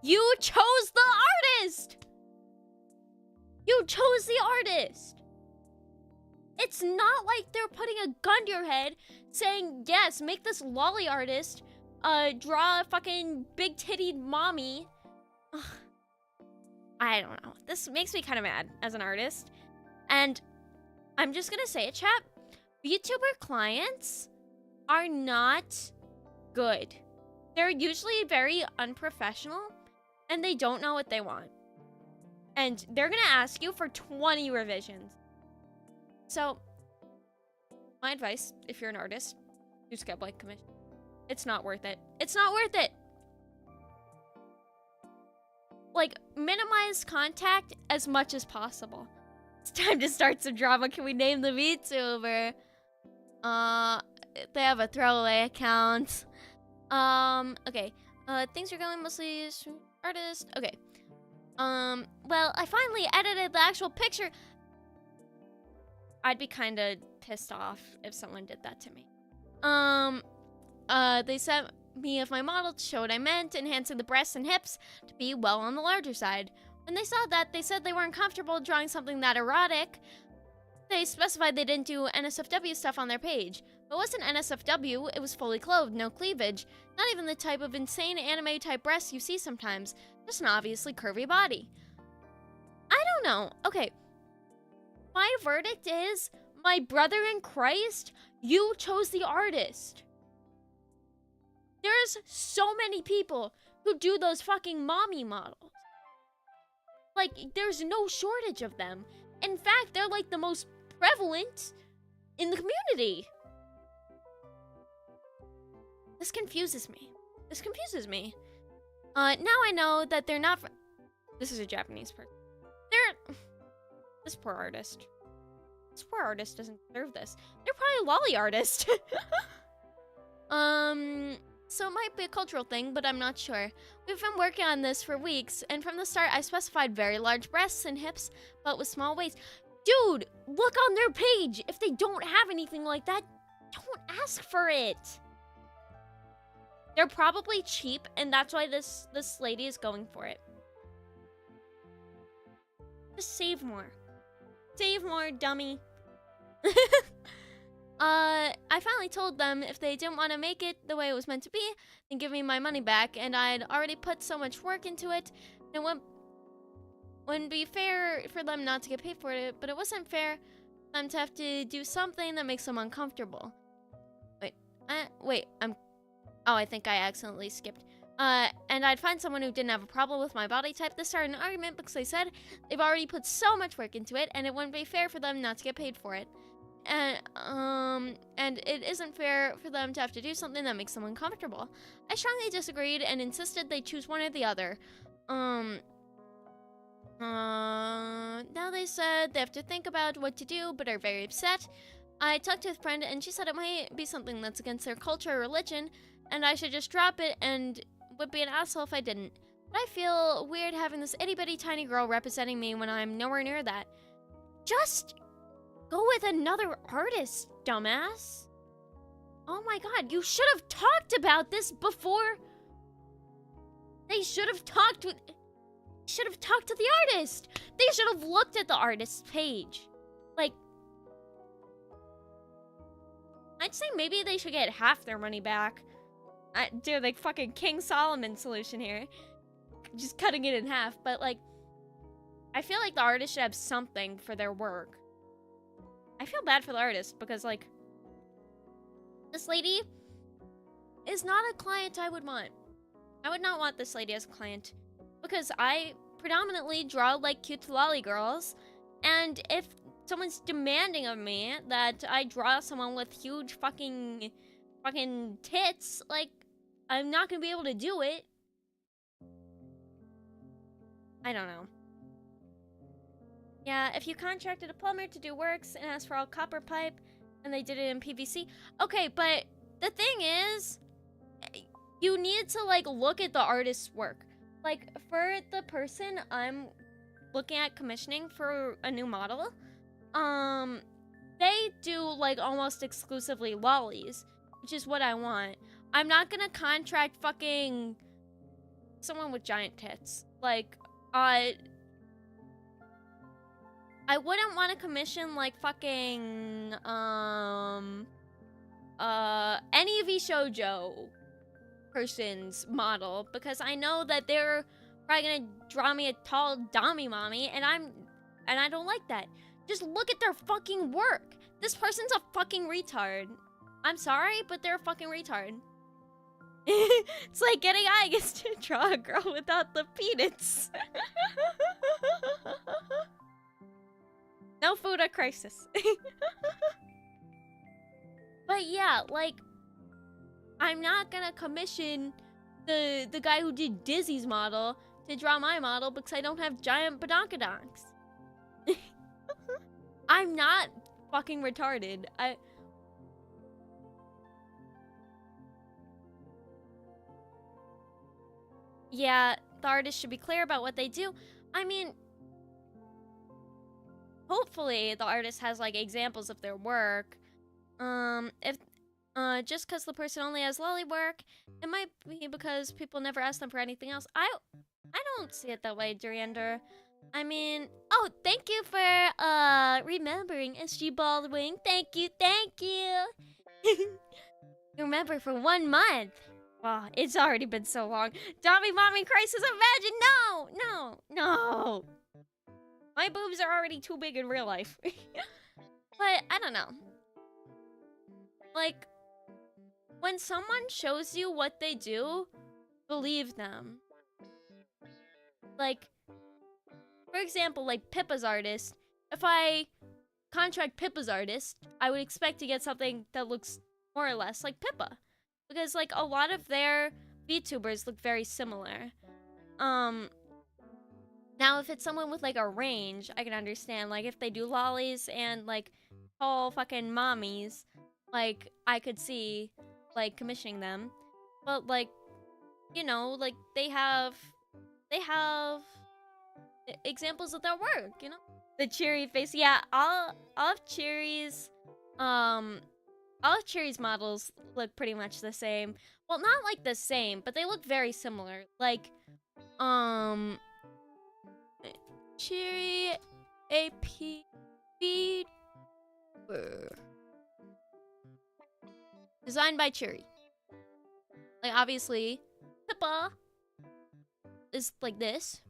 you chose the artist! You chose the artist! It's not like they're putting a gun to your head saying, yes, make this lolly artist, draw a fucking big-tittied mommy. Ugh. I don't know. This makes me kind of mad as an artist. And I'm just gonna say it, chat. VTuber clients are not good. They're usually very unprofessional, and they don't know what they want. And they're gonna ask you for 20 revisions. So, my advice, if you're an artist, do skip like commission. It's not worth it. It's not worth it! Like, minimize contact as much as possible. It's time to start some drama. Can we name the VTuber? They have a throwaway account. Okay. Things are going mostly artist. Okay. Well, I finally edited the actual picture. I'd be kind of pissed off if someone did that to me. They sent me of my model to show what I meant, enhancing the breasts and hips to be well on the larger side. When they saw that, they said they weren't comfortable drawing something that erotic. They specified they didn't do NSFW stuff on their page. But it wasn't NSFW, it was fully clothed, no cleavage. Not even the type of insane anime-type breasts you see sometimes. Just an obviously curvy body. I don't know. Okay. My verdict is, my brother in Christ, you chose the artist. There's so many people who do those fucking mommy models. Like, there's no shortage of them. In fact, they're like the most prevalent in the community. This confuses me. Now I know that they're not... This is a Japanese person. This poor artist. This poor artist doesn't deserve this. They're probably a lolly artist. So it might be a cultural thing, but I'm not sure. We've been working on this for weeks, and from the start I specified very large breasts and hips, but with small waists. Dude, look on their page! If they don't have anything like that, don't ask for it! They're probably cheap, and that's why this lady is going for it. Just save more. Save more, dummy. I finally told them if they didn't want to make it the way it was meant to be, then give me my money back, and I'd already put so much work into it, and it wouldn't be fair for them not to get paid for it, but it wasn't fair for them to have to do something that makes them uncomfortable. I think I accidentally skipped. And I'd find someone who didn't have a problem with my body type. This started an argument because they said they've already put so much work into it, and it wouldn't be fair for them not to get paid for it. and it isn't fair for them to have to do something that makes them uncomfortable. I strongly disagreed and insisted they choose one or the other. Now they said they have to think about what to do, but are very upset. I talked to a friend, and she said it might be something that's against their culture or religion, and I should just drop it and would be an asshole if I didn't. But I feel weird having this itty-bitty tiny girl representing me when I'm nowhere near that. Just go with another artist, dumbass. Oh my god, you should have talked about this before. They should have talked to the artist. They should have looked at the artist's page. Like, I'd say maybe they should get half their money back. Dude, like fucking King Solomon solution here. Just cutting it in half. But like, I feel like the artist should have something for their work. I feel bad for the artist because like, this lady is not a client I would want. I would not want this lady as a client because I predominantly draw like cute lolly girls, and if someone's demanding of me that I draw someone with huge fucking tits, like, I'm not gonna be able to do it. I don't know. Yeah, if you contracted a plumber to do works and asked for all copper pipe and they did it in PVC. Okay, but the thing is, you need to like look at the artist's work. Like for the person I'm looking at commissioning for a new model, they do like almost exclusively lollies, which is what I want. I'm not gonna contract fucking someone with giant tits. Like, I wouldn't want to commission like fucking any VShojo person's model because I know that they're probably gonna draw me a tall dommy mommy, and I don't like that. Just look at their fucking work. This person's a fucking retard. I'm sorry, but they're a fucking retard. It's like getting Agus to draw a girl without the penis. No food or crisis. But yeah, like, I'm not gonna commission the guy who did Dizzy's model to draw my model because I don't have giant badonkadonks. I'm not fucking retarded. Yeah, the artist should be clear about what they do. I mean, hopefully the artist has like examples of their work. If just because the person only has lolly work, it might be because people never ask them for anything else. I don't see it that way, Duriander. I mean, oh, thank you for remembering SG Baldwin. Thank you. Remember for 1 month. Wow, it's already been so long. Dommy Mommy Crisis, imagine! No! My boobs are already too big in real life. But, I don't know. Like, when someone shows you what they do, believe them. Like, for example, like Pippa's artist. If I contract Pippa's artist, I would expect to get something that looks more or less like Pippa. Because, like, a lot of their VTubers look very similar. Now, if it's someone with, like, a range, I can understand. Like, if they do lollies and, like, tall fucking mommies, like, I could see, like, commissioning them. But, like, you know, like, they have examples of their work, you know? The Cherry face, yeah, all of Cherry's models look pretty much the same. Well, not like the same, but they look very similar. Like, Cherry AP VTuber. Designed by Cherry. Like, obviously, Pippa is like this.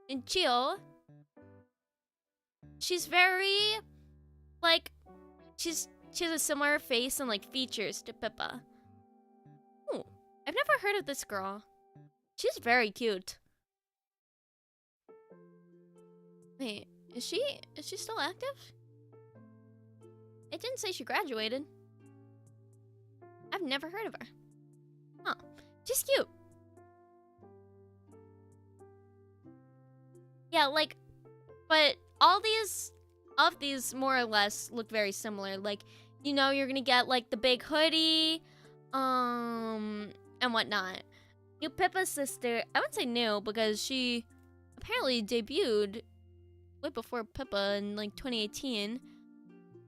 And Chio, she's very, like, she has a similar face and, like, features to Pippa. Ooh, I've never heard of this girl. She's very cute. Wait, is she still active? It didn't say she graduated. I've never heard of her. Huh. She's cute. Yeah, like, but all of these more or less look very similar. Like, you know, you're gonna get like the big hoodie, and whatnot. New Pippa's sister, I wouldn't say new because she apparently debuted way before Pippa in like 2018.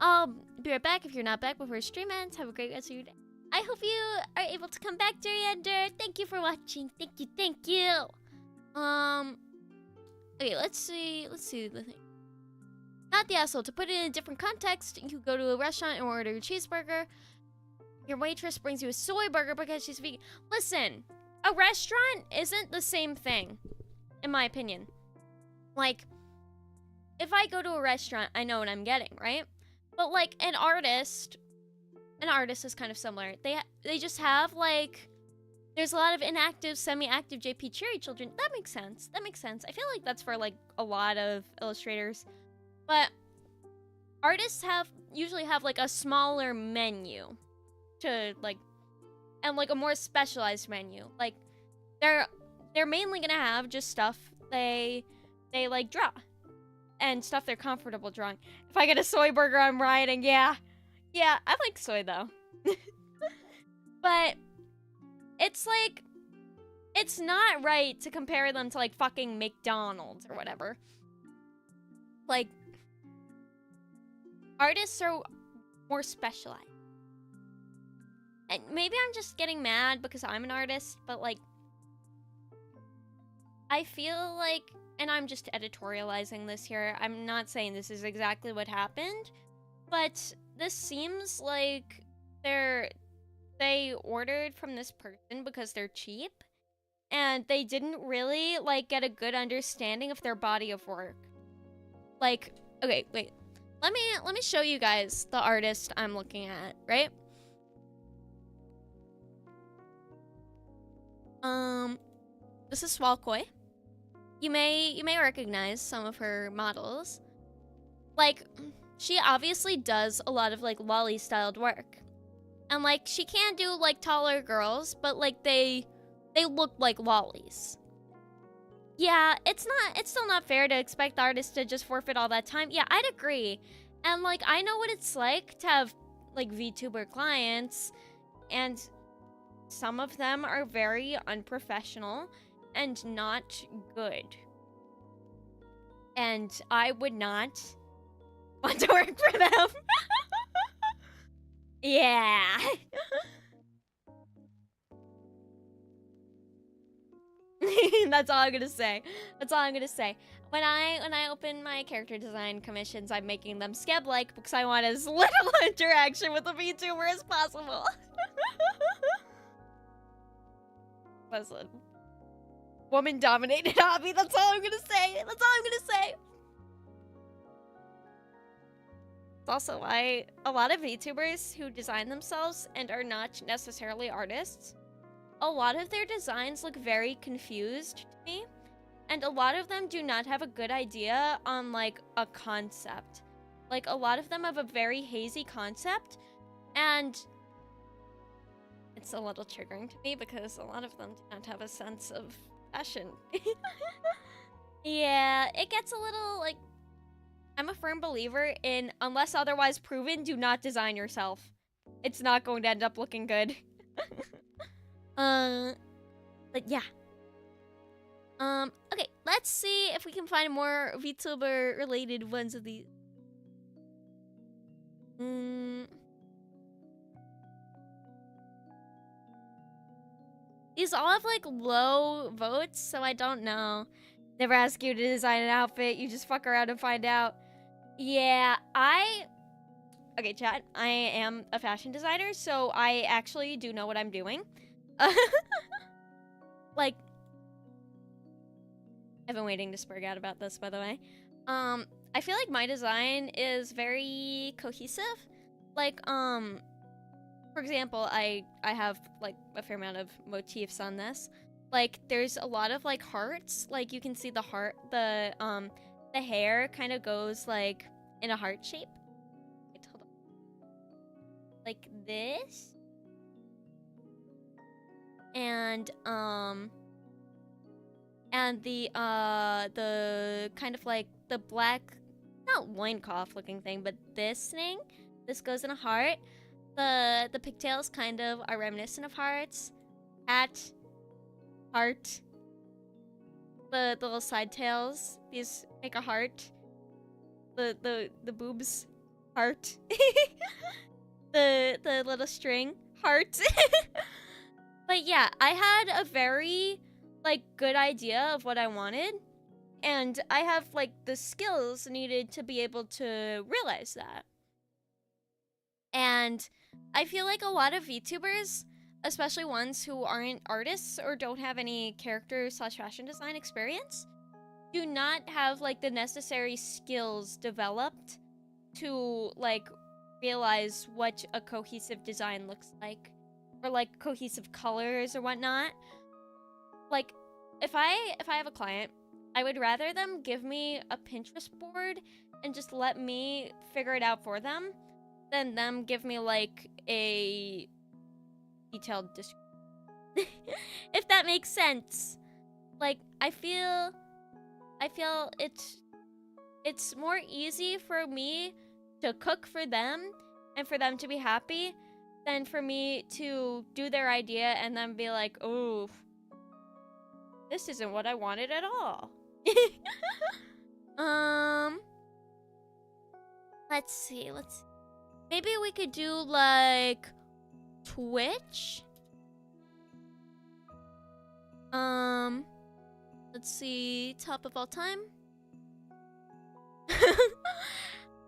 I'll be right back if you're not back before stream ends. Have a great rest of your day. I hope you are able to come back, Duriander. Thank you for watching. Thank you. Okay, let's see the thing. Not the asshole. To put it in a different context, you go to a restaurant and order a cheeseburger. Your waitress brings you a soy burger because she's vegan. Listen, a restaurant isn't the same thing, in my opinion. Like, if I go to a restaurant, I know what I'm getting, right? But like an artist is kind of similar. They just have like, there's a lot of inactive, semi-active JP Cherry children. That makes sense. I feel like that's for like a lot of illustrators. But artists usually have like a smaller menu to like, and like a more specialized menu. Like they're mainly gonna have just stuff they like draw and stuff they're comfortable drawing. If I get a soy burger, I'm rioting. Yeah, I like soy though. But it's like, it's not right to compare them to like fucking McDonald's or whatever. Like, artists are more specialized. And maybe I'm just getting mad because I'm an artist, but like, I feel like, and I'm just editorializing this here, I'm not saying this is exactly what happened, but this seems like they ordered from this person because they're cheap, and they didn't really like get a good understanding of their body of work. Like, okay, wait. Let me show you guys the artist I'm looking at, right? This is Swalkoi. You may recognize some of her models. Like, she obviously does a lot of like lolly styled work. And like, she can do like taller girls, but like they look like lollies. Yeah, it's still not fair to expect the artist to just forfeit all that time. Yeah, I'd agree. And like, I know what it's like to have like VTuber clients, and some of them are very unprofessional and not good. And I would not want to work for them. Yeah. That's all I'm gonna say. When I open my character design commissions, I'm making them Skeb-like because I want as little interaction with a VTuber as possible. Listen, woman-dominated hobby. That's all I'm gonna say. It's also why a lot of VTubers who design themselves and are not necessarily artists, a lot of their designs look very confused to me, and a lot of them do not have a good idea on like a concept. Like, a lot of them have a very hazy concept, and it's a little triggering to me because a lot of them do not have a sense of fashion. Yeah, it gets a little like, I'm a firm believer in, unless otherwise proven, do not design yourself. It's not going to end up looking good. But yeah. Okay, let's see if we can find more VTuber related ones of these. These all have like low votes, so I don't know. Never ask you to design an outfit, you just fuck around and find out. Yeah, okay, chat, I am a fashion designer, so I actually do know what I'm doing. Like, I've been waiting to spurg out about this, by the way. I feel like my design is very cohesive. Like, for example, I have like a fair amount of motifs on this. Like, there's a lot of like hearts. Like, you can see the heart, the hair kind of goes like in a heart shape. Wait, hold on. like this. And the kind of like the black, not loincloth looking thing, but this thing. This goes in a heart. The pigtails kind of are reminiscent of hearts. Hat, heart. The little side tails, these make a heart. The boobs, heart. the little string, heart. But yeah, I had a very like good idea of what I wanted, and I have like the skills needed to be able to realize that. And I feel like a lot of VTubers, especially ones who aren't artists or don't have any character/fashion design experience, do not have like the necessary skills developed to like realize what a cohesive design looks like, or like cohesive colors or whatnot. Like if I have a client, I would rather them give me a Pinterest board and just let me figure it out for them than them give me like a detailed description. If that makes sense. Like I feel it's more easy for me to cook for them and for them to be happy than for me to do their idea and then be like, oh, this isn't what I wanted at all. Let's see. Maybe we could do like Twitch. Let's see, top of all time.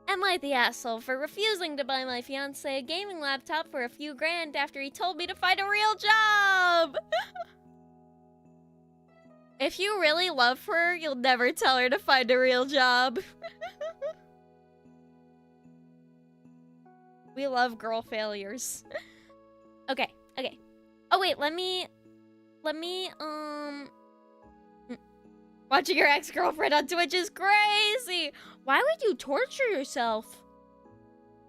Am I the asshole for refusing to buy my fiance a gaming laptop for a few grand after he told me to find a real job? If you really love her, you'll never tell her to find a real job. We love girl failures. Okay. Oh wait, let me watching your ex-girlfriend on Twitch is crazy. Why would you torture yourself?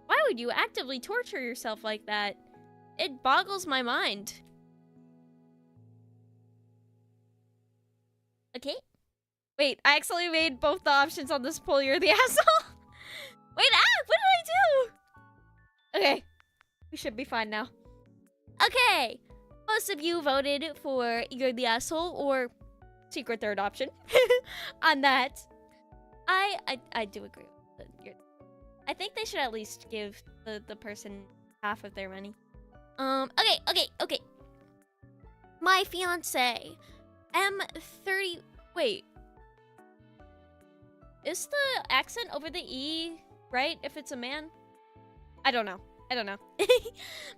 Why would you actively torture yourself like that? It boggles my mind. Okay. Wait, I actually made both the options on this poll. You're the asshole. Wait, what did I do? Okay, we should be fine now. Okay, most of you voted for you're the asshole or secret third option. On that, I do agree with it. I think they should at least give the person half of their money. Okay. My fiance, M30. Wait, is the accent over the E right if it's a man? I don't know.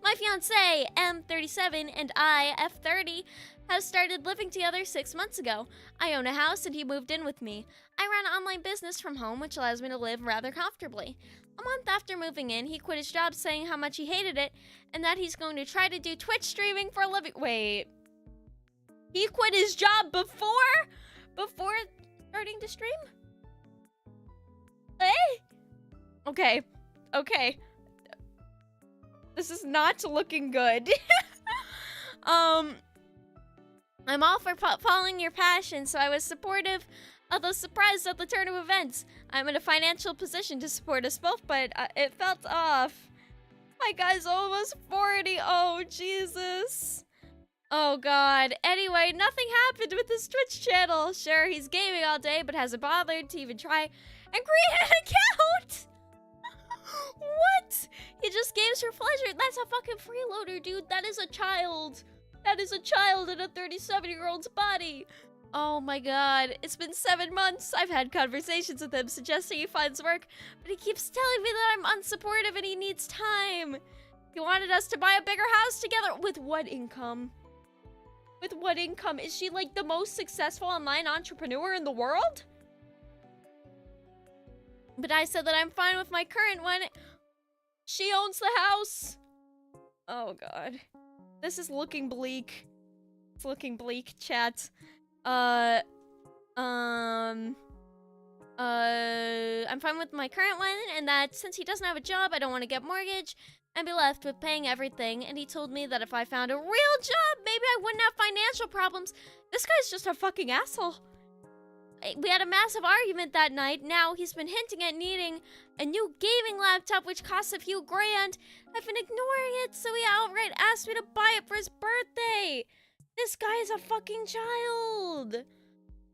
My fiance, M37, and I, F30, have started living together 6 months ago. I own a house and he moved in with me. I run an online business from home, which allows me to live rather comfortably. A month after moving in, he quit his job saying how much he hated it and that he's going to try to do Twitch streaming for a living. Wait. He quit his job before starting to stream? Hey? Okay. This is not looking good. I'm all for following your passion, so I was supportive, although surprised at the turn of events. I'm in a financial position to support us both, but it felt off. My guy's almost 40. Oh, Jesus. Oh, God. Anyway, nothing happened with his Twitch channel. Sure, he's gaming all day, but hasn't bothered to even try and create an account. What? He just games for pleasure. That's a fucking freeloader, dude. That is a child. That is a child in a 37-year-old's body. Oh my God. It's been 7 months. I've had conversations with him suggesting he finds work, but he keeps telling me that I'm unsupportive and he needs time. He wanted us to buy a bigger house together. With what income? With what income? Is she like the most successful online entrepreneur in the world? But I said that I'm fine with my current one. She owns the house. Oh, God. This is looking bleak. It's looking bleak, chat. I'm fine with my current one, and that since he doesn't have a job, I don't want to get mortgage and be left with paying everything. And he told me that if I found a real job, maybe I wouldn't have financial problems. This guy's just a fucking asshole. We had a massive argument that night. Now he's been hinting at needing a new gaming laptop, which costs a few grand. I've been ignoring it, so he outright asked me to buy it for his birthday. This guy is a fucking child.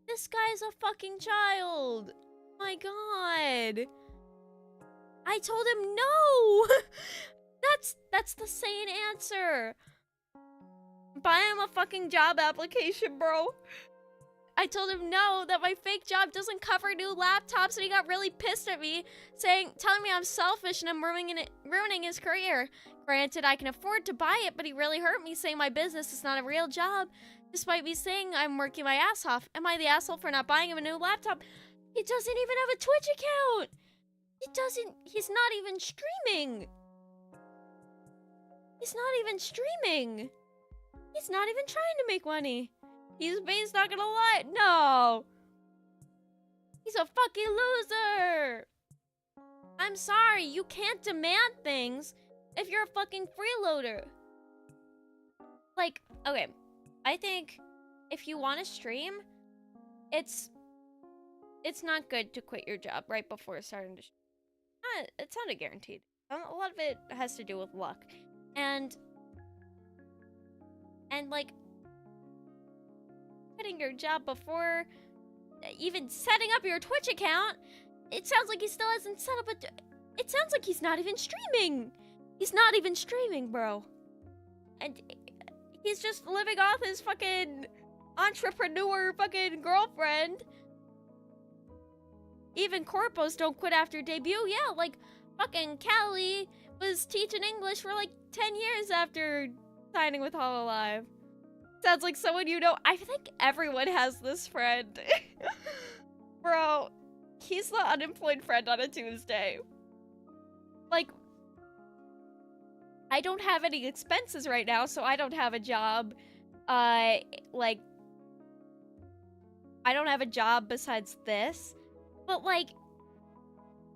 This guy is a fucking child. My god. I told him no. That's the sane answer. Buy him a fucking job application, bro. I told him no, that my fake job doesn't cover new laptops, and he got really pissed at me, telling me I'm selfish and I'm ruining his career. Granted, I can afford to buy it, but he really hurt me, saying my business is not a real job, despite me saying I'm working my ass off. Am I the asshole for not buying him a new laptop? He doesn't even have a Twitch account! He's not even streaming! He's not even streaming! He's not even trying to make money! He's not gonna lie. No! He's a fucking loser! I'm sorry, you can't demand things if you're a fucking freeloader. Like, okay, I think if you want to stream, it's not good to quit your job right before starting to stream. It's not a guaranteed. A lot of it has to do with luck. And like, quitting your job before even setting up your Twitch account, it sounds like he still hasn't set up it sounds like he's not even streaming. He's not even streaming, bro. And he's just living off his fucking entrepreneur fucking girlfriend. Even corpos don't quit after debut. Yeah, like fucking Callie was teaching English for like 10 years after signing with Hololive. Sounds like someone you know. I think everyone has this friend. Bro, he's the unemployed friend on a Tuesday. Like, I don't have any expenses right now, so I don't have a job. Like, I don't have a job besides this. But, like,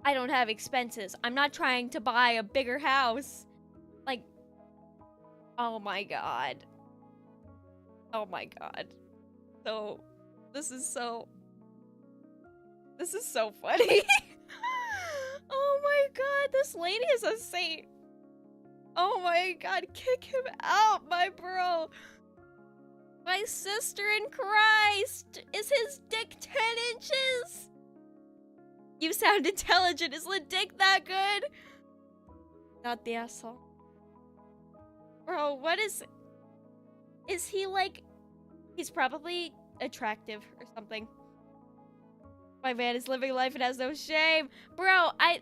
I don't have expenses. I'm not trying to buy a bigger house. Like, oh my god. Oh my god. So, this is so funny. Oh my god, this lady is a saint. Oh my god, kick him out, my bro. My sister in Christ. Is his dick 10 inches? You sound intelligent. Is the dick that good? Not the asshole. Bro, what is he like? He's probably attractive or something. My man is living life and has no shame. Bro, I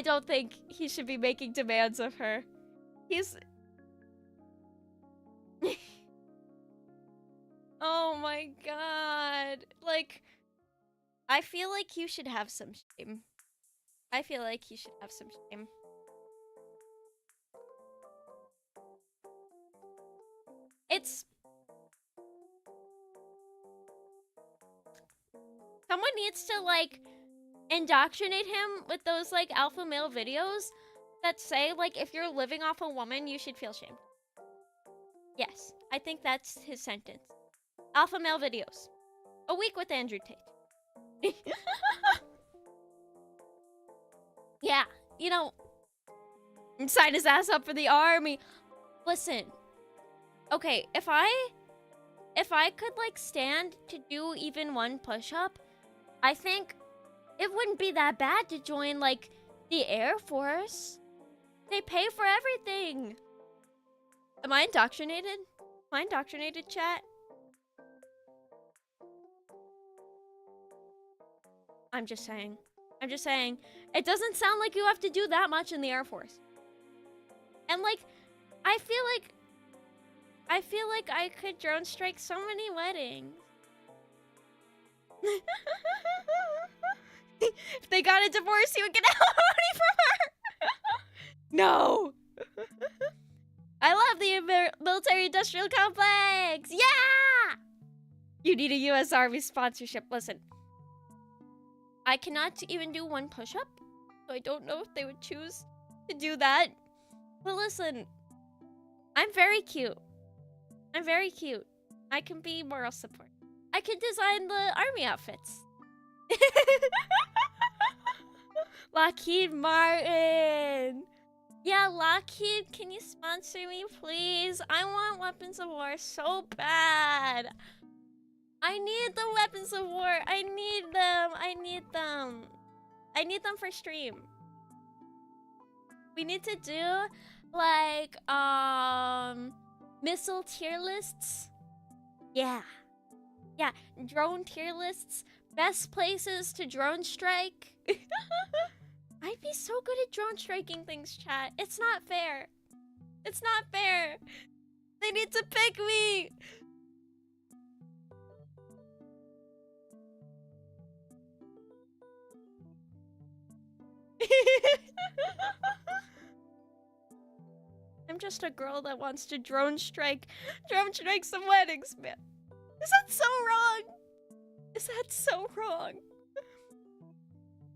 don't think he should be making demands of her. He's... Oh my god. Like, I feel like you should have some shame. I feel like you should have some shame. Someone needs to, like, indoctrinate him with those, like, alpha male videos that say, like, if you're living off a woman, you should feel shame. Yes, I think that's his sentence. Alpha male videos. A week with Andrew Tate. Yeah, you know, sign his ass up for the army. Listen, okay, if I could, like, stand to do even one push-up, I think it wouldn't be that bad to join, like, the Air Force. They pay for everything. Am I indoctrinated? Am I indoctrinated, chat? I'm just saying. I'm just saying. It doesn't sound like you have to do that much in the Air Force. And, like, I feel like I could drone strike so many weddings. If they got a divorce, he would get alimony from her. No. I love the military-industrial complex. Yeah. You need a U.S. Army sponsorship. Listen. I cannot even do one push-up, so I don't know if they would choose to do that. But listen, I'm very cute. I'm very cute. I can be moral support. I can design the army outfits. Lockheed Martin. Yeah, Lockheed, can you sponsor me, please? I want weapons of war so bad. I need the weapons of war. I need them. I need them. I need them for stream. We need to do, like, missile tier lists. Yeah. Yeah, drone tier lists. Best places to drone strike. I'd be so good at drone striking things, chat. It's not fair. It's not fair. They need to pick me. I'm just a girl that wants to drone strike some weddings, man. Is that so wrong? Is that so wrong?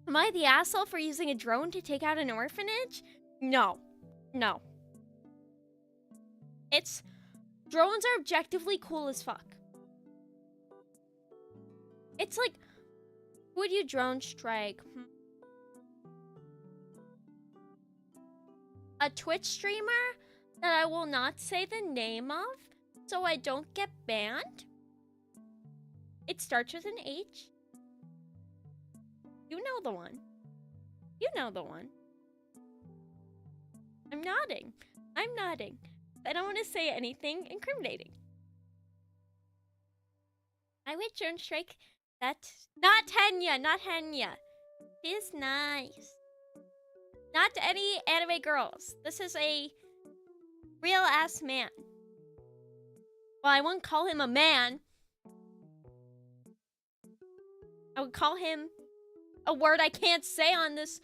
Am I the asshole for using a drone to take out an orphanage? No. No. Drones are objectively cool as fuck. It's like, who would you drone strike? A Twitch streamer that I will not say the name of so I don't get banned. It starts with an H. You know the one. You know the one. I'm nodding. I'm nodding. I don't want to say anything incriminating. I would drone strike that. Not Henya, not Henya. She's nice. Not any anime girls. This is a real ass man. Well, I wouldn't call him a man. I would call him a word I can't say on this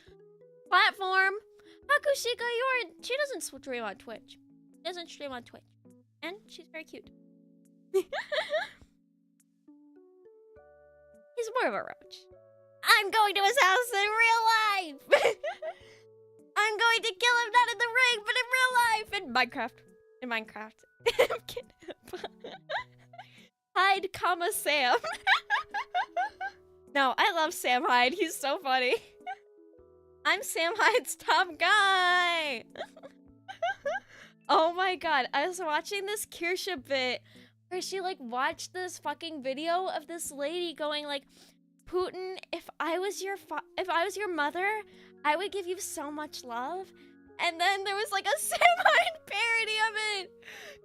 platform. Hakushika, she doesn't stream on Twitch. She doesn't stream on Twitch. And she's very cute. He's more of a roach. I'm going to his house in real life. I'm going to kill him, not in the ring, but in real life. In Minecraft. In Minecraft. I'm kidding. Hyde, comma, Sam. No, I love Sam Hyde. He's so funny. I'm Sam Hyde's top guy. Oh my god. I was watching this Kirsha bit where she like watched this fucking video of this lady going like, Putin, if I was your mother, I would give you so much love. And then there was like a Sam Hyde parody of it.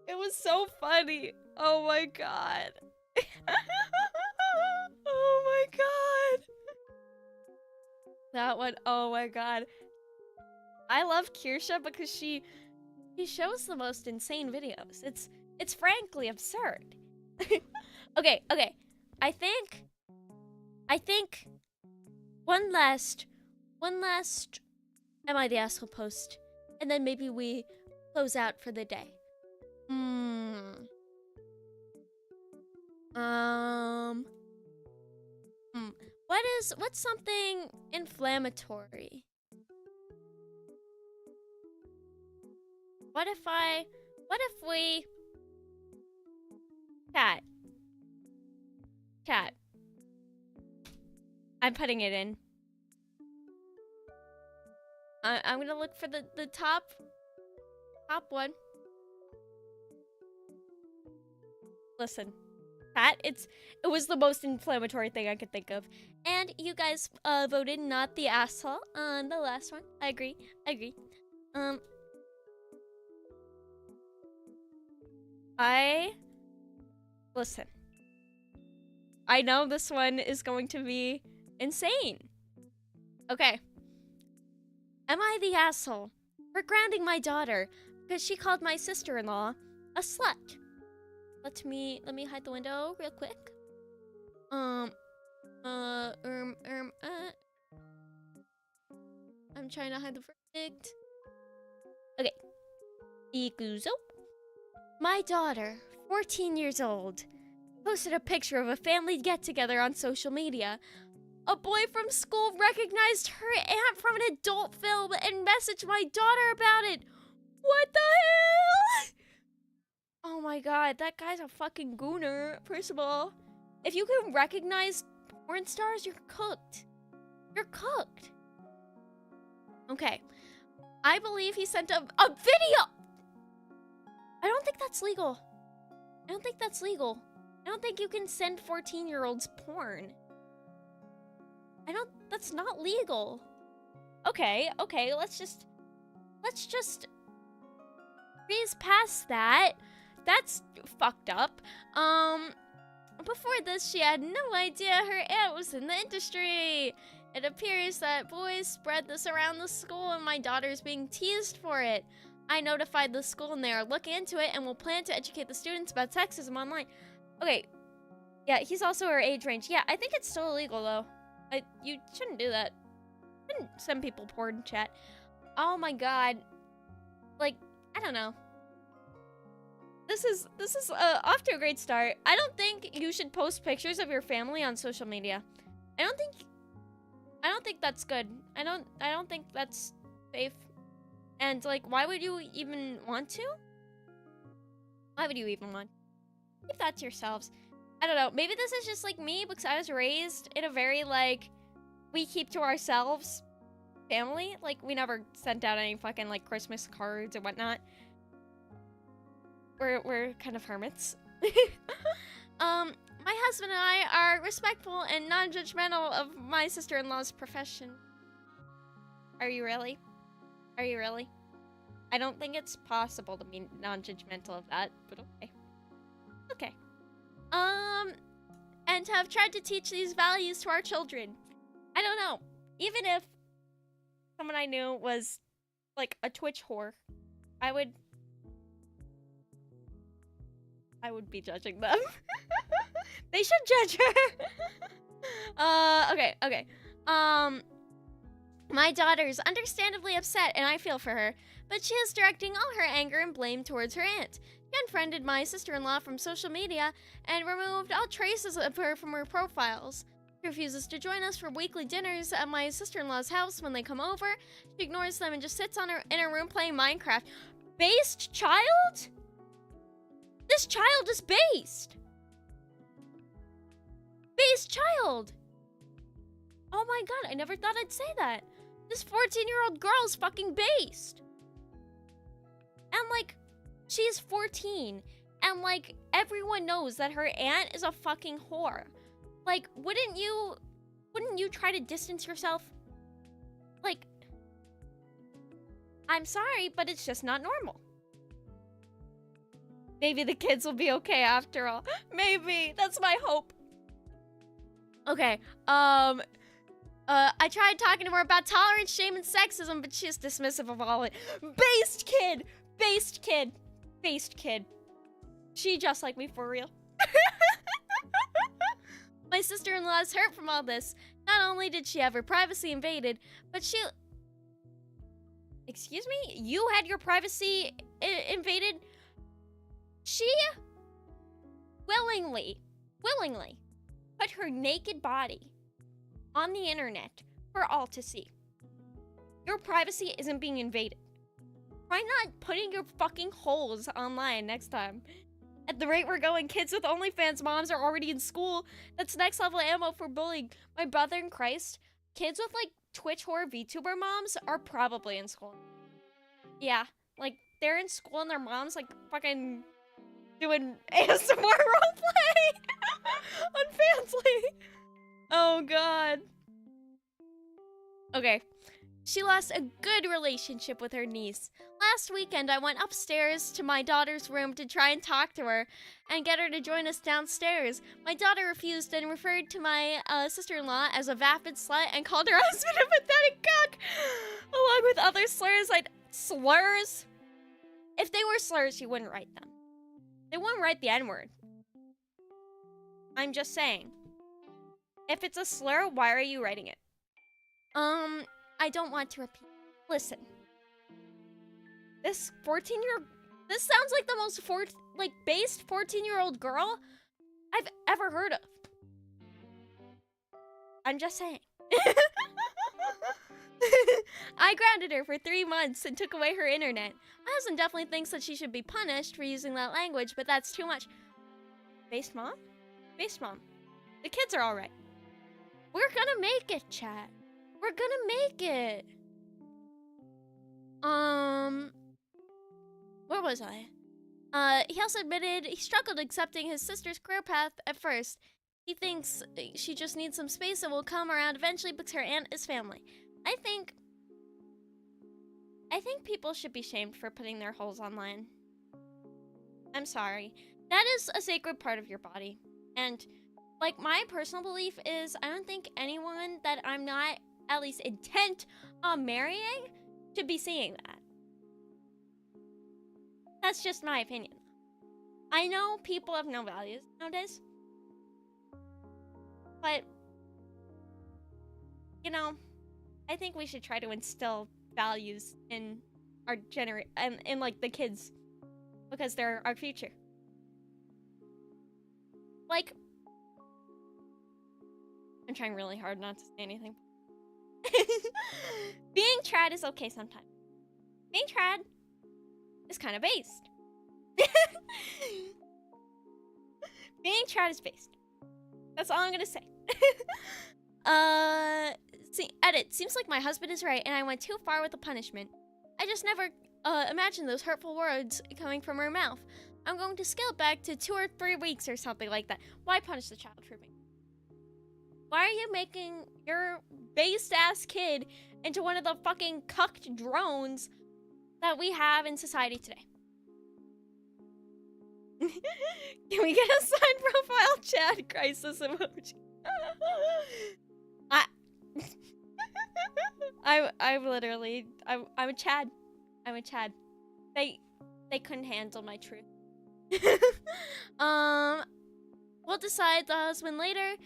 It was so funny. Oh my god. Oh my god. That one, oh my god. I love Kirsha because she shows the most insane videos. It's frankly absurd. Okay. I think one last Am I the Asshole post, and then maybe we close out for the day. What's something inflammatory? What if we... Chat. I'm putting it in. I'm gonna look for the top one. Listen, chat, it was the most inflammatory thing I could think of. And you guys voted not the asshole on the last one. I agree. Listen. I know this one is going to be insane. Okay. Am I the asshole for grounding my daughter because she called my sister-in-law a slut? Let me hide the window real quick. I'm trying to hide the verdict. Okay. Ikuzo. My daughter, 14 years old, posted a picture of a family get-together on social media A boy from school recognized her aunt from an adult film and messaged my daughter about it. What the hell? Oh my god, that guy's a fucking gooner. First of all, if you can recognize porn stars, you're cooked. You're cooked. Okay. I believe he sent a video. I don't think that's legal. I don't think that's legal. I don't think you can send 14-year-olds porn. That's not legal. Okay, let's just breeze past that. That's fucked up. Before this, she had no idea her aunt was in the industry. It appears that boys spread this around the school and my daughter's being teased for it. I notified the school and they are looking into it and will plan to educate the students about sexism online. Okay. Yeah, he's also her age range. Yeah, I think it's still illegal though. You shouldn't do that. You shouldn't send people porn chat. Oh my god. Like, I don't know. This is off to a great start. I don't think you should post pictures of your family on social media. I don't think that's good. I don't think that's safe. And like, why would you even want to? Why would you even want? Keep that to yourselves. I don't know. Maybe this is just like me because I was raised in a very like we keep to ourselves family. Like we never sent out any fucking like Christmas cards or whatnot. We're kind of hermits. My husband and I are respectful and non-judgmental of my sister-in-law's profession. Are you really? Are you really? I don't think it's possible to be non-judgmental of that, but okay. Okay. And have tried to teach these values to our children. I don't know. Even if someone I knew was like a Twitch whore, I would be judging them. They should judge her. Okay. My daughter's understandably upset and I feel for her, but she is directing all her anger and blame towards her aunt. She unfriended my sister-in-law from social media and removed all traces of her from her profiles. She refuses to join us for weekly dinners at my sister-in-law's house when they come over. She ignores them and just sits in her room playing Minecraft. Based child? This child is based. Based child. Oh my god, I never thought I'd say that. This 14-year-old girl is fucking based. And like, she's 14. And like, everyone knows that her aunt is a fucking whore. Like, wouldn't you try to distance yourself? Like, I'm sorry, but it's just not normal. Maybe the kids will be okay after all. Maybe. That's my hope. Okay. I tried talking to her about tolerance, shame, and sexism, but she's dismissive of all it. Based kid! Based kid! Based kid. She just like me for real. My sister-in-law is hurt from all this. Not only did she have her privacy invaded, but she... Excuse me? You had your privacy invaded? She willingly put her naked body on the internet for all to see. Your privacy isn't being invaded. Try not putting your fucking holes online next time. At the rate we're going, kids with OnlyFans moms are already in school. That's next level ammo for bullying. My brother in Christ, kids with like Twitch whore VTuber moms are probably in school. Yeah, like they're in school and their mom's like fucking doing ASMR roleplay on Fansly. Oh god. Okay. She lost a good relationship with her niece. Last weekend, I went upstairs to my daughter's room to try and talk to her and get her to join us downstairs. My daughter refused and referred to my sister-in-law as a vapid slut and called her husband a pathetic cuck, along with other slurs. Slurs? If they were slurs, you wouldn't write them. They wouldn't write the N-word. I'm just saying. If it's a slur, why are you writing it? I don't want to repeat. Listen. This 14-year-old... This sounds like the most based 14-year-old girl I've ever heard of. I'm just saying. I grounded her for 3 months and took away her internet. My husband definitely thinks that she should be punished for using that language, but that's too much. Based mom? Based mom. The kids are alright. We're gonna make it, chat. We're gonna make it. Where was I? He also admitted he struggled accepting his sister's career path at first. He thinks she just needs some space and will come around eventually because her aunt is family. I think people should be shamed for putting their holes online. I'm sorry. That is a sacred part of your body. And, like, my personal belief is I don't think anyone that I'm not at least intent on marrying should be seeing that. That's just my opinion. I know people have no values nowadays. But, you know, I think we should try to instill values in our in like the kids, because they're our future. Like, I'm trying really hard not to say anything. Being trad is okay sometimes. Being trad is kind of based. Being trad is based. That's all I'm gonna say. See, edit. Seems like my husband is right, and I went too far with the punishment. I just never imagined those hurtful words coming from her mouth. I'm going to scale it back to 2 or 3 weeks or something like that. Why punish the child for me? Why are you making your based-ass kid into one of the fucking cucked drones that we have in society today? Can we get a side profile chat crisis emoji? I'm literally, I'm a Chad. I'm a Chad. They couldn't handle my truth. We'll decide the husband later.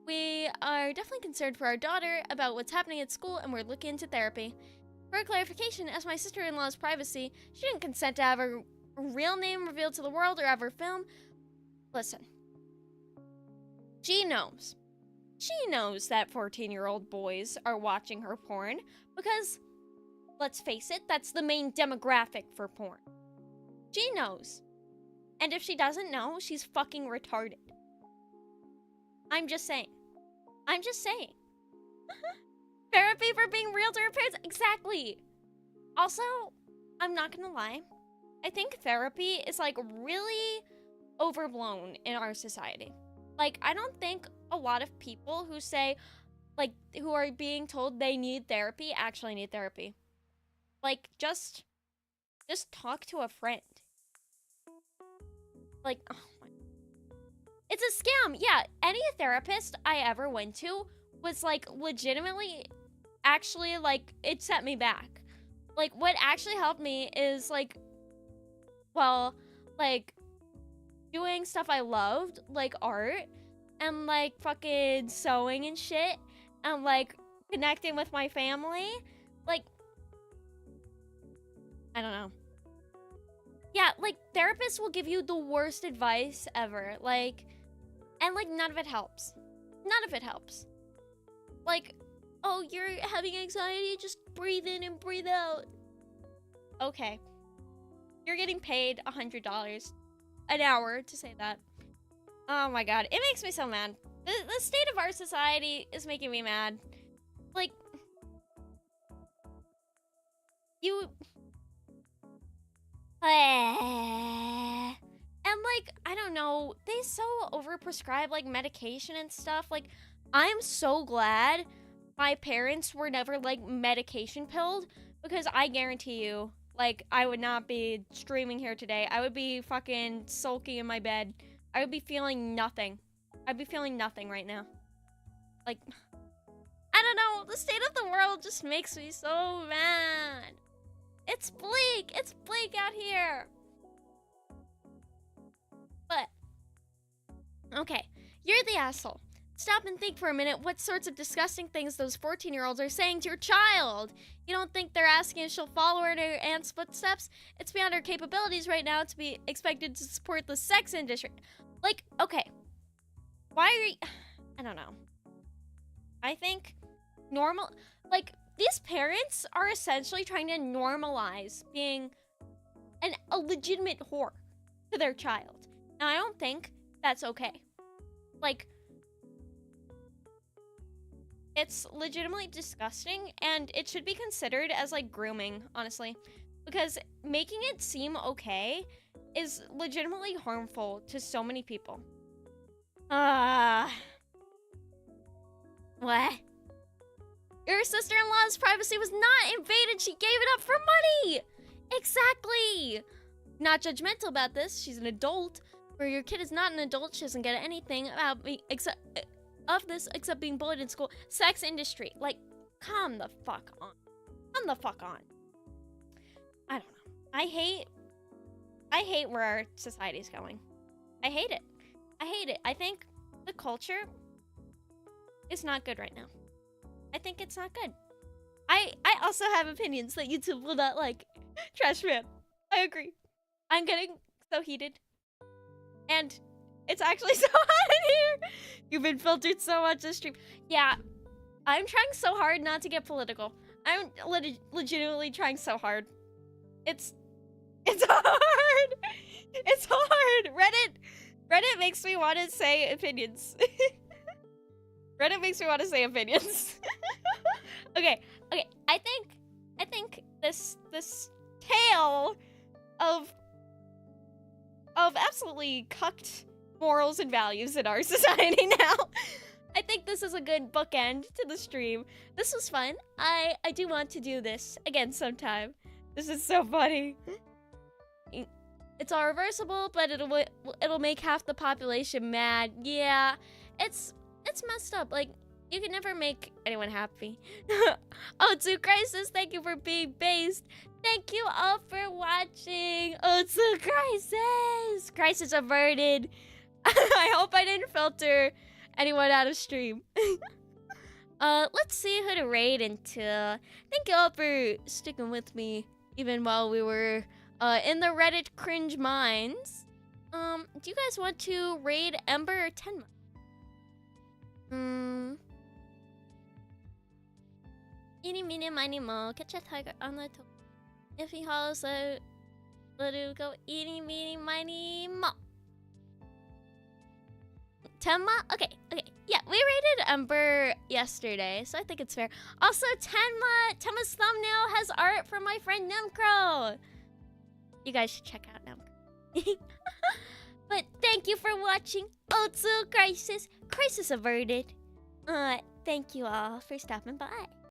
We are definitely concerned for our daughter about what's happening at school, and we're looking into therapy. For clarification, as my sister-in-law's privacy, she didn't consent to have her real name revealed to the world or have her film. Listen. She knows. She knows that 14-year-old boys are watching her porn because, let's face it, that's the main demographic for porn. She knows. And if she doesn't know, she's fucking retarded. I'm just saying. I'm just saying. Therapy for being real to her parents? Exactly. Also, I'm not gonna lie. I think therapy is, like, really overblown in our society. Like, I don't think a lot of people who say, like, who are being told they need therapy actually need therapy. Like, just talk to a friend. Like, oh my. It's a scam. Yeah, any therapist I ever went to was, like, legitimately, actually, like, it set me back. Like, what actually helped me is, like, well, like, doing stuff I loved, like art, and, like, fucking sewing and shit, and, like, connecting with my family. Like, I don't know. Yeah, like, therapists will give you the worst advice ever. Like, and, like, none of it helps. None of it helps. Like, oh, you're having anxiety? Just breathe in and breathe out. Okay. You're getting paid $100 an hour to say that. Oh my god, it makes me so mad. The state of our society is making me mad. Like, you... And, like, I don't know, they so overprescribe, like, medication and stuff. Like, I'm so glad my parents were never, like, medication pilled, because I guarantee you, like, I would not be streaming here today. I would be fucking sulky in my bed. I would be feeling nothing. I'd be feeling nothing right now. Like, I don't know, the state of the world just makes me so mad. It's bleak. It's bleak out here. But, okay, you're the asshole. Stop and think for a minute what sorts of disgusting things those 14-year-olds are saying to your child. You don't think they're asking if she'll follow her in her aunt's footsteps? It's beyond her capabilities right now to be expected to support the sex industry. Like, okay. Why are you... I don't know. I think these parents are essentially trying to normalize being a legitimate whore to their child. And I don't think that's okay. Like, it's legitimately disgusting, and it should be considered as, like, grooming, honestly. Because making it seem okay is legitimately harmful to so many people. What? Your sister-in-law's privacy was not invaded. She gave it up for money. Exactly. Not judgmental about this. She's an adult. Where your kid is not an adult. She doesn't get anything about me except being bullied in school. Sex industry. Like, calm the fuck on. Calm the fuck on. I don't know. I hate where our society's going. I hate it. I hate it. I think the culture is not good right now. I think it's not good. I also have opinions that YouTube will not like. Trash man. I agree. I'm getting so heated. And it's actually so hot in here. You've been filtered so much this stream. Yeah, I'm trying so hard not to get political. I'm legitimately trying so hard. It's hard. It's hard. Reddit makes me want to say opinions. Reddit makes me want to say opinions. Okay. I think this tale of absolutely cucked morals and values in our society now. I think this is a good bookend to the stream. This was fun. I do want to do this again sometime. This is so funny. It's all reversible, but it'll make half the population mad. Yeah, it's messed up. Like, you can never make anyone happy. O2 Crisis, thank you for being based. Thank you all for watching. O2 Crisis. Crisis averted. I hope I didn't filter anyone out of stream. Let's see who to raid into. Thank you all for sticking with me even while we were in the Reddit cringe minds. Do you guys want to raid Ember or Tenma? Eeny, meeny, miny, mo. Catch a tiger on the toe. If he hollers out, let it go. Eeny, meeny, miny, mo. Tenma? Okay. Yeah, we rated Ember yesterday, so I think it's fair. Also, Tenma's thumbnail has art from my friend Nemcro. You guys should check out Nemcro. But thank you for watching O2 Crisis. Crisis averted. Thank you all for stopping by.